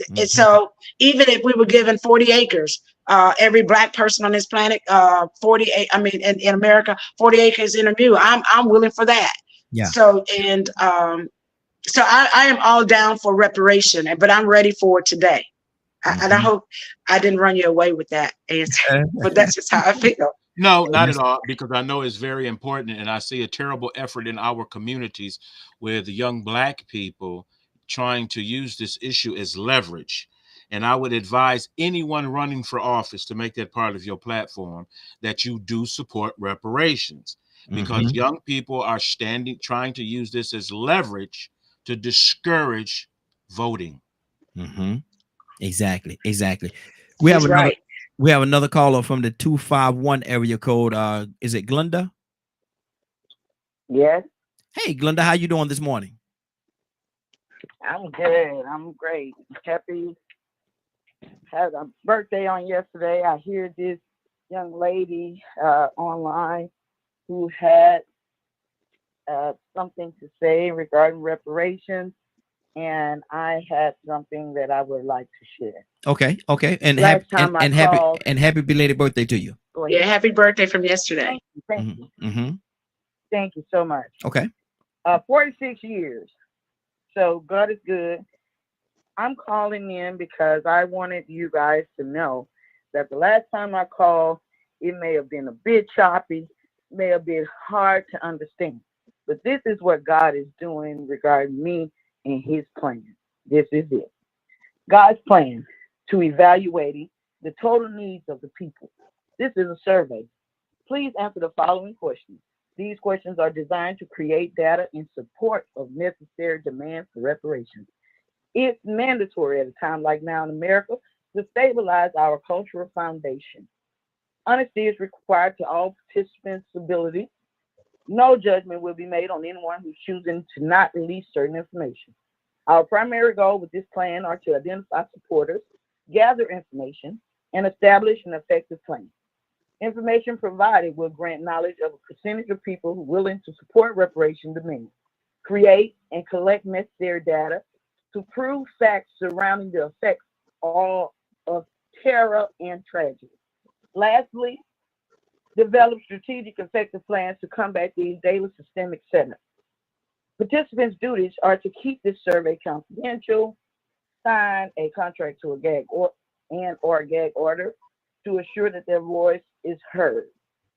And Mm-hmm. so even if we were given 40 acres, every Black person on this planet, 48, I mean, in America, 40 acres in a mule, I'm willing for that. Yeah. So I am all down for reparation, but I'm ready for it today. And I Mm-hmm. hope I didn't run you away with that answer, but that's just how I feel. No, not at Yes. all, because I know it's very important, and I see a terrible effort in our communities with young Black people trying to use this issue as leverage. And I would advise anyone running for office to make that part of your platform that you do support reparations, because Mm-hmm. young people are trying to use this as leverage to discourage voting. Mm-hmm. Exactly. Exactly. We have He's another right. we have another caller from the 251 area code. Is it Glenda? Yes, Hey, Glenda, how you doing this morning? I'm good. I'm great. Happy. Had a birthday on yesterday. I hear this young lady online who had something to say regarding reparations, and I had something that I would like to share. Okay, okay. And happy Last time I happy called, and happy belated birthday to you. go Yeah, ahead. happy birthday from yesterday. Thank you. Thank you. Mm-hmm. Mm-hmm. Thank you so much. Okay. 46 years. So God is good. I'm calling in because I wanted you guys to know that the last time I called, it may have been a bit choppy, may have been hard to understand. But this is what God is doing regarding me and his plan. This is it. God's plan to evaluating the total needs of the people. This is a survey. Please answer the following questions. These questions are designed to create data in support of necessary demands for reparations. It's mandatory at a time like now in America to stabilize our cultural foundation. Honesty is required to all participants' ability. No judgment will be made on anyone who's choosing to not release certain information. Our primary goal with this plan are to identify supporters, gather information, and establish an effective plan. Information provided will grant knowledge of a percentage of people who are willing to support reparation demands, create and collect necessary data to prove facts surrounding the effects all of terror and tragedy. Lastly, develop strategic effective plans to combat these daily systemic setups. Participants' duties are to keep this survey confidential, sign a contract to a gag or a gag order to assure that their voice is heard.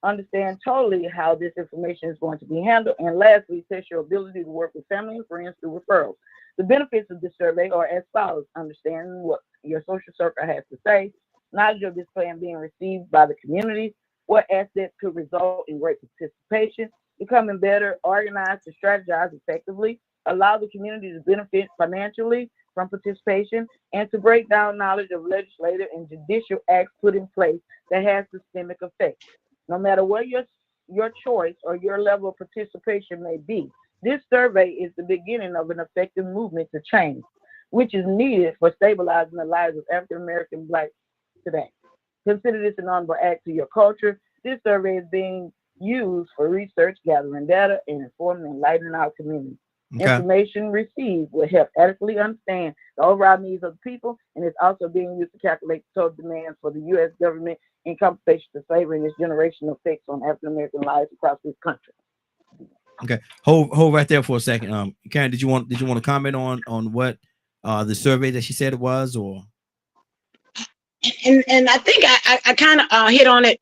Understand totally how this information is going to be handled. And lastly, test your ability to work with family and friends through referrals. The benefits of this survey are as follows. Understanding what your social circle has to say, knowledge of this plan being received by the community, what assets could result in great participation, becoming better organized to strategize effectively, allow the community to benefit financially from participation, and to break down knowledge of legislative and judicial acts put in place that has systemic effects. No matter what your choice or your level of participation may be, this survey is the beginning of an effective movement to change, which is needed for stabilizing the lives of African American Blacks today. Consider this an honorable act to your culture. This survey is being used for research, gathering data, and informing and enlightening our community. Okay. Information received will help adequately understand the overall needs of the people, and it's also being used to calculate the total demands for the U.S. government in compensation for slavery and its generational effects on African American lives across this country. Okay. Hold right there for a second. Karen, did you want to comment on what the survey that she said it was, or? And I think I kind of hit on it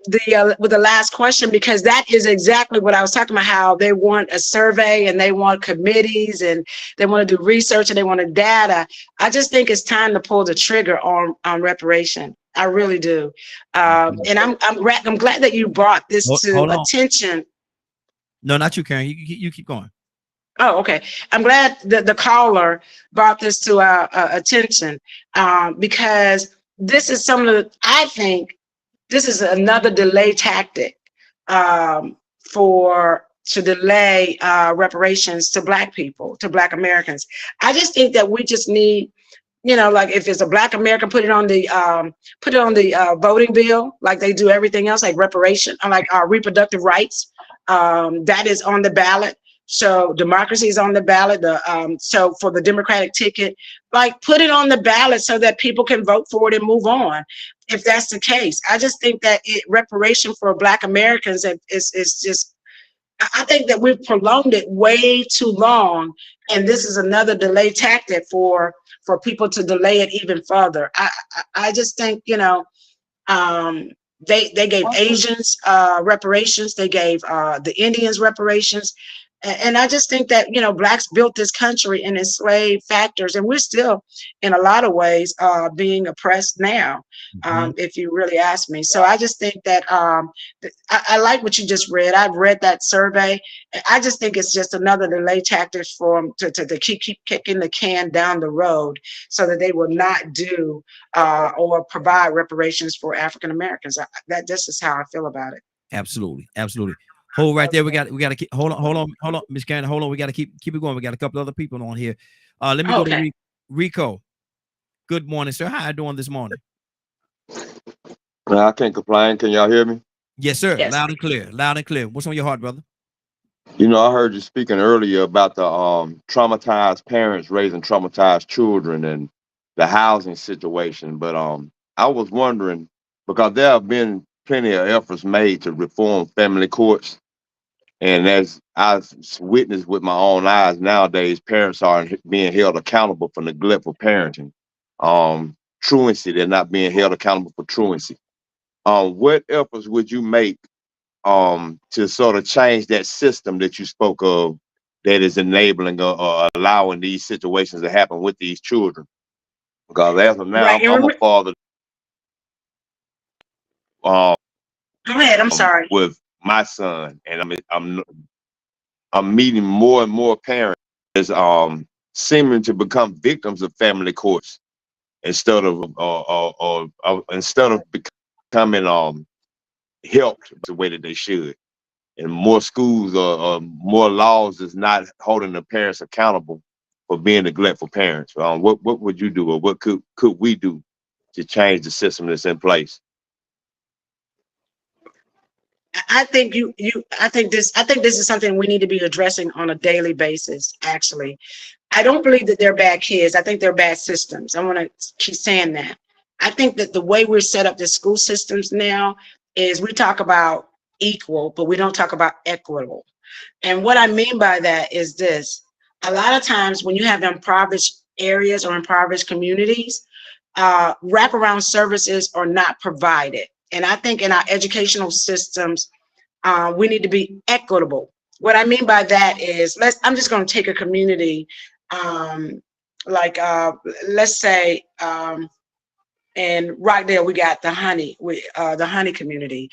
with the last question, because that is exactly what I was talking about, how they want a survey and they want committees and they want to do research and they want data. I just think it's time to pull the trigger on reparation. I really do. And I'm glad that you brought this to attention. No, not you, Karen. You keep going. Oh, okay. I'm glad that the caller brought this to our attention, because this is I think this is another delay tactic to delay reparations to Black people, to Black Americans. I just think that we just need, like if it's a Black American, put it on the voting bill, like they do everything else, like reparation, like reproductive rights. That is on the ballot. So democracy is on the ballot. So for the Democratic ticket, like put it on the ballot so that people can vote for it and move on. If that's the case, I just think that reparation for Black Americans is just. I think that we've prolonged it way too long, and this is another delay tactic for people to delay it even further. I just think they gave Asians reparations, they gave the Indians reparations. And I just think that, Blacks built this country and enslaved factors, and we're still, in a lot of ways, being oppressed now, if you really ask me. So I just think that I like what you just read. I've read that survey. I just think it's just another delay tactic for them to keep kicking the can down the road so that they will not do or provide reparations for African Americans. This is how I feel about it. Absolutely. Hold right there. We got to keep. Hold on, Miss Karen. Hold on. We got to keep it going. We got a couple other people on here. Let me go to Rico. Good morning, sir. How are you doing this morning? I can't complain. Can y'all hear me? Yes, sir. Yes. Loud and clear. Loud and clear. What's on your heart, brother? I heard you speaking earlier about the traumatized parents raising traumatized children and the housing situation. But I was wondering, because there have been plenty of efforts made to reform family courts. And as I've witnessed with my own eyes, nowadays, parents are being held accountable for neglectful parenting. Truancy, they're not being held accountable for truancy. What efforts would you make to sort of change that system that you spoke of that is enabling or allowing these situations to happen with these children? Because as of now, I'm a father. Go ahead. I'm sorry. With my son, and I'm meeting more and more parents as seeming to become victims of family courts instead of instead of becoming helped the way that they should. And more schools or more laws is not holding the parents accountable for being neglectful parents. What would you do, or what could we do to change the system that's in place? I think I think this is something we need to be addressing on a daily basis, actually. I don't believe that they're bad kids. I think they're bad systems. I want to keep saying that. I think that the way we're set up the school systems now is we talk about equal, but we don't talk about equitable. And what I mean by that is this: a lot of times when you have impoverished areas or impoverished communities, wraparound services are not provided. And I think in our educational systems, we need to be equitable. What I mean by that is, I'm just going to take a community, like let's say in Rockdale, we got the honey community,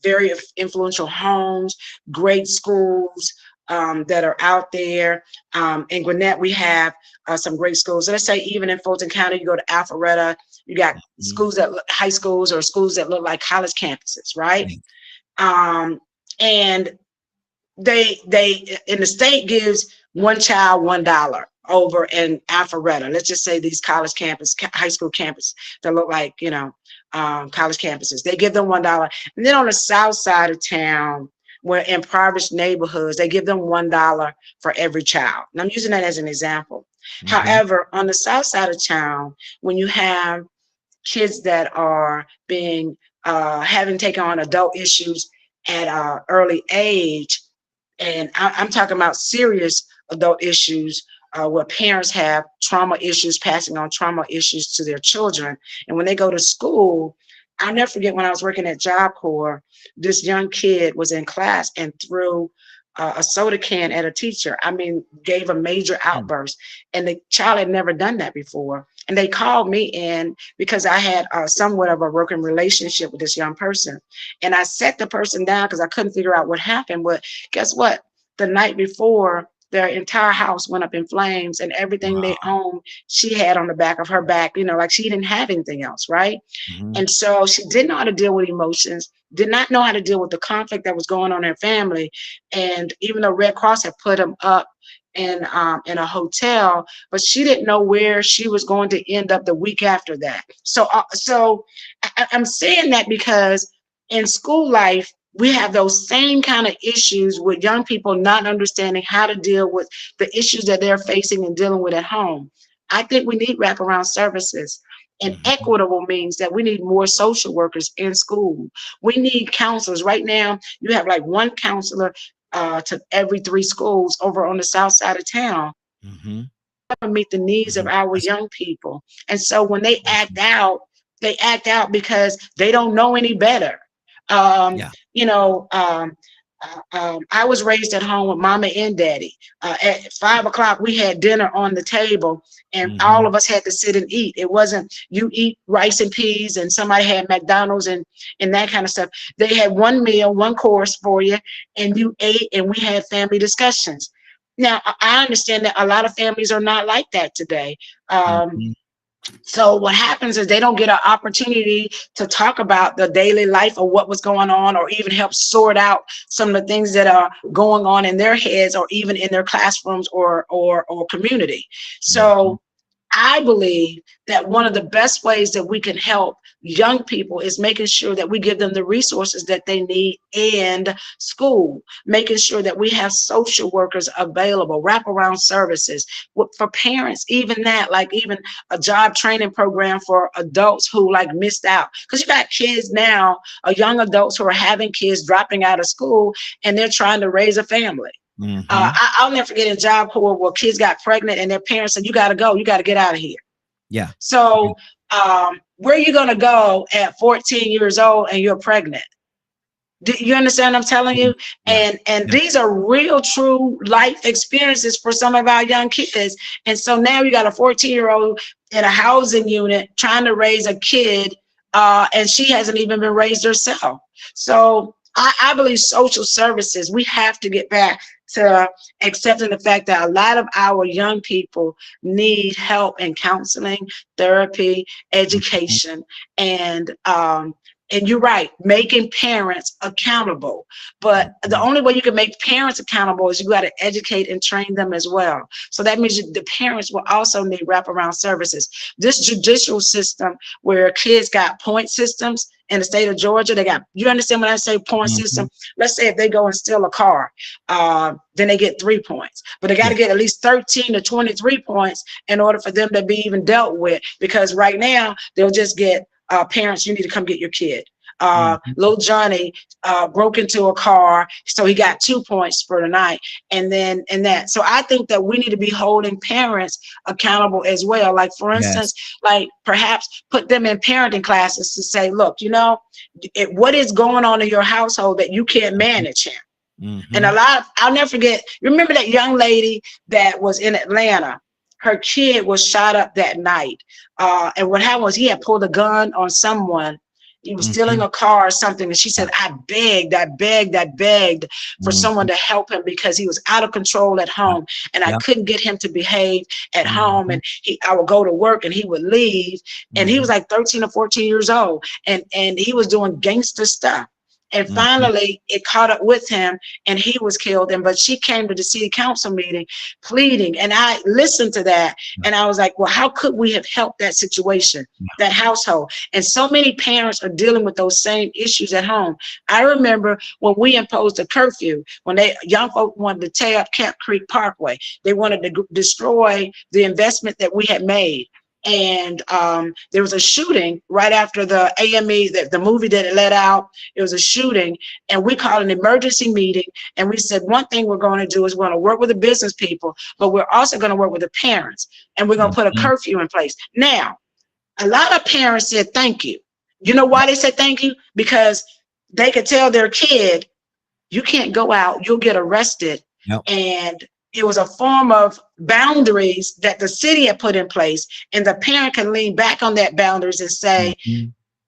very influential homes, great schools that are out there. In Gwinnett, we have some great schools. Let's say even in Fulton County, you go to Alpharetta, you got schools that high schools or schools that look like college campuses, right? And they in the state gives one child $1 over in Alpharetta. Let's just say these college campus, high school campus that look like, college campuses. They give them $1. And then on the south side of town, where in impoverished neighborhoods, they give them $1 for every child. And I'm using that as an example. However, on the south side of town, when you have kids that are being having taken on adult issues at an early age, and I'm talking about serious adult issues where parents have trauma issues, passing on trauma issues to their children. And when they go to school, I'll never forget when I was working at Job Corps, this young kid was in class and threw a soda can at a teacher. I mean, gave a major outburst. And the child had never done that before. And they called me in because I had somewhat of a broken relationship with this young person. And I set the person down because I couldn't figure out what happened. But guess what? The night before, their entire house went up in flames, and everything they owned, she had on the back of her back, like she didn't have anything else, right? And so she didn't know how to deal with emotions, did not know how to deal with the conflict that was going on in her family. And even though Red Cross had put them up in a hotel, but she didn't know where she was going to end up the week after that. So I'm saying that because in school life, we have those same kind of issues with young people not understanding how to deal with the issues that they're facing and dealing with at home. I think we need wraparound services. And equitable means that we need more social workers in school. We need counselors. Right now, you have like one counselor to every 3 schools over on the south side of town. Meet the needs of our young people. And so when they act out because they don't know any better. I was raised at home with mama and daddy. At 5 o'clock, we had dinner on the table, and all of us had to sit and eat. It wasn't you eat rice and peas and somebody had McDonald's and that kind of stuff. They had one meal, one course for you, and you ate, and we had family discussions. Now, I understand that a lot of families are not like that today. So what happens is they don't get an opportunity to talk about the daily life of what was going on, or even help sort out some of the things that are going on in their heads, or even in their classrooms or community. So I believe that one of the best ways that we can help young people is making sure that we give them the resources that they need in school, making sure that we have social workers available, wraparound services for parents, even that, like even a job training program for adults who like missed out. Because you got kids now, young adults who are having kids dropping out of school, and they're trying to raise a family. I'll never forget in Job Corps where kids got pregnant and their parents said, you got to go, you got to get out of here. So where are you going to go at 14 years old and you're pregnant? Do you understand what I'm telling you? And these are real, true life experiences for some of our young kids. And so now you got a 14-year-old in a housing unit trying to raise a kid, and she hasn't even been raised herself. So I believe social services, we have to get back to accepting the fact that a lot of our young people need help in counseling, therapy, education, and you're right, making parents accountable. But the only way you can make parents accountable is you got to educate and train them as well. So that means the parents will also need wraparound services. This judicial system where kids got point systems in the state of Georgia, they got, you understand when I say point system? Let's say if they go and steal a car, then they get 3 points. But they got to get at least 13 to 23 points in order for them to be even dealt with. Because right now, they'll just get parents, you need to come get your kid. Little Johnny broke into a car, so he got 2 points for the night, and that. So I think that we need to be holding parents accountable as well. Like for instance, like perhaps put them in parenting classes to say, look, you know, what is going on in your household that you can't manage him. And I'll never forget. You remember that young lady that was in Atlanta? Her kid was shot up that night. And what happened was he had pulled a gun on someone. He was stealing a car or something. And she said, I begged for someone to help him because he was out of control at home. And I couldn't get him to behave at home. And I would go to work and he would leave. And he was like 13 or 14 years old. And he was doing gangster stuff. And finally, it caught up with him and he was killed. But she came to the city council meeting pleading. And I listened to that. And I was like, well, how could we have helped that situation, that household? And so many parents are dealing with those same issues at home. I remember when we imposed a curfew, when young folk wanted to tear up Camp Creek Parkway, they wanted to destroy the investment that we had made. And there was a shooting right after the AME, the movie that it let out. It was a shooting, and we called an emergency meeting. And we said, one thing we're going to do is we're going to work with the business people, but we're also going to work with the parents, and we're going to put a curfew in place. Now, a lot of parents said thank you. You know why they said thank you? Because they could tell their kid, you can't go out, you'll get arrested. And it was a form of boundaries that the city had put in place, and the parent can lean back on that boundaries and say,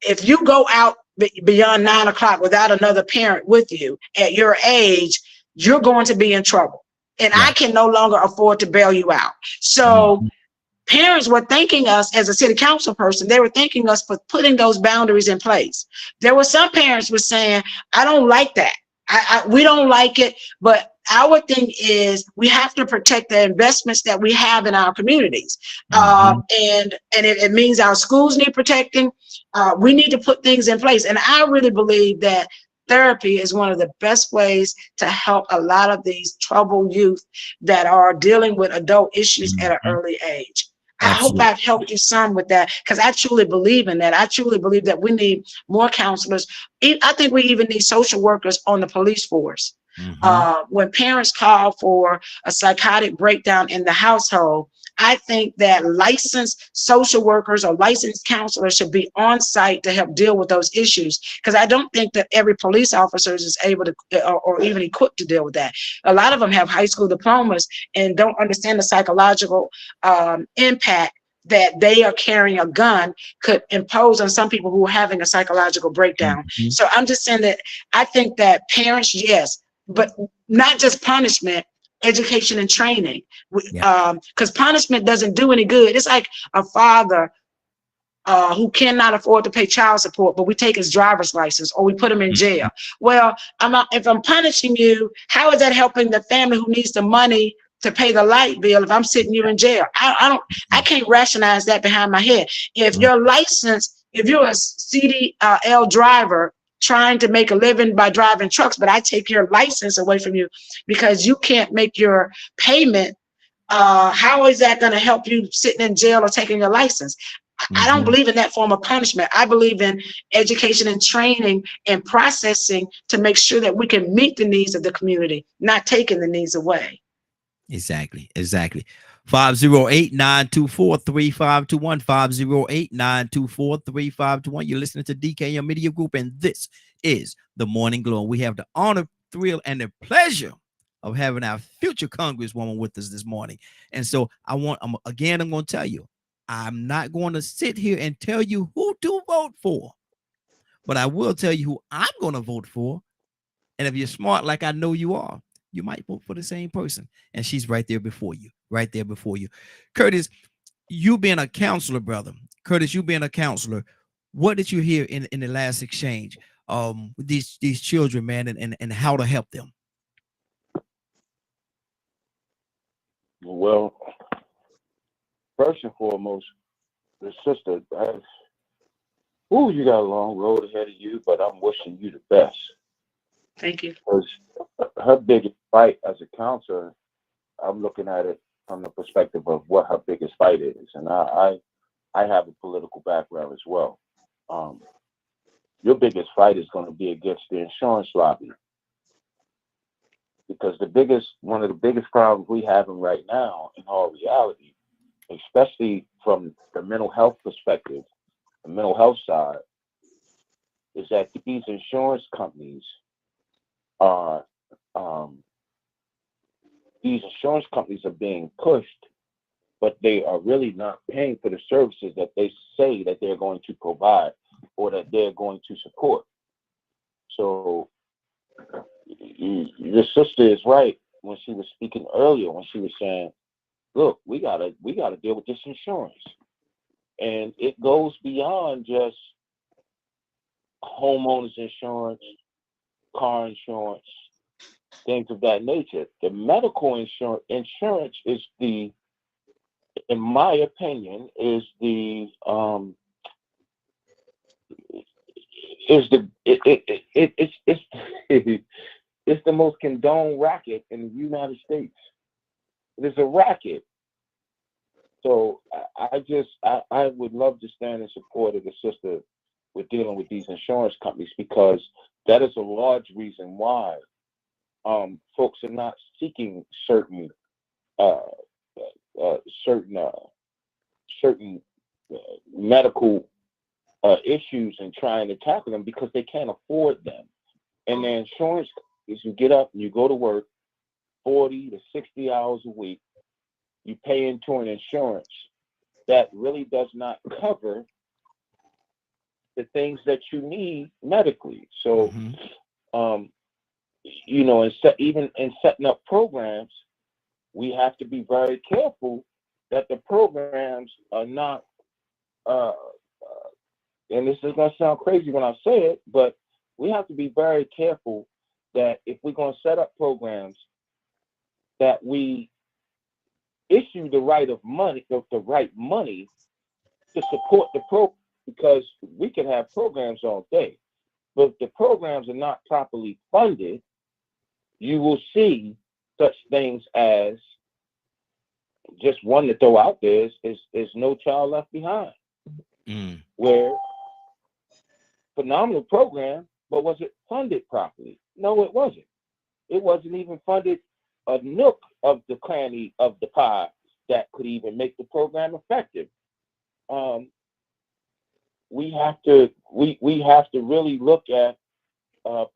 if you go out beyond 9 o'clock without another parent with you at your age, you're going to be in trouble. And I can no longer afford to bail you out. So parents were thanking us as a city council person. They were thanking us for putting those boundaries in place. There were some parents were saying, I don't like that. We don't like it, but our thing is we have to protect the investments that we have in our communities. And it means our schools need protecting. We need to put things in place. And I really believe that therapy is one of the best ways to help a lot of these troubled youth that are dealing with adult issues at an early age. I hope I've helped you some with that, because I truly believe in that. I truly believe that we need more counselors. I think we even need social workers on the police force. When parents call for a psychotic breakdown in the household, I think that licensed social workers or licensed counselors should be on site to help deal with those issues, because I don't think that every police officer is able to or even equipped to deal with that. A lot of them have high school diplomas and don't understand the psychological impact that they are carrying a gun could impose on some people who are having a psychological breakdown. So I'm just saying that I think that parents, yes, but not just punishment, education and training, because punishment doesn't do any good. It's like a father who cannot afford to pay child support, but we take his driver's license or we put him in jail. Well, if I'm punishing you, how is that helping the family who needs the money to pay the light bill if I'm sitting you in jail? I can't rationalize that behind my head. If your license, if you're a CDL driver trying to make a living by driving trucks, but I take your license away from you because you can't make your payment, how is that going to help you sitting in jail or taking your license? I don't believe in that form of punishment. I believe in education and training and processing to make sure that we can meet the needs of the community, not taking the needs away. Exactly. 508-924-3521, 508-924-3521. You're listening to DKM Media Group, and this is the Morning Glow. We have the honor, thrill, and the pleasure of having our future Congresswoman with us this morning. And so I'm going to tell you, I'm not going to sit here and tell you who to vote for, but I will tell you who I'm going to vote for And if you're smart, like I know you are, you might vote for the same person. And she's right there before you, right there before you. Curtis, you being a counselor, brother. Curtis, you being a counselor, what did you hear in the last exchange with these children, man, and how to help them? Well, first and foremost, the sister, you got a long road ahead of you, but I'm wishing you the best. Thank you. Because her biggest fight as a counselor, I'm looking at it from the perspective of what her biggest fight is. And I have a political background as well. Your biggest fight is going to be against the insurance lobby. Because one of the biggest problems we have right now, in all reality, especially from the mental health perspective, the mental health side, is that these insurance companies are being pushed, but they are really not paying for the services that they say that they're going to provide or that they're going to support. So your sister is right when she was speaking earlier, when she was saying, look, we gotta deal with this insurance. And it goes beyond just homeowners insurance, car insurance, things of that nature. The medical insurance is in my opinion, it's the it's the most condoned racket in the United States. It is a racket. So I would love to stand in support of the sister with dealing with these insurance companies, because that is a large reason why folks are not seeking certain uh, certain medical issues and trying to tackle them, because they can't afford them. And the insurance is, you get up and you go to work 40 to 60 hours a week, you pay into an insurance that really does not cover the things that you need medically. So, even in setting up programs, we have to be very careful that the programs are not, and this is going to sound crazy when I say it, but we have to be very careful that if we're going to set up programs, that we issue the right money to support the program, because we can have programs all day, but if the programs are not properly funded, you will see such things as, just one to throw out there, is No Child Left Behind, where phenomenal program, but was it funded properly? No, it wasn't. It wasn't even funded a nook of the cranny of the pie that could even make the program effective. We have to really look at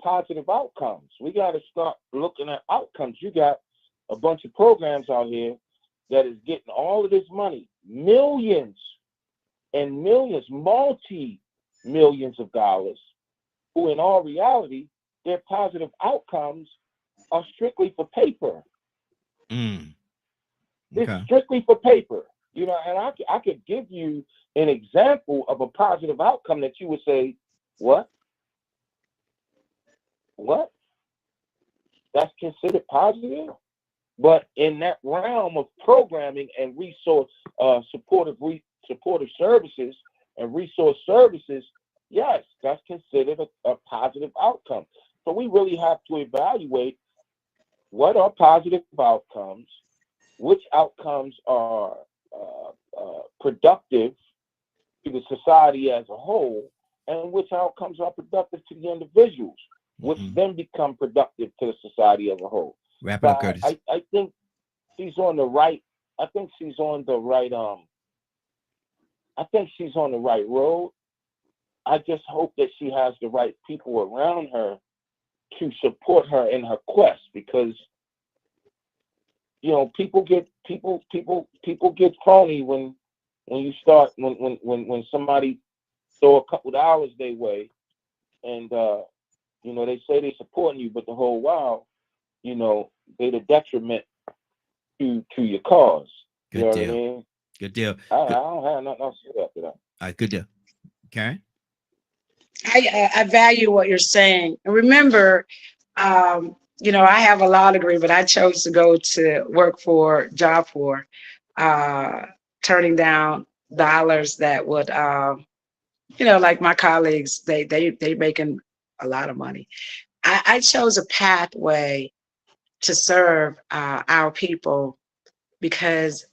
positive outcomes. We got to start looking at outcomes. You got a bunch of programs out here that is getting all of this money, millions and millions, multi-millions of dollars, who in all reality, their positive outcomes are strictly for paper. It's strictly for paper. And I could give you an example of a positive outcome that you would say, what? That's considered positive? But in that realm of programming and resource supportive services and resource services, yes, that's considered a positive outcome. So we really have to evaluate what are positive outcomes, which outcomes are productive to the society as a whole, and which outcomes are productive to the individuals, which then become productive to the society as a whole. Wrap it up, Curtis. I think she's on the right. I think she's on the right. I think she's on the right road. I just hope that she has the right people around her to support her in her quest, because people get phony when you start when somebody throw a couple of dollars their way and You know, they say they supporting you, but the whole while, you know, they the detriment to your cause. You Good know what I deal. mean? Good deal. I Good. don't have nothing else to say after that. All right, good deal. Karen? I value what you're saying. And remember, I have a law degree, but I chose to go to work for Job Corps, uh, turning down dollars that would, like my colleagues, they making a lot of money. I chose a pathway to serve our people because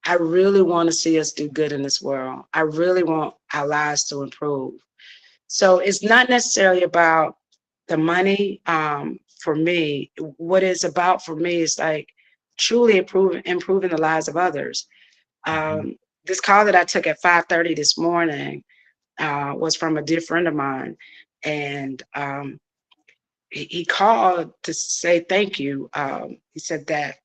I really want to see us do good in this world. I really want our lives to improve. So it's not necessarily about the money for me. What it's about for me is like truly improving the lives of others. This call that I took at 5:30 this morning was from a dear friend of mine, and he called to say thank you. He said that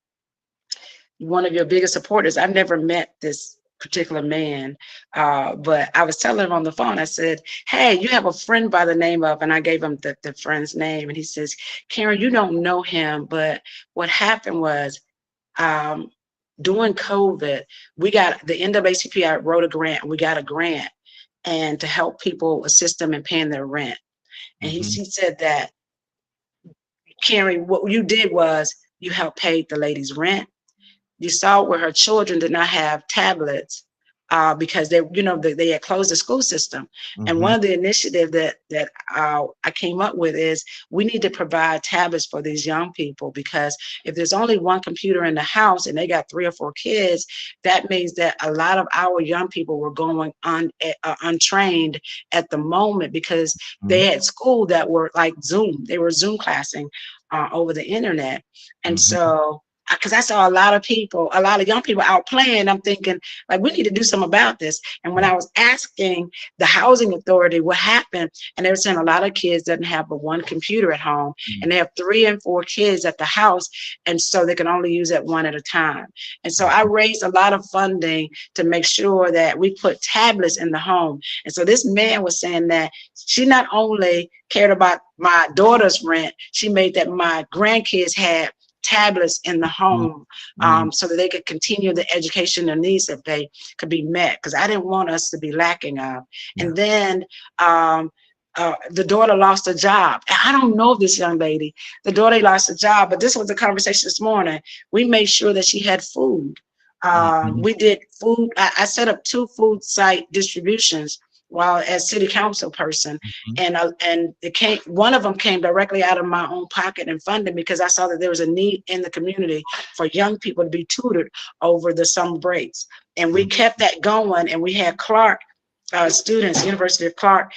one of your biggest supporters. I've never met this particular man, but I was telling him on the phone, I said, hey, you have a friend by the name of, and I gave him the friend's name. And he says, Karen, you don't know him, but what happened was during COVID, we got the NAACP, I wrote a grant, we got a grant and to help people assist them in paying their rent. And he said that, Karen, what you did was you helped pay the lady's rent. You saw where her children did not have tablets because they had closed the school system. And one of the initiatives that I came up with is we need to provide tablets for these young people, because if there's only one computer in the house and they got 3 or 4 kids, that means that a lot of our young people were going untrained at the moment because they had school that were like Zoom. They were Zoom classing over the internet. And so because I saw a lot of young people out playing. I'm thinking, like, we need to do something about this. And when I was asking the housing authority what happened, and they were saying a lot of kids doesn't have but one computer at home, and they have 3 and 4 kids at the house, and so they can only use it one at a time. And so I raised a lot of funding to make sure that we put tablets in the home. And so this man was saying that she not only cared about my daughter's rent, she made that my grandkids had tablets in the home so that they could continue the educational needs that they could be met, because I didn't want us to be lacking of. And then the daughter lost a job. I don't know this young lady. The daughter lost a job, but this was the conversation this morning. We made sure that she had food. We did food. I set up 2 food site distributions while as city council person, and one of them came directly out of my own pocket and funding, because I saw that there was a need in the community for young people to be tutored over the summer breaks. And we kept that going, and we had Clark students, University of Clark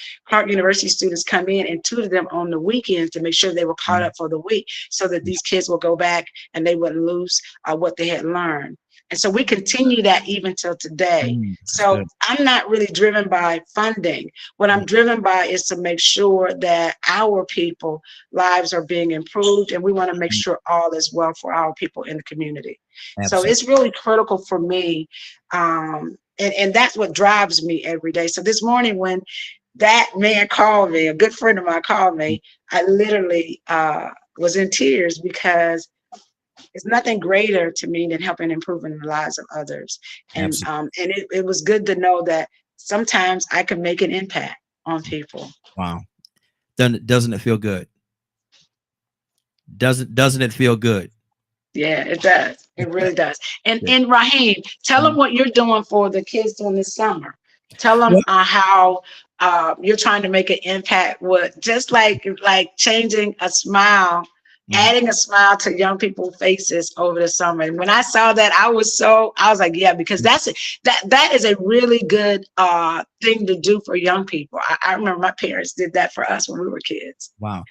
University students come in and tutor them on the weekends to make sure they were caught up for the week, so that these kids will go back and they wouldn't lose what they had learned. And so we continue that even till today. So I'm not really driven by funding. What I'm driven by is to make sure that our people lives are being improved, and we want to make sure all is well for our people in the community. So it's really critical for me. And that's what drives me every day. So this morning when that man called me, a good friend of mine called me, I literally was in tears, because it's nothing greater to me than helping improving the lives of others. And it was good to know that sometimes I can make an impact on people. Wow. Doesn't it feel good? Doesn't it feel good? Yeah, it does. It really does. And Raheem, tell them what you're doing for the kids during this summer. Tell them how you're trying to make an impact with just like changing a smile, adding a smile to young people's faces over the summer. And when I saw that, I was like, yeah, because that is a really good thing to do for young people. I remember my parents did that for us when we were kids. Wow.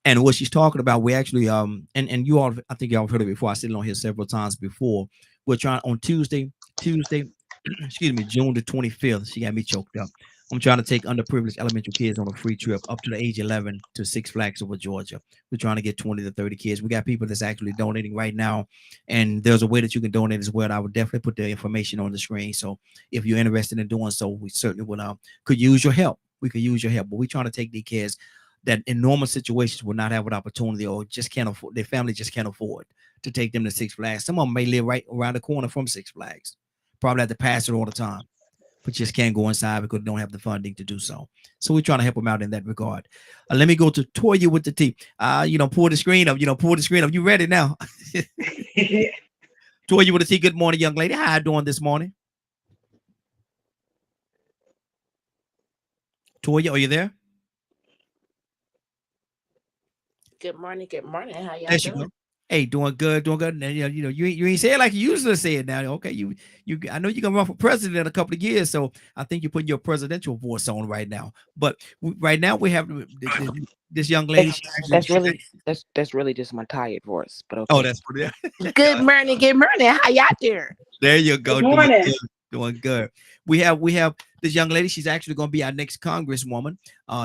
And what she's talking about, we actually and you all, I think y'all have heard it before. I said it on here several times before. We're trying on Tuesday, excuse me, June the 25th. She got me choked up. I'm trying to take underprivileged elementary kids on a free trip up to the age 11 to Six Flags over Georgia. We're trying to get 20 to 30 kids. We got people that's actually donating right now, and there's a way that you can donate as well. I would definitely put the information on the screen. So if you're interested in doing so, we certainly would could use your help. We could use your help, but we're trying to take these kids that in normal situations will not have an opportunity or just can't afford, their family just can't afford to take them to Six Flags. Some of them may live right around the corner from Six Flags, probably have to pass it all the time, but just can't go inside because they don't have the funding to do so. So we're trying to help them out in that regard. Let me go to Toya with the T. Pull the screen up. Pull the screen up. You ready now? Toya with the T. Good morning, young lady. How you doing this morning? Toya, are you there? Good morning. Good morning. How y'all There she doing? go. Hey, doing good, doing good. And, you ain't say it like you usually say it now. Okay, I know you're gonna run for president in a couple of years, so I think you're putting your presidential voice on right now. But right now we have this young lady. That's really just my tired voice, but Oh, okay. that's what it is. Good morning. Good morning. How y'all doing? There you go. Good morning. Doing good. We have this young lady. She's actually going to be our next congresswoman.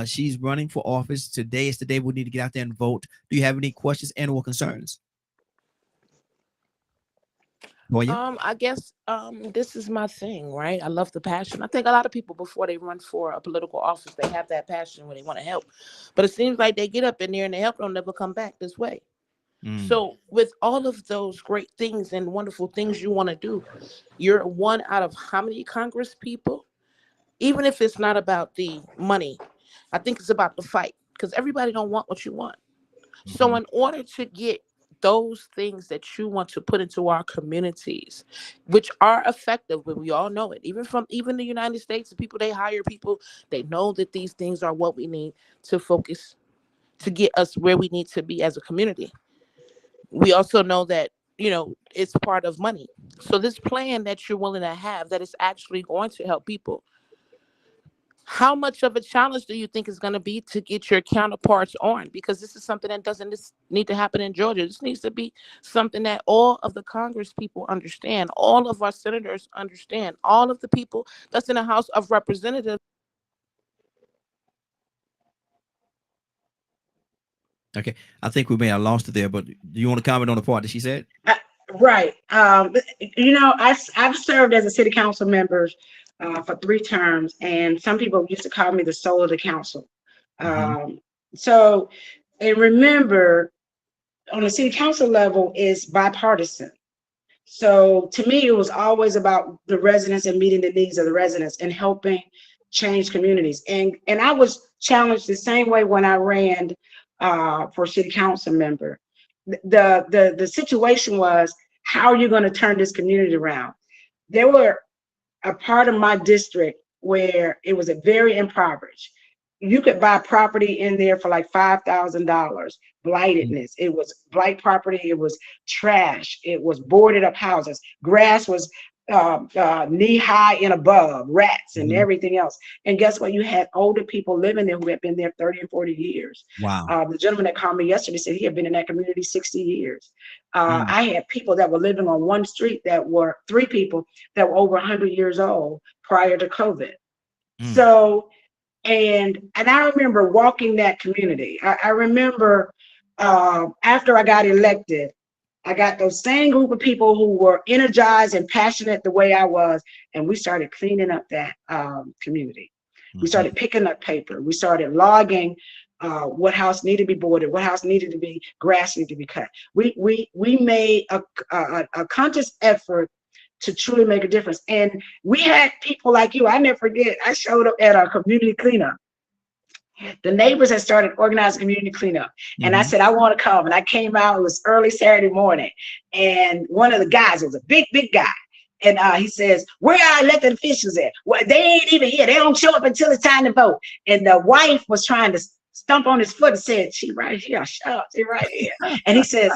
She's running for office. Today is the day we need to get out there and vote. Do you have any questions and or concerns? I guess this is my thing, right? I love the passion. I think a lot of people before they run for a political office, they have that passion where they want to help. But it seems like they get up in there and the help don't never come back this way. So with all of those great things and wonderful things you want to do, you're one out of how many Congress people? Even if it's not about the money, I think it's about the fight because everybody don't want what you want. So in order to get those things that you want to put into our communities, which are effective, but we all know it, even the United States, the people they hire people, they know that these things are what we need to focus to get us where we need to be as a community. We also know that it's part of money. So this plan that you're willing to have that is actually going to help people, how much of a challenge do you think is going to be to get your counterparts on? Because this is something that doesn't just need to happen in Georgia. This needs to be something that all of the Congress people understand, all of our senators understand, all of the people that's in the House of Representatives. Okay, I think we may have lost it there, but do you want to comment on the part that she said? Right. I've served as a city council member for 3 terms, and some people used to call me the soul of the council. So, and remember, on the city council level, is bipartisan. So to me, it was always about the residents and meeting the needs of the residents and helping change communities. And I was challenged the same way when I ran for city council member. The situation was, how are you going to turn this community around? There were a part of my district where it was a very impoverished. You could buy property in there for like $5,000. Blightedness. It was blight property. It was trash. It was boarded up houses. Grass was knee high and above, rats and everything else. And guess what? You had older people living there who had been there 30 and 40 years. Wow. The gentleman that called me yesterday said he had been in that community 60 years. I had people that were living on one street that were 3 people that were over 100 years old prior to COVID. So, and I remember walking that community. I remember after I got elected, I got those same group of people who were energized and passionate the way I was, and we started cleaning up that community. We started picking up paper. We started logging what house needed to be boarded, what house needed to be, grass needed to be cut. We made a conscious effort to truly make a difference. And we had people like you. I never forget, I showed up at a community cleanup. The neighbors had started organizing community cleanup. And I said, I want to come. And I came out, it was early Saturday morning. And one of the guys, it was a big, big guy. And he says, where are elected officials at? Well, they ain't even here. They don't show up until it's time to vote. And the wife was trying to stomp on his foot and said, she right here, shut up, she right here. And he says,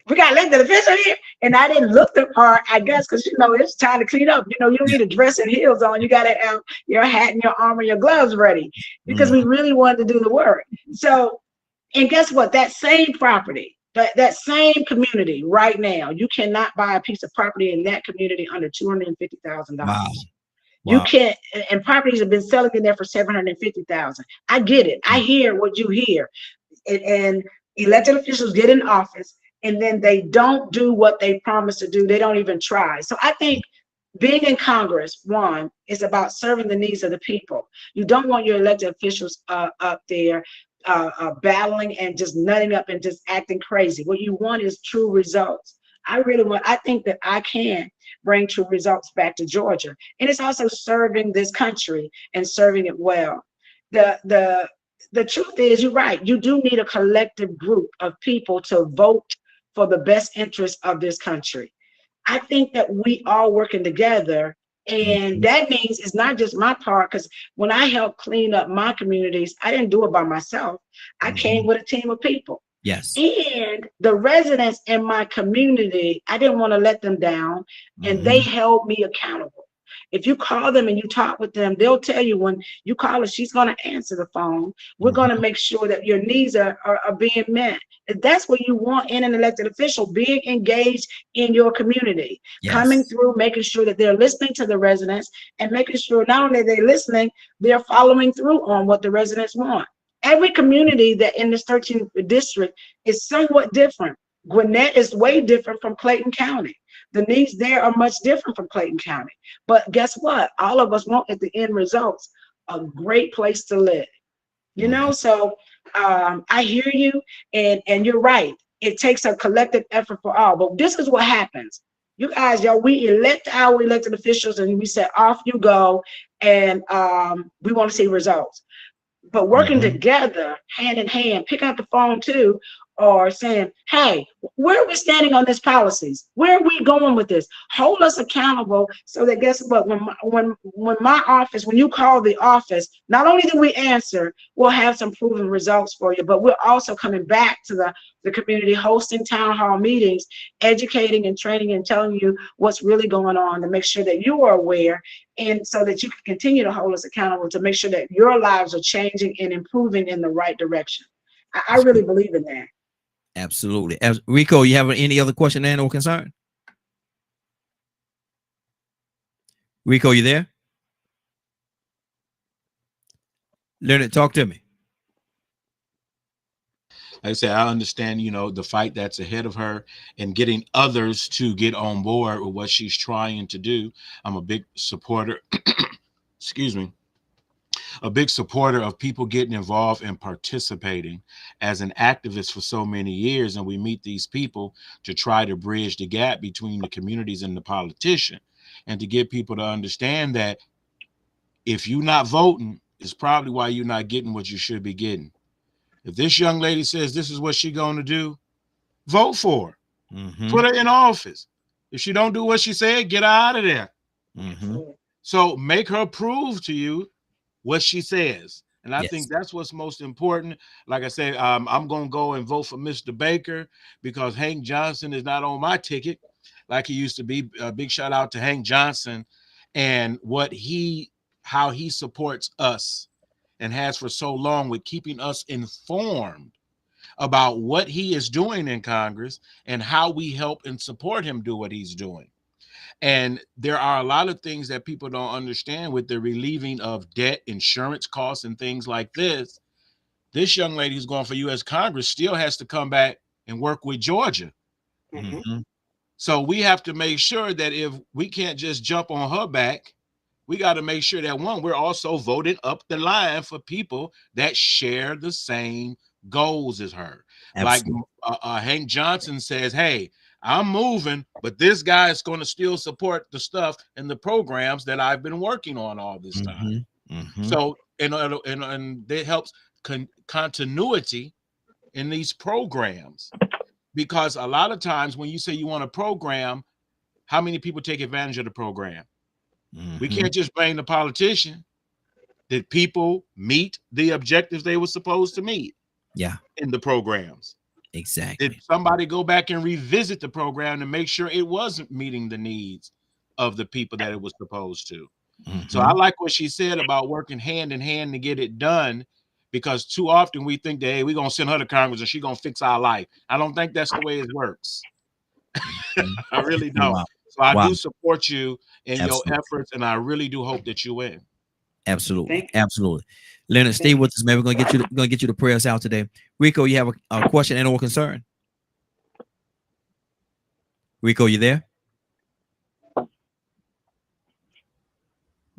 we got elected official here. And I didn't look the part, I guess, because, it's time to clean up. You don't need a dress and heels on. You got to have your hat and your arm and your gloves ready because we really wanted to do the work. So, and guess what? That same property, that same community right now, you cannot buy a piece of property in that community under $250,000. Wow. You can't, and properties have been selling in there for $750,000. I get it. I hear what you hear. And elected officials get in office and then they don't do what they promised to do. They don't even try. So I think being in Congress, one, is about serving the needs of the people. You don't want your elected officials up there battling and just nutting up and just acting crazy. What you want is true results. I think that I can bring true results back to Georgia. And it's also serving this country and serving it well. The truth is, you're right. You do need a collective group of people to vote for the best interest of this country. I think that we all working together, and that means it's not just my part. Because when I helped clean up my communities, I didn't do it by myself. I came with a team of people. Yes. And the residents in my community, I didn't want to let them down, and they held me accountable. If you call them and you talk with them, they'll tell you when you call her, she's going to answer the phone. We're going to make sure that your needs are being met. That's what you want in an elected official, being engaged in your community, coming through, making sure that they're listening to the residents and making sure not only they're listening, they're following through on what the residents want. Every community that in this 13th district is somewhat different. Gwinnett is way different from Clayton County. The needs there are much different from Clayton County. But guess what? All of us want at the end results a great place to live. You know, so I hear you, and you're right. It takes a collective effort for all. But this is what happens. You guys, y'all, we elect our elected officials and we say, off you go, and we want to see results. But working together, hand in hand, picking up the phone too, or saying, hey, where are we standing on these policies? Where are we going with this? Hold us accountable so that guess what, when my office, when you call the office, not only do we answer, we'll have some proven results for you, but we're also coming back to the community, hosting town hall meetings, educating and training and telling you what's really going on to make sure that you are aware, and so that you can continue to hold us accountable to make sure that your lives are changing and improving in the right direction. I really believe in that. Absolutely. Rico, you have any other question and or concern? Rico, you there? Leonard, talk to me. Like I said, I understand, the fight that's ahead of her and getting others to get on board with what she's trying to do. I'm a big supporter, excuse me, a big supporter of people getting involved and participating as an activist for so many years. And we meet these people to try to bridge the gap between the communities and the politician, and to get people to understand that if you're not voting, it's probably why you're not getting what you should be getting. If this young lady says this is what she's going to do, vote for her. Put her in office. If she don't do what she said, get her out of there. So make her prove to you what she says. And I think that's what's most important. Like I said, I'm going to go and vote for Mr. Baker because Hank Johnson is not on my ticket like he used to be. A big shout out to Hank Johnson and how he supports us and has for so long with keeping us informed about what he is doing in Congress and how we help and support him do what he's doing. And there are a lot of things that people don't understand with the relieving of debt, insurance costs, and things like this. This young lady who's going for U.S. Congress still has to come back and work with Georgia. So we have to make sure that if we can't just jump on her back, we got to make sure that, one, we're also voting up the line for people that share the same goals as her. Absolutely. Like Hank Johnson says, hey, I'm moving, but this guy is going to still support the stuff and the programs that I've been working on all this time. So, and that helps continuity in these programs, because a lot of times when you say you want a program, how many people take advantage of the program? We can't just blame the politician. Did people meet the objectives they were supposed to meet? In the programs. Exactly. Did somebody go back and revisit the program to make sure it wasn't meeting the needs of the people that it was supposed to? So I like what she said about working hand in hand to get it done, because too often we think that, hey, we're going to send her to Congress and she's going to fix our life. I don't think that's the way it works. I really don't. Wow. So I do support you in your efforts, and I really do hope that you win. Absolutely. Absolutely. Leonard, stay with us, man. We're going to get you the prayers out today. Rico, you have a question and or concern? Rico, you there?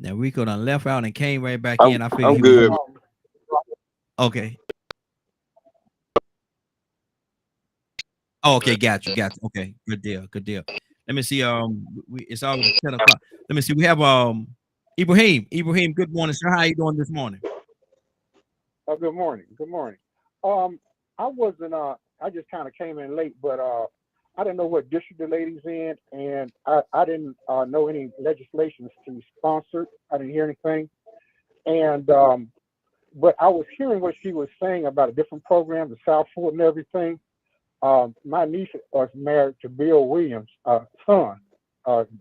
Now Rico done left out and came right back in. I figured I'm good. Okay. Oh, okay, got you, got you. Okay, good deal, good deal. Let me see. It's already 10 o'clock. Let me see. We have Ibrahim. Ibrahim, good morning, sir. How you doing this morning? Good morning. Good morning. Um, I wasn't. I just kind of came in late, but I didn't know what district the lady's in, and I didn't know any legislation she sponsored. I didn't hear anything, and but I was hearing what she was saying about a different program, the South Fork and everything. My niece was married to Bill Williams' son,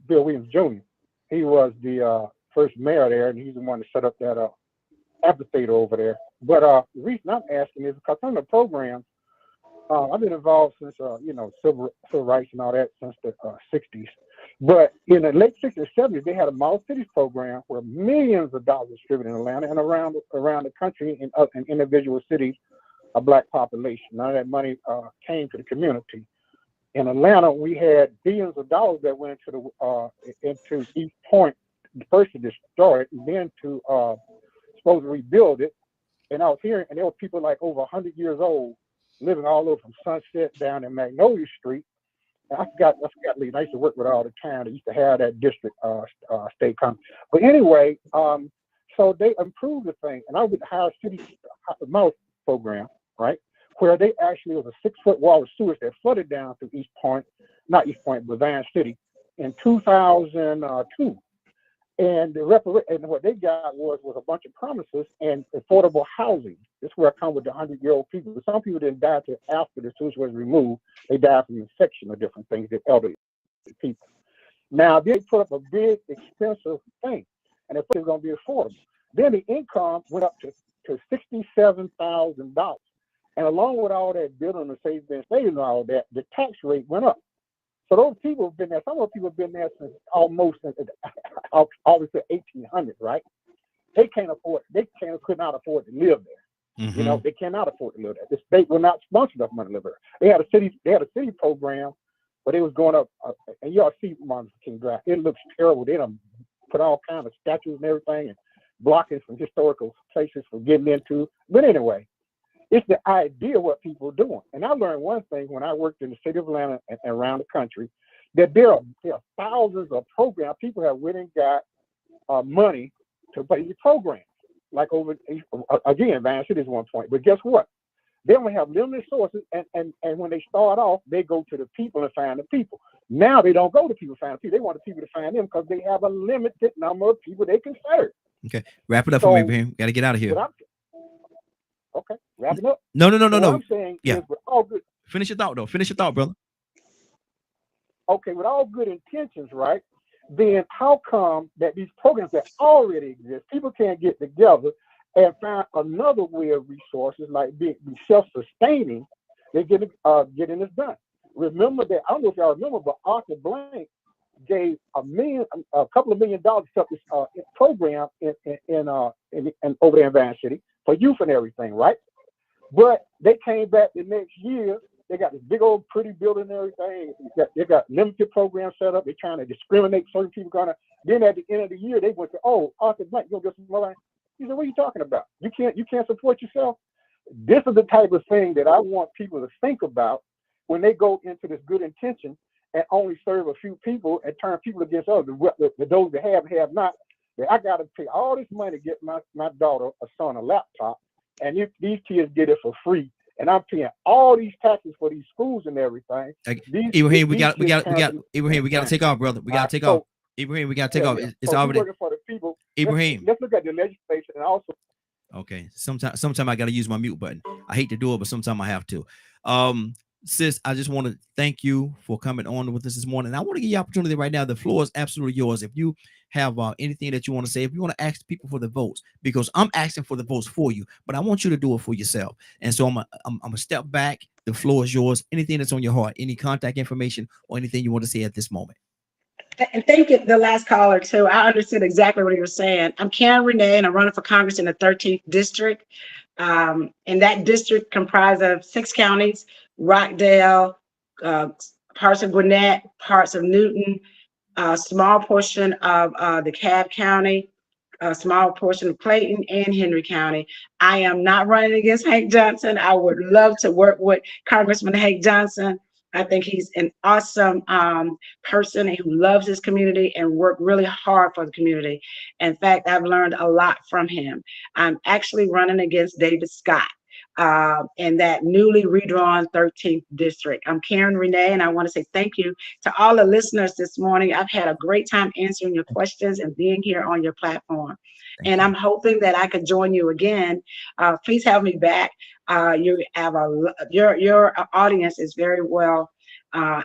Bill Williams Jr. He was the first mayor there, and he's the one that set up that amphitheater over there. But the reason I'm asking is because some of the programs I've been involved since civil rights and all that since the '60s. But in the late '60s and '70s, they had a Model Cities program where millions of dollars distributed in Atlanta and around the country in individual cities, a black population. None of that money came to the community. In Atlanta, we had billions of dollars that went into East Point, first to destroy it, and then to supposed to rebuild it. And I was hearing, and there were people like over 100 years old living all over from Sunset down in Magnolia Street. And I forgot, Lee. I used to work with all the time. They used to have that district state company. But anyway, so they improved the thing, and I would hire city mouse program, right, where they actually was a 6-foot wall of sewage that flooded down through East Point, not East Point, but Van City in 2002. And and what they got was a bunch of promises and affordable housing. This is where I come with the 100-year-old people. Some people didn't die till after the sewage was removed. They died from infection or different things, the elderly people. Now, they put up a big, expensive thing, and they thought it was going to be affordable. Then the income went up to $67,000. And along with all that building and saving and all that, the tax rate went up. So those people have been there. Some of those people have been there since almost obviously 1800, right? They could not afford to live there. Mm-hmm. You know, they cannot afford to live there. The state will not sponsor enough money to live there. They had a city program, but it was going up, and y'all see Martin Luther King Drive. It looks terrible. They done put all kinds of statues and everything and blocking some historical places for getting into. But anyway, it's the idea of what people are doing. And I learned one thing when I worked in the city of Atlanta and around the country, that there are thousands of programs. People have went and got money to pay the programs. Like again, Van City is one point. But guess what? They only have limited sources, and when they start off, they go to the people and find the people. Now they don't go to people to find the people. They want the people to find them because they have a limited number of people they can serve. Okay, wrap it up for me, Ibrahim. Got to get out of here. Okay, wrap it up. No. What I'm saying is, with all good. Finish your thought, though. Finish your thought, brother. Okay, with all good intentions, right? Then how come that these programs that already exist, people can't get together and find another way of resources, like be self-sustaining? They're getting this done. Remember that, I don't know if y'all remember, but Arthur Blank gave a couple of $1 million to set this program in over there in Van City for youth and everything, right? But they came back the next year. They got this big old pretty building and everything. They got limited programs set up. They're trying to discriminate certain people. Then at the end of the year, they went to, Arthur Blank, you'll get some money. He said, what are you talking about? You can't support yourself. This is the type of thing that I want people to think about when they go into this good intention and only serve a few people and turn people against others, those that have and have not. That I got to pay all this money to get my daughter, a son, a laptop, and these kids get it for free. And I'm paying all these taxes for these schools and everything. Ibrahim, we got Ibrahim, we got to take off, brother. We got to take off. Ibrahim, we got to take off. It's already working for the people. Ibrahim. Let's look at the legislation and also. Okay, sometime I got to use my mute button. I hate to do it, but sometime I have to. Sis, I just want to thank you for coming on with us this morning. I want to give you opportunity right now. The floor is absolutely yours. If you have anything that you want to say, if you want to ask people for the votes, because I'm asking for the votes for you, but I want you to do it for yourself. And so I'm gonna step back. The floor is yours. Anything that's on your heart, any contact information or anything you want to say at this moment. And thank you, the last caller too. I understood exactly what he was saying. I'm Karen Rene, and I'm running for Congress in the 13th district. And that district comprised of 6 counties: Rockdale, parts of Gwinnett, parts of Newton, a small portion of DeKalb County, a small portion of Clayton and Henry County. I am not running against Hank Johnson. I would love to work with Congressman Hank Johnson. I think he's an awesome person who loves his community and worked really hard for the community. In fact, I've learned a lot from him. I'm actually running against David Scott in that newly redrawn 13th district. I'm Karen Rene, and I want to say thank you to all the listeners this morning. I've had a great time answering your questions and being here on your platform. And I'm hoping that I could join you again. Please have me back. You have your audience is very well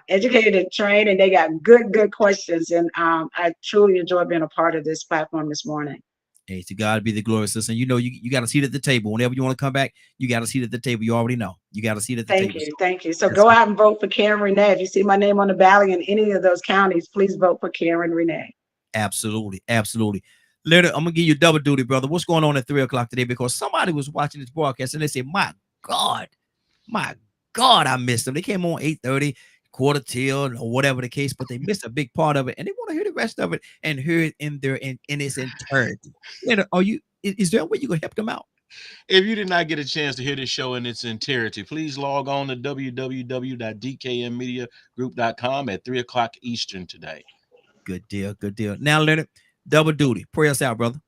educated and trained, and they got good questions. And I truly enjoy being a part of this platform this morning. Hey, to God be the glory, sister. You know, you got a seat at the table. Whenever you want to come back, you got a seat at the table. You already know. You got a seat at the Thank table. you. Thank you. So go out and vote for Karen Rene. If you see my name on the ballot in any of those counties, please vote for Karen Rene. Absolutely. Absolutely. Later, I'm gonna give you double duty, brother. What's going on at 3 o'clock today? Because somebody was watching this broadcast and they said, God, my God, I missed them. They came on 8:30, quarter till, or whatever the case, but they missed a big part of it, and they want to hear the rest of it and hear it in its entirety. Later, is there a way you can help them out? If you did not get a chance to hear this show in its entirety, please log on to www.dkmmediagroup.com at 3 o'clock Eastern today. Good deal. Good deal. Now, Leonard, double duty. Pray us out, brother.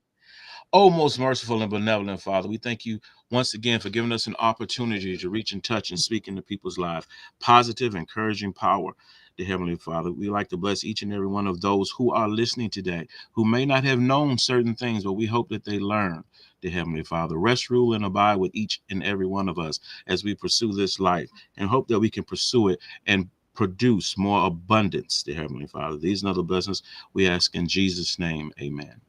Oh, most merciful and benevolent Father, we thank you once again for giving us an opportunity to reach and touch and speak into people's lives. Positive, encouraging power, the Heavenly Father. We like to bless each and every one of those who are listening today, who may not have known certain things, but we hope that they learn, the Heavenly Father. Rest, rule, and abide with each and every one of us as we pursue this life, and hope that we can pursue it and produce more abundance, the Heavenly Father. These and other blessings we ask in Jesus' name. Amen.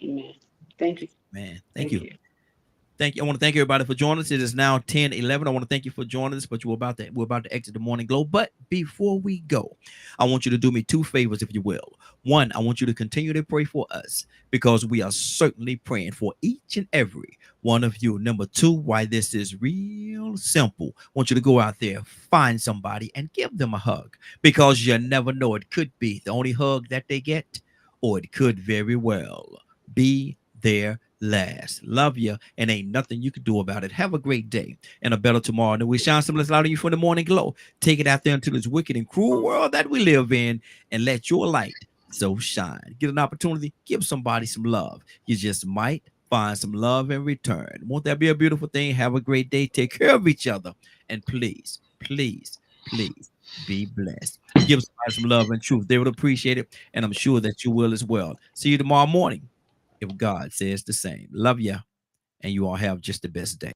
Amen. Thank you. Man, thank you. Thank you. I want to thank everybody for joining us. It is now 10:11. I want to thank you for joining us, but we're about to exit the morning glow. But before we go, I want you to do me two favors, if you will. One, I want you to continue to pray for us because we are certainly praying for each and every one of you. Number two, why this is real simple. I want you to go out there, find somebody, and give them a hug because you never know. It could be the only hug that they get, or it could very well be their last. Love you, and ain't nothing you can do about it. Have a great day and a better tomorrow. And we shine some less light on you for the morning glow. Take it out there into this wicked and cruel world that we live in, and let your light so shine. Get an opportunity, give somebody some love. You just might find some love in return. Won't that be a beautiful thing? Have a great day. Take care of each other, and please, please, please be blessed. Give somebody some love and truth. They would appreciate it, and I'm sure that you will as well. See you tomorrow morning, if God says the same. Love ya, and you all have just the best day.